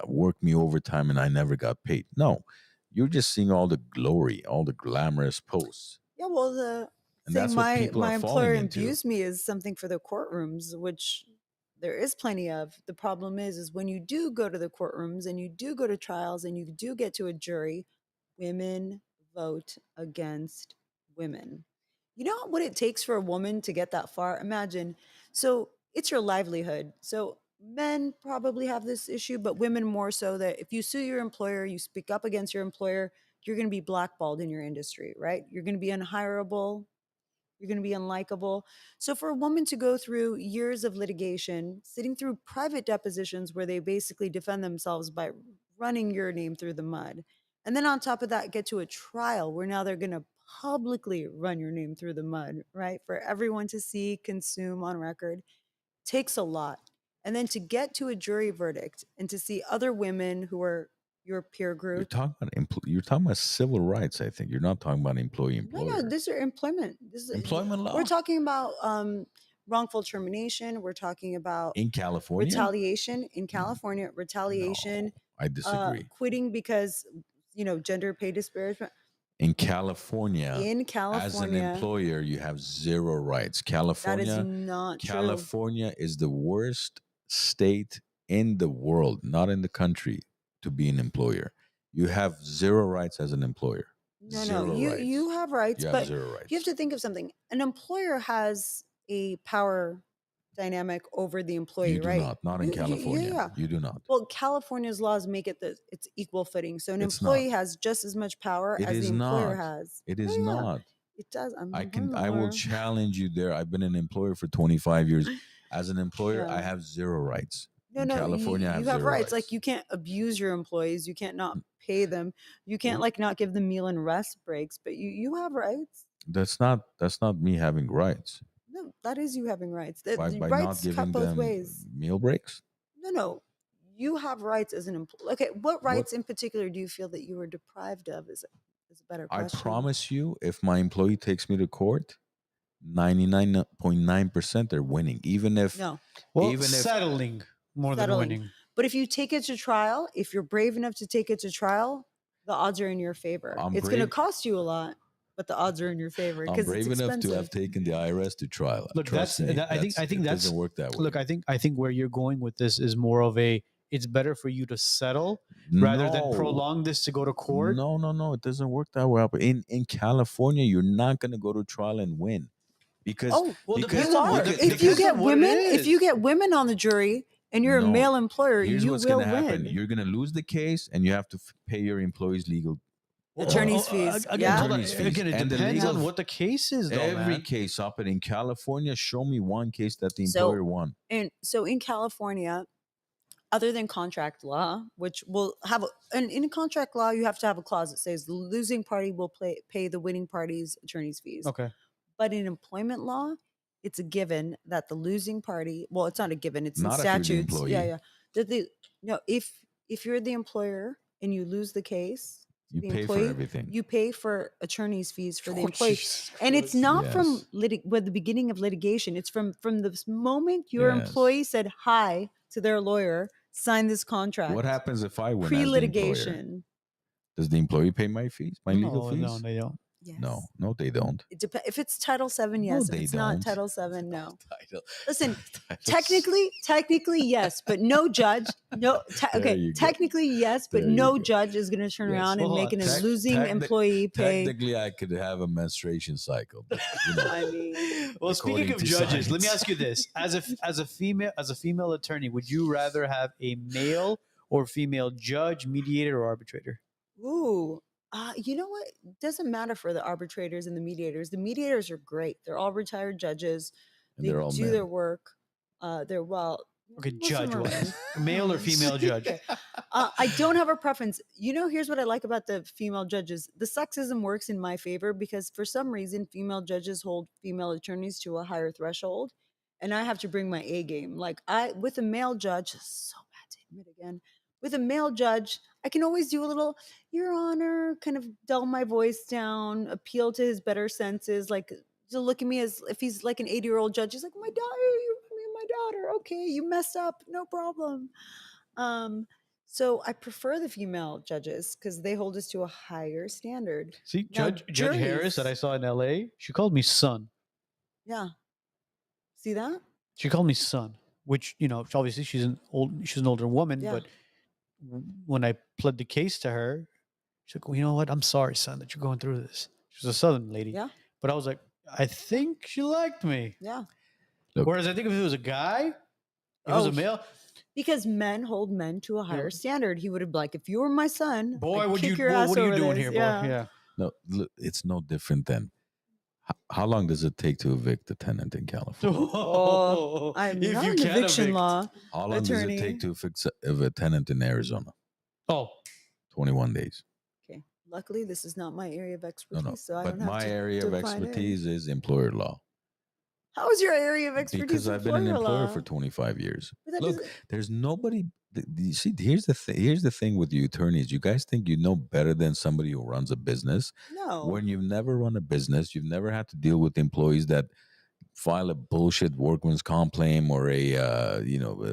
worked me overtime and I never got paid. No, you're just seeing all the glory, all the glamorous posts. Yeah, well, the And saying that's what my people are my falling employer into. abused me is something for the courtrooms, which there is plenty of. The problem is when you do go to the courtrooms and you do go to trials and you do get to a jury, women vote against women. You know what it takes for a woman to get that far? Imagine. So it's your livelihood. So men probably have this issue, but women more so that if you sue your employer, you speak up against your employer, you're going to be blackballed in your industry, right? You're going to be unhireable. You're going to be unlikable. So, for a woman to go through years of litigation, sitting through private depositions where they basically defend themselves by running your name through the mud, and then on top of that, get to a trial where now they're going to publicly run your name through the mud, right? For everyone to see, consume on record, takes a lot. And then to get to a jury verdict and to see other women who are your peer You're group. talking about you're talking about civil rights. I think you're not talking about employee No, employer. these are employment. This is, Employment law we're talking about wrongful termination. We're talking about in California. retaliation in California. Retaliation, No, I disagree. quitting because gender pay disparagement In California, in as an California. employer, you have zero rights. That is California, not true. California is the worst state in the world, not in the country, to be an employer. You have zero rights as an employer. No, Zero no, you rights. you have rights, You have but zero rights. you have to think of something. An employer has a power dynamic over the employee, You do right? not in California. Yeah. You do not. Well, California's laws make it that it's equal footing. So an It's employee not. has just as much power It as the is employer not. has. It is Yeah, not. it does. I will challenge you there. I've been an employer for 25 years. As an employer, I Yeah. have zero rights. No, In no, California, I you have have zero rights. Like rights. you can't abuse your employees. You can't not pay them. You can't Well- not give them meal and rest breaks. But you have rights. That's not me having rights. No, that is you having rights. The By not rights cut giving both them ways. meal breaks. No. You have rights as an employee. Okay, what What- rights in particular do you feel that you were deprived of? Is a better I question. promise you, if my employee takes me to court, 99.9% they're winning. Even if No. Well, even if settling more than Settling. winning. But if you take it to trial, if you're brave enough to take it to trial, the odds are in your favor. I'm It's going to brave- cost you a lot, but the odds are in your favor I'm because brave it's enough expensive. to have taken the IRS to trial. Look, Trust me, I think it that's doesn't work that way. look. I think where you're going with this is more of a. It's better for you to settle rather than No. prolong this to go to court. No, it doesn't work that way. But in California, you're not going to go to trial and win because Oh, Well, because depends you on are. what- because- If you depends get on what it women, if you is. get women on the jury and you're No, a male employer, here's you what's will going to happen. win. You're going to lose the case, and you have to pay your employees legal. Attorney's fees, Again, yeah? hold on. Attorney's fees. Again, it And the depends legal- on what the case is, though, Every man. case up in California, show me one case that the So- employer won. And so in California, other than contract law, which will have, and in contract law, you have to have a clause that says the losing party will pay the winning party's attorney's fees. Okay. But in employment law, it's a given that the losing party, well, it's not a given, it's Not in if you're the statutes. Yeah, employee. yeah. That if you're the employer and you lose the case, You the pay for employee, everything. you pay for attorney's fees for the Oh, employee. Jesus And it's Christ. not Yes. from with the beginning of litigation. It's from the moment your Yes. employee said hi to their lawyer, sign this contract. What happens if I win as the employer? Pre-litigation. Does the employee pay my fees, my legal No, fees? no, they don't. Yes. No, they don't. It if it's Title VII, No, yes. If they it's not don't. Title VII, no. Title. Listen, Titles. technically, yes, but no judge. No, There okay, you go. technically, yes, but There you no go. judge is going to turn Yes. around and Hold make on. a losing employee pay. Technically, I could have a menstruation cycle, but you know, I mean, Well, speaking according of to judges, let me science. ask you this: as a female attorney, would you rather have a male or female judge, mediator, or arbitrator? ooh, you know what? Doesn't matter for the arbitrators and the mediators. The mediators are great. They're all retired judges. And They they're all do men. their work. They're well. Okay, most of them judge are wise, women. male or female judge? Okay. I don't have a preference. Here's what I like about the female judges. The sexism works in my favor because for some reason, female judges hold female attorneys to a higher threshold, and I have to bring my A game. Like with a male judge, so bad to admit again. With a male judge, I can always do a little, Your Honor, kind of dull my voice down, appeal to his better senses, like to look at me as if he's like an 80-year-old judge. He's like, my daughter, my daughter. Okay, you messed up, no problem. So I prefer the female judges because they hold us to a higher standard. See, Now, Judge Harris that I juries- saw in L.A. She called me son. Yeah. See that? She called me son, which obviously she's an older woman, Yeah. but when I pled the case to her, she's like, well, you know what? I'm sorry, son, that you're going through this. She's a Southern lady. Yeah. But I was like, I think she liked me. Yeah. Look. Whereas I think if it was a guy, if it was a male, because men hold men to a higher standard. He would have been like, if you were my son, boy, I'd what kick your ass are you over doing this. here, boy? Yeah. Yeah. No, look, it's no different than how long does it take to evict a tenant in California? I'm If not you an can eviction evict. law. How long does attorney. it take to fix a tenant in Arizona? Oh, 21 days. Okay. Luckily, this is not my area of No, expertise, no. so I But don't have my to area of define it. expertise is employer law. How is your area of expertise? Because I've been an employer law? for 25 years. But that Look, doesn't- there's nobody. You see, here's the thing. Here's the thing with you attorneys. You guys think you know better than somebody who runs a business. No. When you've never run a business, you've never had to deal with employees that file a bullshit workman's comp claim or a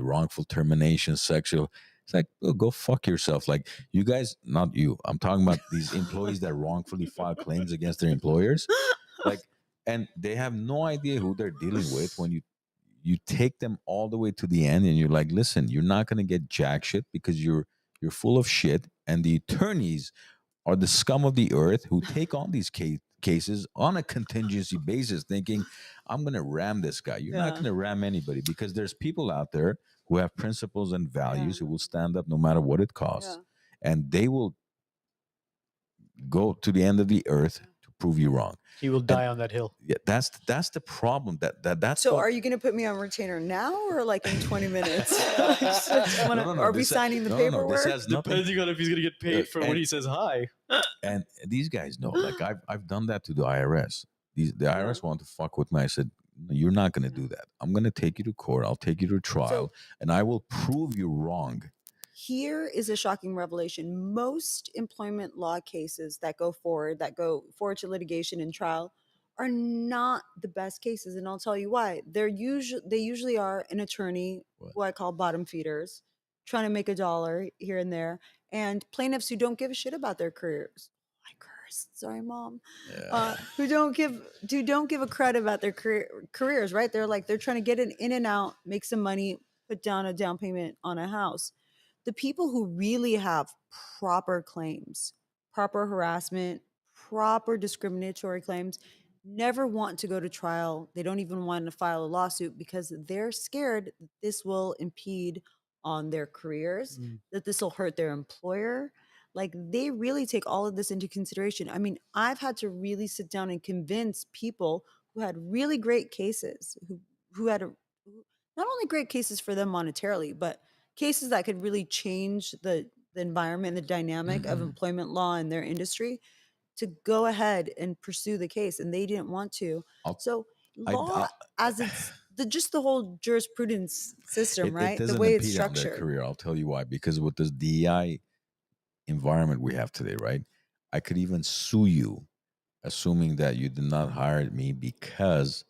wrongful termination, sexual. It's like, oh, go fuck yourself. Like you guys, not you. I'm talking about these employees that wrongfully file claims against their employers. Like, and they have no idea who they're dealing with when you take them all the way to the end and you're like, listen, you're not going to get jack shit because you're full of shit, and the attorneys are the scum of the earth who take on these cases on a contingency basis thinking, I'm going to ram this guy. You're not Yeah. going to ram anybody because there's people out there who have principles and values who will stand up no matter what it costs, and they will go to the end of the earth to prove you wrong. he will die on that hill. Yeah, that's the problem. That's So what, are you going to put me on retainer now or like in 20 minutes? No, Are we this- signing the no, paperwork? No, this has nothing. Depending on if he's gonna get paid for when and- he says hi. And these guys know, like I've done that to the IRS. The IRS want to fuck with me. I said, no, you're not going to do that. I'm going to take you to court. I'll take you to trial, and I will prove you wrong. Here is a shocking revelation. Most employment law cases that go forward to litigation and trial are not the best cases, and I'll tell you why. They usually are an attorney who I call bottom feeders, trying to make a dollar here and there, and plaintiffs who don't give a shit about their careers. I cursed. Sorry, Mom. Yeah. Who don't give a credit about their careers, right? They're trying to get in and out, make some money, put down a down payment on a house. The people who really have proper claims, proper harassment, proper discriminatory claims, never want to go to trial. They don't even want to file a lawsuit because they're scared that this will impede on their careers, that this will hurt their employer. Like they really take all of this into consideration. I mean, I've had to really sit down and convince people who had really great cases, who had not only great cases for them monetarily, but cases that could really change the environment, the dynamic of employment law in their industry, to go ahead and pursue the case, and they didn't want to. So law, as it's just the whole jurisprudence system, right? It The way it's impede on their structured. career. I'll tell you why. Because with this DEI environment we have today, right? I could even sue you, assuming that you did not hire me because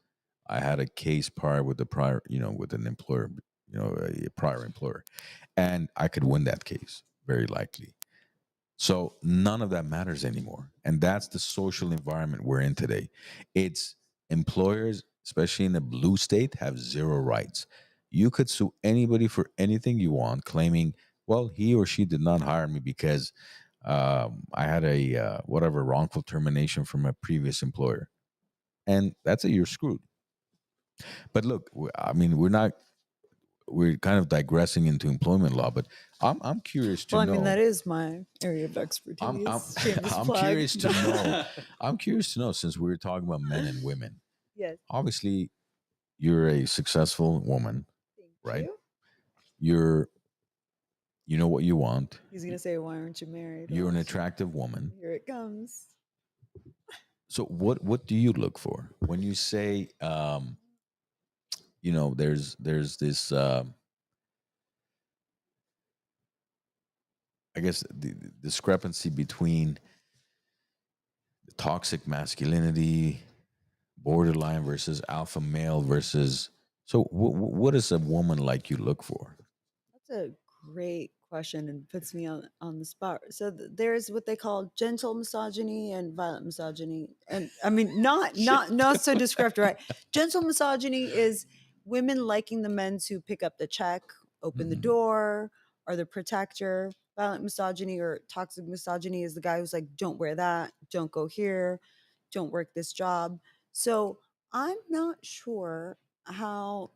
I had a case prior with with an employer, a prior employer, and I could win that case very likely. So none of that matters anymore. And that's the social environment we're in today. It's employers, especially in a blue state, have zero rights. You could sue anybody for anything you want, claiming, well, he or she did not hire me because I had a whatever wrongful termination from a previous employer. And that's it, you're screwed. But look, I mean, we're kind of digressing into employment law, but I'm curious to Well, I mean, know. that is my area of I'm expertise. Shameless I'm plug. curious to know. I'm curious to know, since we were talking about men and women. Yes. Obviously, you're a successful woman, Thank right? you. You're you know what you want. He's gonna say, "Why aren't you married?" You're an Watch. attractive woman. Here it comes. So what do you look for when you say there's this I guess the discrepancy between the toxic masculinity, borderline versus alpha male versus. So what does a woman like you look for? That's a great question and puts me on the spot. So there's what they call gentle misogyny and violent misogyny. And I mean not so descriptive, right? Gentle misogyny is women liking the men to pick up the check, open the Mhm. door, are the protector. Violent misogyny or toxic misogyny is the guy who's like, don't wear that, don't go here, don't work this job. So I'm not sure how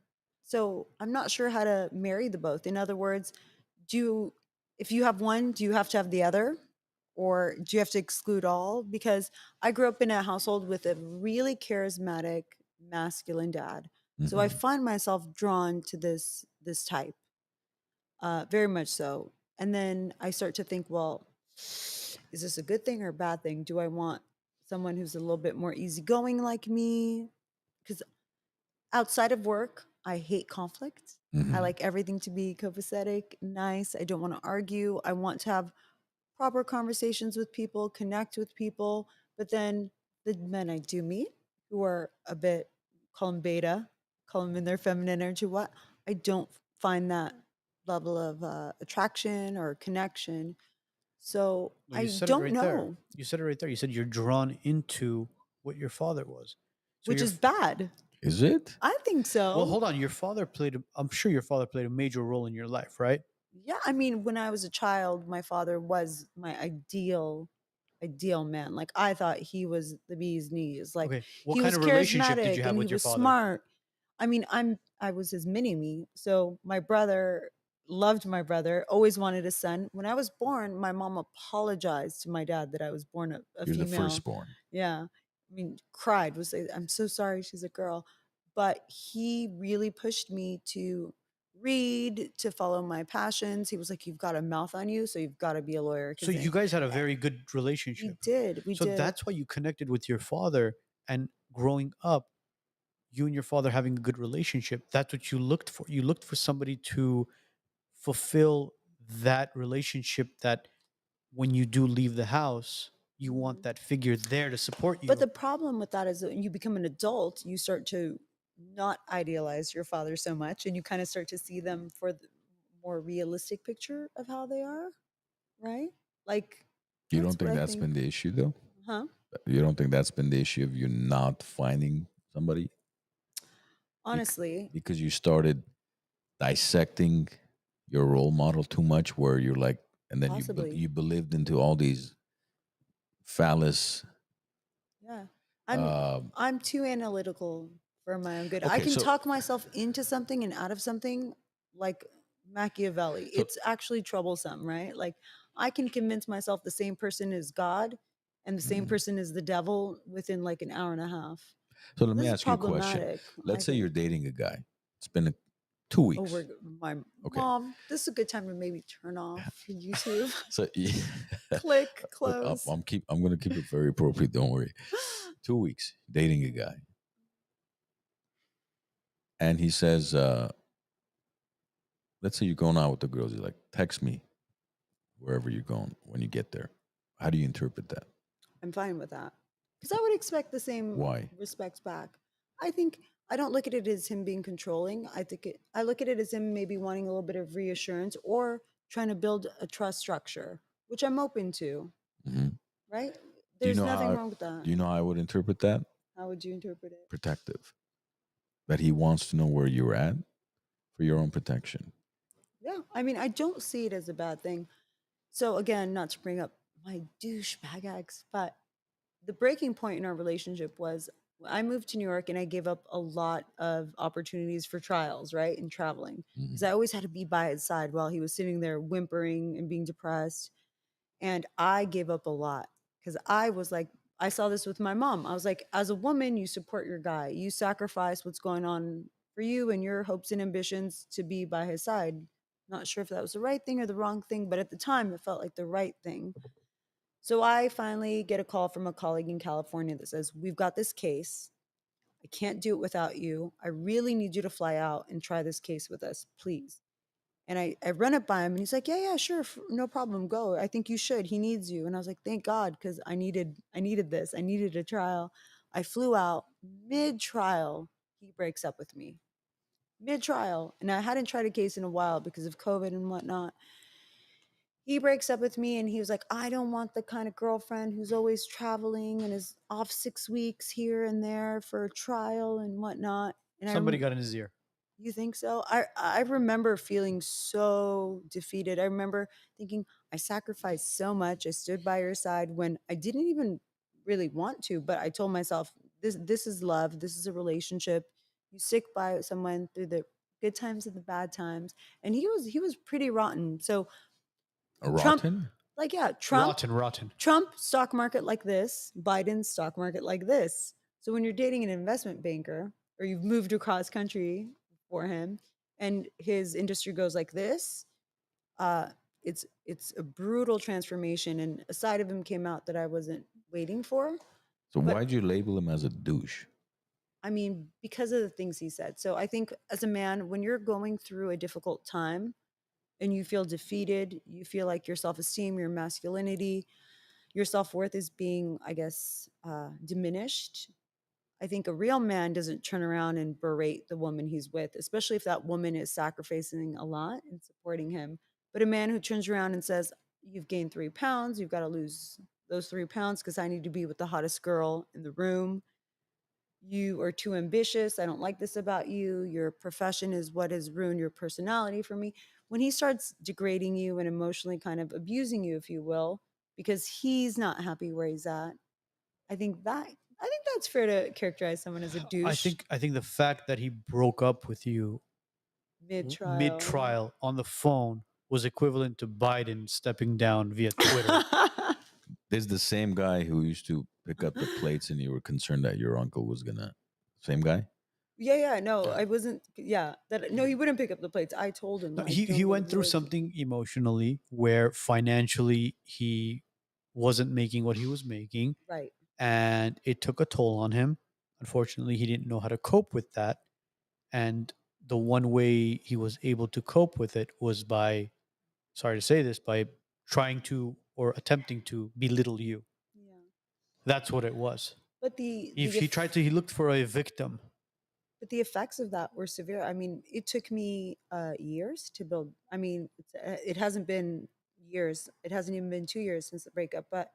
I'm not sure how to marry the both. In other words, if you have one, do you have to have the other? Or do you have to exclude all? Because I grew up in a household with a really charismatic masculine dad. So I Mhm. find myself drawn to this type, very much so. And then I start to think, well, is this a good thing or a bad thing? Do I want someone who's a little bit more easygoing like me? Because outside of work, I hate conflict. I Mhm. like everything to be copacetic, nice. I don't want to argue. I want to have proper conversations with people, connect with people. But then the men I do meet who are a bit, call them beta, call them in their feminine energy, what? I don't find that level of attraction or connection. So No, I you said it don't right there. know, You said it right there. You said you're drawn into what your father was. So which your is bad. Is it? I think well, so. hold on. Your father played. I'm sure your father played a major role in your life, right? Yeah, I mean, when I was a child, my father was my ideal man. Like I thought he was the bee's knees. Like Okay. What he kind was of relationship did charismatic you have and he with your was father? smart. I mean, I was his mini me. So my brother loved my brother, always wanted a son. When I was born, my mom apologized to my dad that I was born a You're the female. firstborn. Yeah. I mean, cried, was like, I'm so sorry she's a girl. But he really pushed me to read, to follow my passions. He was like, you've got a mouth on you, so you've got to be a lawyer. So Because you guys had a eh, very good we relationship. did, we So did. that's why you connected with your father. And growing up, you and your father having a good relationship, that's what you looked for. You looked for somebody to fulfill that relationship, that when you do leave the house, you want Mhm. that figure there to support But you. the problem with that is that when you become an adult, you start to not idealize your father so much and you kind of start to see them for the more realistic picture of how they are, right? Like, You that's don't what think I that's think. been the issue though? Huh? You don't think that's been the issue of you not finding somebody Honestly, because you started dissecting your role model too much, where you're like, and then possibly. you believed into all these phallus. Yeah. I'm Um, I'm too analytical for my own good. I okay, can so talk myself into something and out of something like Machiavelli. so It's actually troublesome, right? Like I can convince myself the same person is God and the same mhm. person is the devil within like an hour and a half. So let me This is ask you a question. problematic, I Let's say you're think. dating a guy. It's been 2 weeks. Over my Okay. mom. This is a good time to maybe turn off YouTube. So Click, look, close. I'm gonna keep it very appropriate. Don't worry. 2 weeks dating a guy, and he says, let's say you're going out with the girls. He's like, text me wherever you're going when you get there. How do you interpret that? I'm fine with that. Because I would expect the same Why? respect back. I think I don't look at it as him being controlling. I look at it as him maybe wanting a little bit of reassurance or trying to build a trust structure. which I'm open to, Hmm. right? Do you There's know nothing how? wrong with that. Do you know how I would interpret that? How would you interpret it? Protective. That he wants to know where you're at for your own protection. Yeah. I mean, I don't see it as a bad thing. So again, not to bring up my douchebag ex, but the breaking point in our relationship was I moved to New York and I gave up a lot of opportunities for trials, right? And traveling. Because Mhm. I always had to be by his side while he was sitting there whimpering and being depressed. And I gave up a lot because I was like, I saw this with my mom. I was like, as a woman, you support your guy, you sacrifice what's going on for you and your hopes and ambitions to be by his side. Not sure if that was the right thing or the wrong thing, but at the time, it felt like the right thing. So I finally get a call from a colleague in California that says, we've got this case. I can't do it without you. I really need you to fly out and try this case with us, please. And I run it by him and he's like, yeah, yeah, sure. No problem. Go. I think you should. He needs you. And I was like, thank God, because I needed this. I needed a trial. I flew out mid trial. He breaks up with me mid trial. And I hadn't tried a case in a while because of COVID and whatnot. He breaks up with me and he was like, I don't want the kind of girlfriend who's always traveling and is off 6 weeks here and there for a trial and whatnot. And Somebody got in his ear. you think so? I remember feeling so defeated. I remember thinking, I sacrificed so much. I stood by your side when I didn't even really want to, but I told myself, this is love. This is a relationship. You stick by someone through the good times and the bad times. And he was pretty rotten. So A Trump, rotten? like, yeah, Trump, Rotten. Trump stock market like this, Biden stock market like this. So when you're dating an investment banker or you've moved across country for him and his industry goes like this, uh, it's a brutal transformation. And a side of him came out that I wasn't waiting for. So But why'd you label him as a douche? I mean, because of the things he said. So I think as a man, when you're going through a difficult time and you feel defeated, you feel like your self esteem, your masculinity, your self-worth is being, I guess, diminished. I think a real man doesn't turn around and berate the woman he's with, especially if that woman is sacrificing a lot and supporting him. But a man who turns around and says, you've gained 3 pounds, you've got to lose those 3 pounds because I need to be with the hottest girl in the room. You are too ambitious. I don't like this about you. Your profession is what has ruined your personality for me. When he starts degrading you and emotionally kind of abusing you, if you will, because he's not happy where he's at, I think that's fair to characterize someone as a douche I think the fact that he broke up with you mid mid-trial. trial on the phone was equivalent to Biden stepping down via Twitter. This is the same guy who used to pick up the plates and you were concerned that your uncle was gonna. Same guy? Yeah, no, Yeah. I wasn't. Yeah, that no, he wouldn't pick up the plates. I told him. No, I he told went him through would. something emotionally where financially he wasn't making what he was making, Right. and it took a toll on him. Unfortunately, he didn't know how to cope with that, and the one way he was able to cope with it was by, sorry to say this, by trying to or attempting to belittle you. Yeah, That's what it was. but the If the he tried to, he looked for a victim. but the effects of that were severe. I mean, it took me years to build. I mean, it hasn't been years. It hasn't even been 2 years since the breakup, but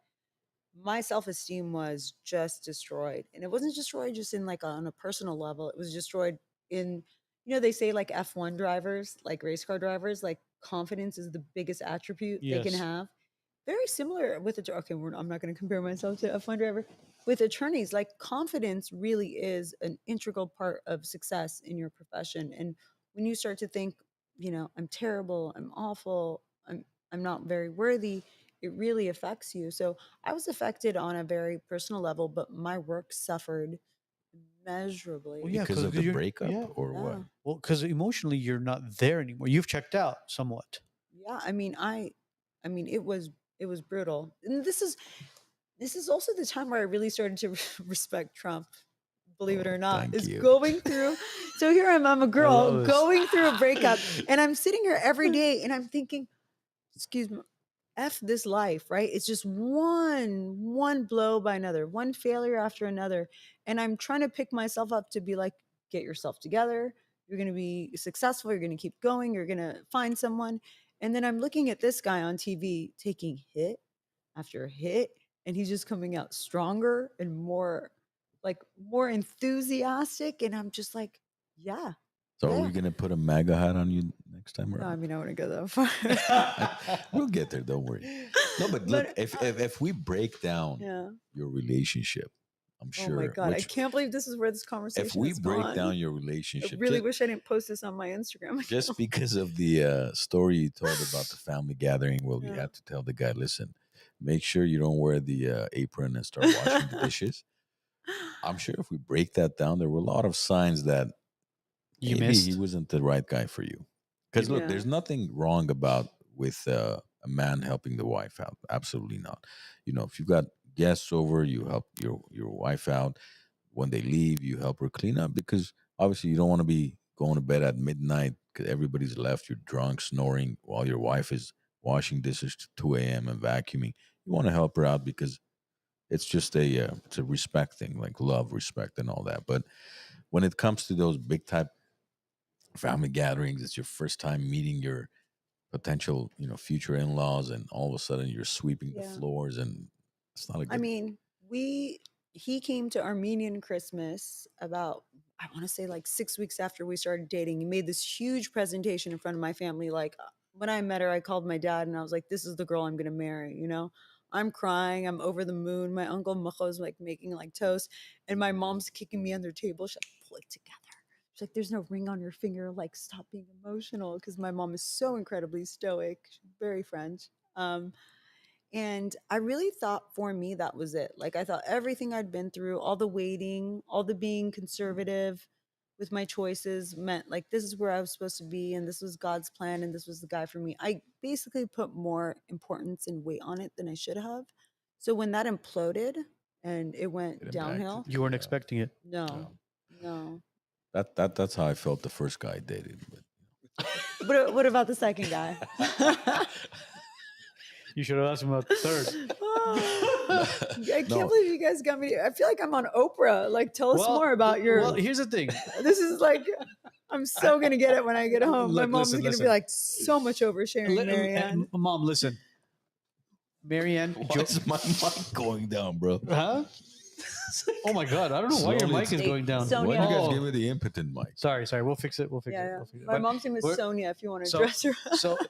my self-esteem was just destroyed. And it wasn't destroyed just in like on a personal level. It was destroyed in, they say like F1 drivers, like race car drivers, like confidence is the biggest attribute they can Yes. have. Very similar with okay, I'm not going to compare myself to a F1 driver. With attorneys, like confidence really is an integral part of success in your profession. And when you start to think, I'm terrible, I'm awful, I'm not very worthy, it really affects you. So I was affected on a very personal level, but my work suffered immeasurably. Well, yeah, Because of the you're, breakup yeah, or what? Yeah. well, because emotionally you're not there anymore. You've checked out somewhat. Yeah. I mean, it was brutal. And this is also the time where I really started to respect Trump. Believe it Oh, or not, thank is you. going through. So here I'm a I girl love this. going through a breakup, and I'm sitting here every day, and I'm thinking, excuse me, f this life, right? It's just one blow by another, one failure after another, and I'm trying to pick myself up to be like, get yourself together. You're going to be successful. You're going to keep going. You're going to find someone. And then I'm looking at this guy on TV taking hit after hit, and he's just coming out stronger and more enthusiastic. And I'm just like, yeah. So are Yeah. we gonna put a MAGA hat on you next time No, I around? mean, I wouldn't go that far. We'll get there. Don't worry. No, but look, if we break down yeah. your relationship, I'm Oh sure. my God. I can't believe this is where this conversation if we has break gone. down your I relationship, really wish I didn't post this on my Instagram. just because of the story you told about the family gathering, where we Yeah. had to tell the guy, listen, make sure you don't wear the apron and start washing the dishes. I'm sure if we break that down, there were a lot of signs that You maybe missed. he wasn't the right guy for you. Because look, Yeah. there's nothing wrong about with a man helping the wife out. Absolutely not. You know, if you've got guests over, you help your wife out. When they leave, you help her clean up, because obviously you don't want to be going to bed at midnight because everybody's left. You're drunk, snoring while your wife is washing dishes to 2 a.m. and vacuuming. You want to help her out because it's just it's a respect thing, like love, respect, and all that. But when it comes to those big type family gatherings, it's your first time meeting your potential, future in-laws, and all of a sudden you're sweeping the Yeah. floors, and it's not a good. I mean, he came to Armenian Christmas about, I want to say like 6 weeks after we started dating. He made this huge presentation in front of my family. Like when I met her, I called my dad and I was like, this is the girl I'm going to marry. You know, I'm crying. I'm over the moon. My uncle Macho's like making like toast, and my mom's kicking me under the table. She's like, pull it together. She's like, there's no ring on your finger. Like, stop being emotional. Because my mom is so incredibly stoic. She's very French. And I really thought for me that was it. Like I thought everything I'd been through, all the waiting, all the being conservative with my choices meant like this is where I was supposed to be, and this was God's plan, and this was the guy for me. I basically put more importance and weight on it than I should have. So when that imploded and it went It impacted downhill, You weren't Yeah. expecting it. no, no. That's how I felt the first guy I dated. But What about the second guy? You should have asked him about the third. I can't No. believe you guys got me. I feel like I'm on Oprah. Like, tell us more about your. Well, here's the thing. This is like, I'm so gonna get it when I get home. My Look, mom's listen, gonna listen. be like, so much oversharing, Marie-Anne. Mom, listen. Marie-Anne, Why is my mic going down, bro? huh? Oh my God! I don't know why your Slowly mic is going down. Sonia. Why do you guys Oh. give me the impotent mic? Sorry. We'll fix it. We'll fix it. Yeah, We'll fix it. my But- mom's name is we're- Sonia. If you want to so- address her.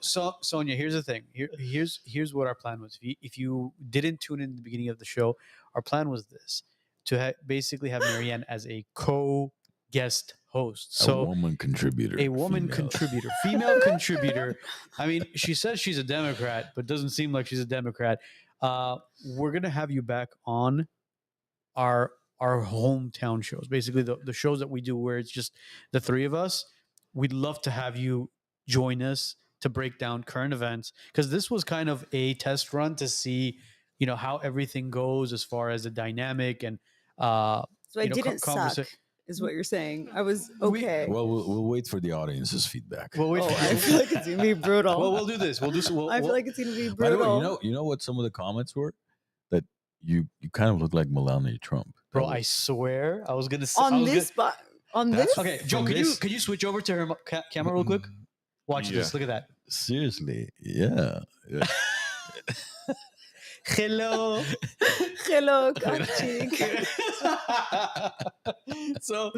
so Sonia, here's the thing. Here's what our plan was. If you didn't tune in the beginning of the show, our plan was this: to basically have Marie-Anne as a co-guest host. A So woman contributor. a woman female. contributor, female contributor. I mean, she says she's a Democrat, but doesn't seem like she's a Democrat. We're gonna have you back on our hometown shows, basically the shows that we do where it's just the three of us. We'd love to have you join us to break down current events, because this was kind of a test run to see, how everything goes as far as the dynamic and So I you know, didn't suck, is what you're saying. I was okay. Well, we'll wait for the audience's feedback. well, Oh, I feel like it's gonna be brutal. well, we'll do this. We'll do. We'll, I feel we'll- like it's gonna be By the brutal. way, you know what some of the comments were? That you kind of look like Melania Trump. bro, I swear, I was gonna say on this, on That's this. Okay, Joe, From could this- you switch over to her camera real quick? Watch this. Yeah. Look at that. Seriously, yeah. Hello. Hello, Kachik. So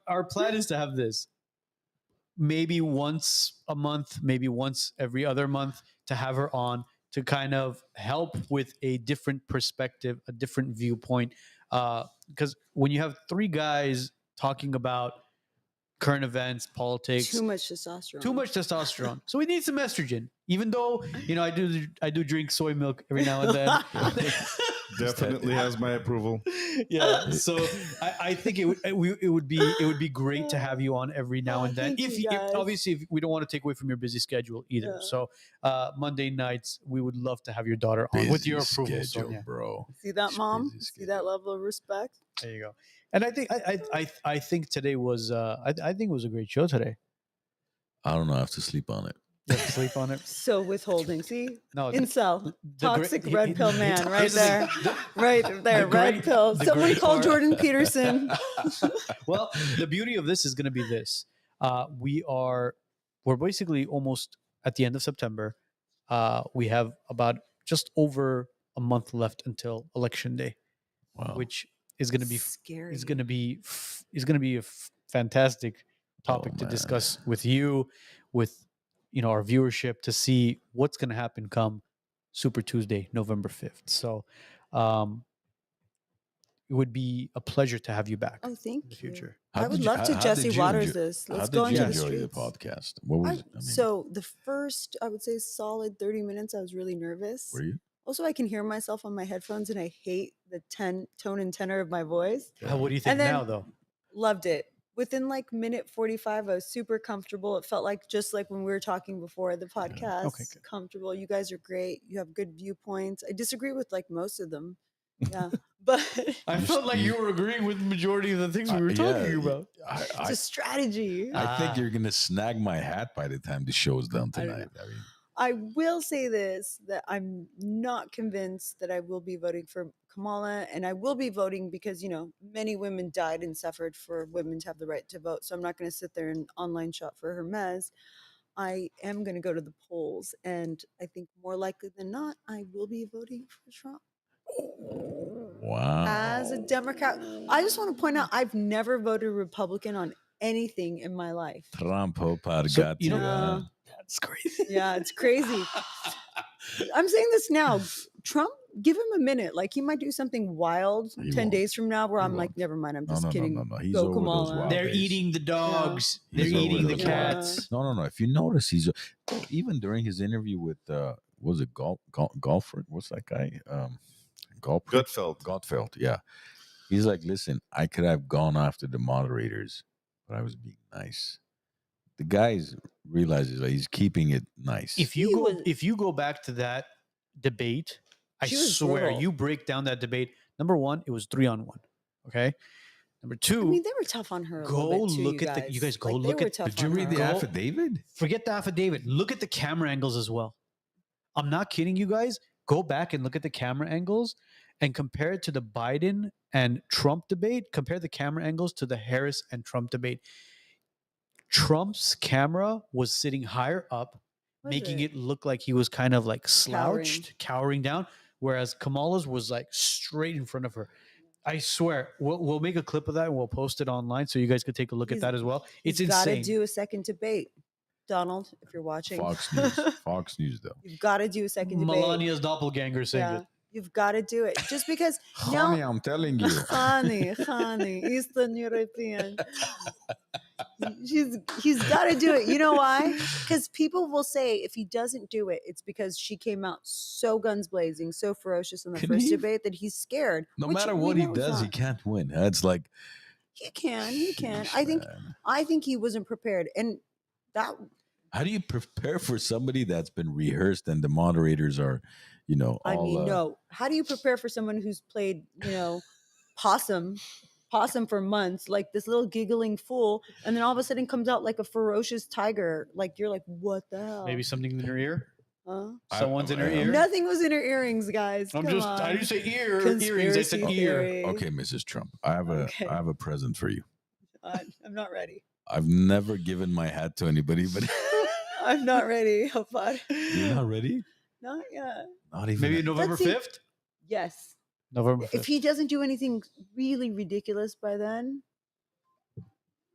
our plan is to have this maybe once a month, maybe once every other month, to have her on to kind of help with a different perspective, a different viewpoint. Because when you have three guys talking about current events, politics, Too much testosterone. too much testosterone. So we need some estrogen. Even though, I do drink soy milk every now and then. Definitely has my approval. Yeah. So I think it would be great to have you on every now and then. Thank If you, guys. obviously, if we don't want to take away from your busy schedule either. Yeah. So Monday nights we would love to have your daughter on with your Busy approval, schedule, Sonia. bro. See that, It's Mom? busy See that level of respect? There you go. And I think I think today was I think it was a great show today. I don't know. I have to sleep on it. You have to sleep on it. So withholding. See? No, Incel. the Toxic great- red pill man right here's the thing. there. Right there. the Red great- pill. the Someone great call part- Jordan Peterson. Well, the beauty of this is going to be this: we're basically almost at the end of September. We have about just over a month left until Election Day, Wow. which is going to be scary. is going to be a fantastic topic to man. discuss with you, with our viewership, to see what's going to happen come Super Tuesday, November 5th. So, it would be a pleasure to have you back Oh, thank in the you. future. I would love to Jesse Waters this. How Let's did go you into the enjoy the streets. podcast? What was So the first, I would say, solid 30 minutes, I was really nervous. were you? Also, I can hear myself on my headphones, and I hate the tone and tenor of my voice. What do you think And then- now, though? Loved it. Within like minute 45, I was super comfortable. It felt like just like when we were talking before the podcast. Okay, good. Comfortable. You guys are great. You have good viewpoints. I disagree with like most of them. Yeah. But I felt like you were agreeing with the majority of the things we were talking about. it's a strategy. I think you're gonna snag my hat by the time the show's done I don't tonight. I mean, I will say this, that I'm not convinced that I will be voting for Kamala, and I will be voting because, many women died and suffered for women to have the right to vote. So I'm not going to sit there and online shop for Hermes. I am going to go to the polls, and I think more likely than not, I will be voting for Trump. wow. As a Democrat, I just want to point out I've never voted Republican on anything in my life. Trump hoppar So, got you know- Yeah. That's crazy. Yeah, it's crazy. I'm saying this now. Trump, give him a minute. Like, he might do something wild He 10 won't. days from now where He I'm like, won't. never mind. I'm No, just no, no, kidding. no. He's Go over those Kamala. wild They're days. eating the dogs. He's They're over eating the those wild cats. days. No. If you notice, he's even during his interview with was it Golford? What's that guy? Gutfeld. Gutfeld. Yeah, he's like, listen, I could have gone after the moderators, but I was being nice. The guy realizes that he's keeping it nice. If you go back to that debate, I She was swear, brutal. you break down that debate. Number one, it was 3-on-1. Okay. Number two, I mean, they were tough on her. A go little bit too, look you at the- guys. you guys go Like, they look were at- tough Did you on read the her. affidavit? forget the affidavit. Look at the camera angles as well. I'm not kidding you guys. Go back and look at the camera angles and compare it to the Biden and Trump debate. Compare the camera angles to the Harris and Trump debate. Trump's camera was sitting higher up, Was making it? it look like he was kind of like slouched, cowering down, whereas Kamala's was like straight in front of her. I swear, we'll make a clip of that and we'll post it online so you guys could take a look at He's- that as well. It's You've got to insane. do a second debate, Donald, if you're watching. Fox News. Fox News, though. You've got to do a second debate. Melania's doppelganger saying Yeah, it. you've got to do it. Just because Honey, no, I'm telling you. honey, Eastern European. He's got to do it. You know why? Because people will say if he doesn't do it, it's because she came out so guns blazing, so ferocious in the Can first he? debate that he's scared. No which matter we what he know he's does, he not. can't win. That's like, He can. sheesh, I man. think he wasn't prepared, and that How do you prepare for somebody that's been rehearsed and the moderators are, no. How do you prepare for someone who's played, possum for months, like this little giggling fool, and then all of a sudden comes out like a ferocious tiger? Like, you're like, what the hell? Maybe something in her ear. Huh? Someone's in her ear. Nothing was in her earrings, guys. I'm Come just. on. I didn't say ear. Earrings. I said Conspiracy ear. theory. Okay, Mrs. Trump, I have Okay. a present for you. I'm not ready. I've never given my hat to anybody, but I'm not ready. Hopefully. you're not ready? Not yet. Not even. Maybe November Let's see. 5th. Yes. November 5th. If he doesn't do anything really ridiculous by then,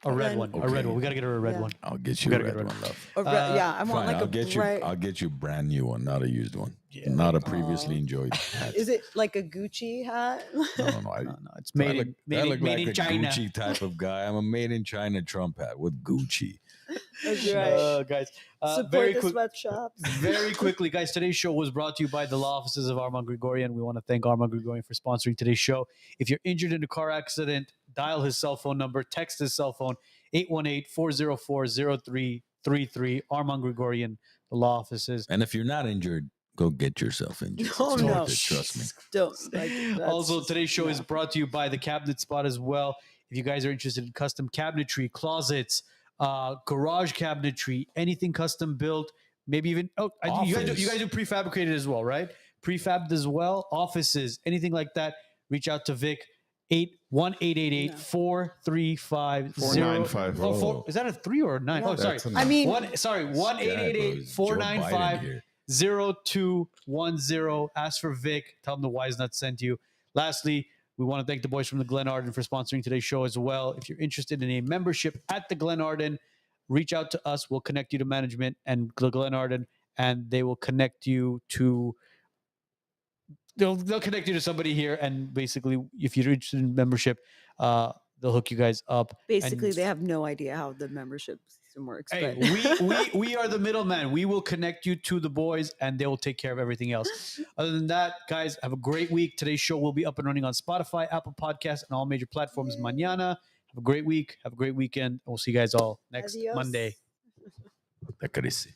A red then- one. A red Okay. one. We gotta get her a red Yeah. one. I'll get We you a gotta red get one, rid love. yeah, I want Fine, like I'll a get bright. you. I'll get you a brand new one, not a used one, Yeah. not a previously Aw. enjoyed hat. Is it like a Gucci hat? No. No, it's I made look, in I made, look in, made like in a China. Gucci type of guy. I'm a made in China Trump hat with Gucci. That's right. Guys, Support very the quick. sweatshops. Very quickly, guys, today's show was brought to you by the law offices of Armand Grigorian. We want to thank Armand Grigorian for sponsoring today's show. If you're injured in a car accident, dial his cell phone number, text his cell phone, 818-404-0333. Armand Grigorian, the law offices. And if you're not injured, go get yourself injured. No, It's no. worth it, trust me. Don't. Like, that's Also, just- today's show is no. brought to you by the Cabinet Spot as well. If you guys are interested in custom cabinetry, closets, garage cabinetry, anything custom built, maybe even you guys do prefabricated as well, right? Prefabbed as well, offices, anything like that. Reach out to Vic, 1-888-435 495. Oh, four, is that a 3 or a 9? Yeah. Oh, sorry. That's a I mean, 1-888-495 0210. Ask for Vic. Tell them the Wise Nuts sent you. Lastly, we want to thank the boys from the Glen Arden for sponsoring today's show as well. If you're interested in a membership at the Glen Arden, reach out to us. We'll connect you to management and the Glen Arden, and they will connect you to. They'll connect you to somebody here, and basically, if you're interested in membership, they'll hook you guys up. basically, And they have no idea how the membership system works. hey, But we are the middleman. We will connect you to the boys, and they will take care of everything else. Other than that, guys, have a great week. Today's show will be up and running on Spotify, Apple Podcasts, and all major platforms mañana. Have a great week. Have a great weekend. We'll see you guys all next Adios. Monday. Te acaricie.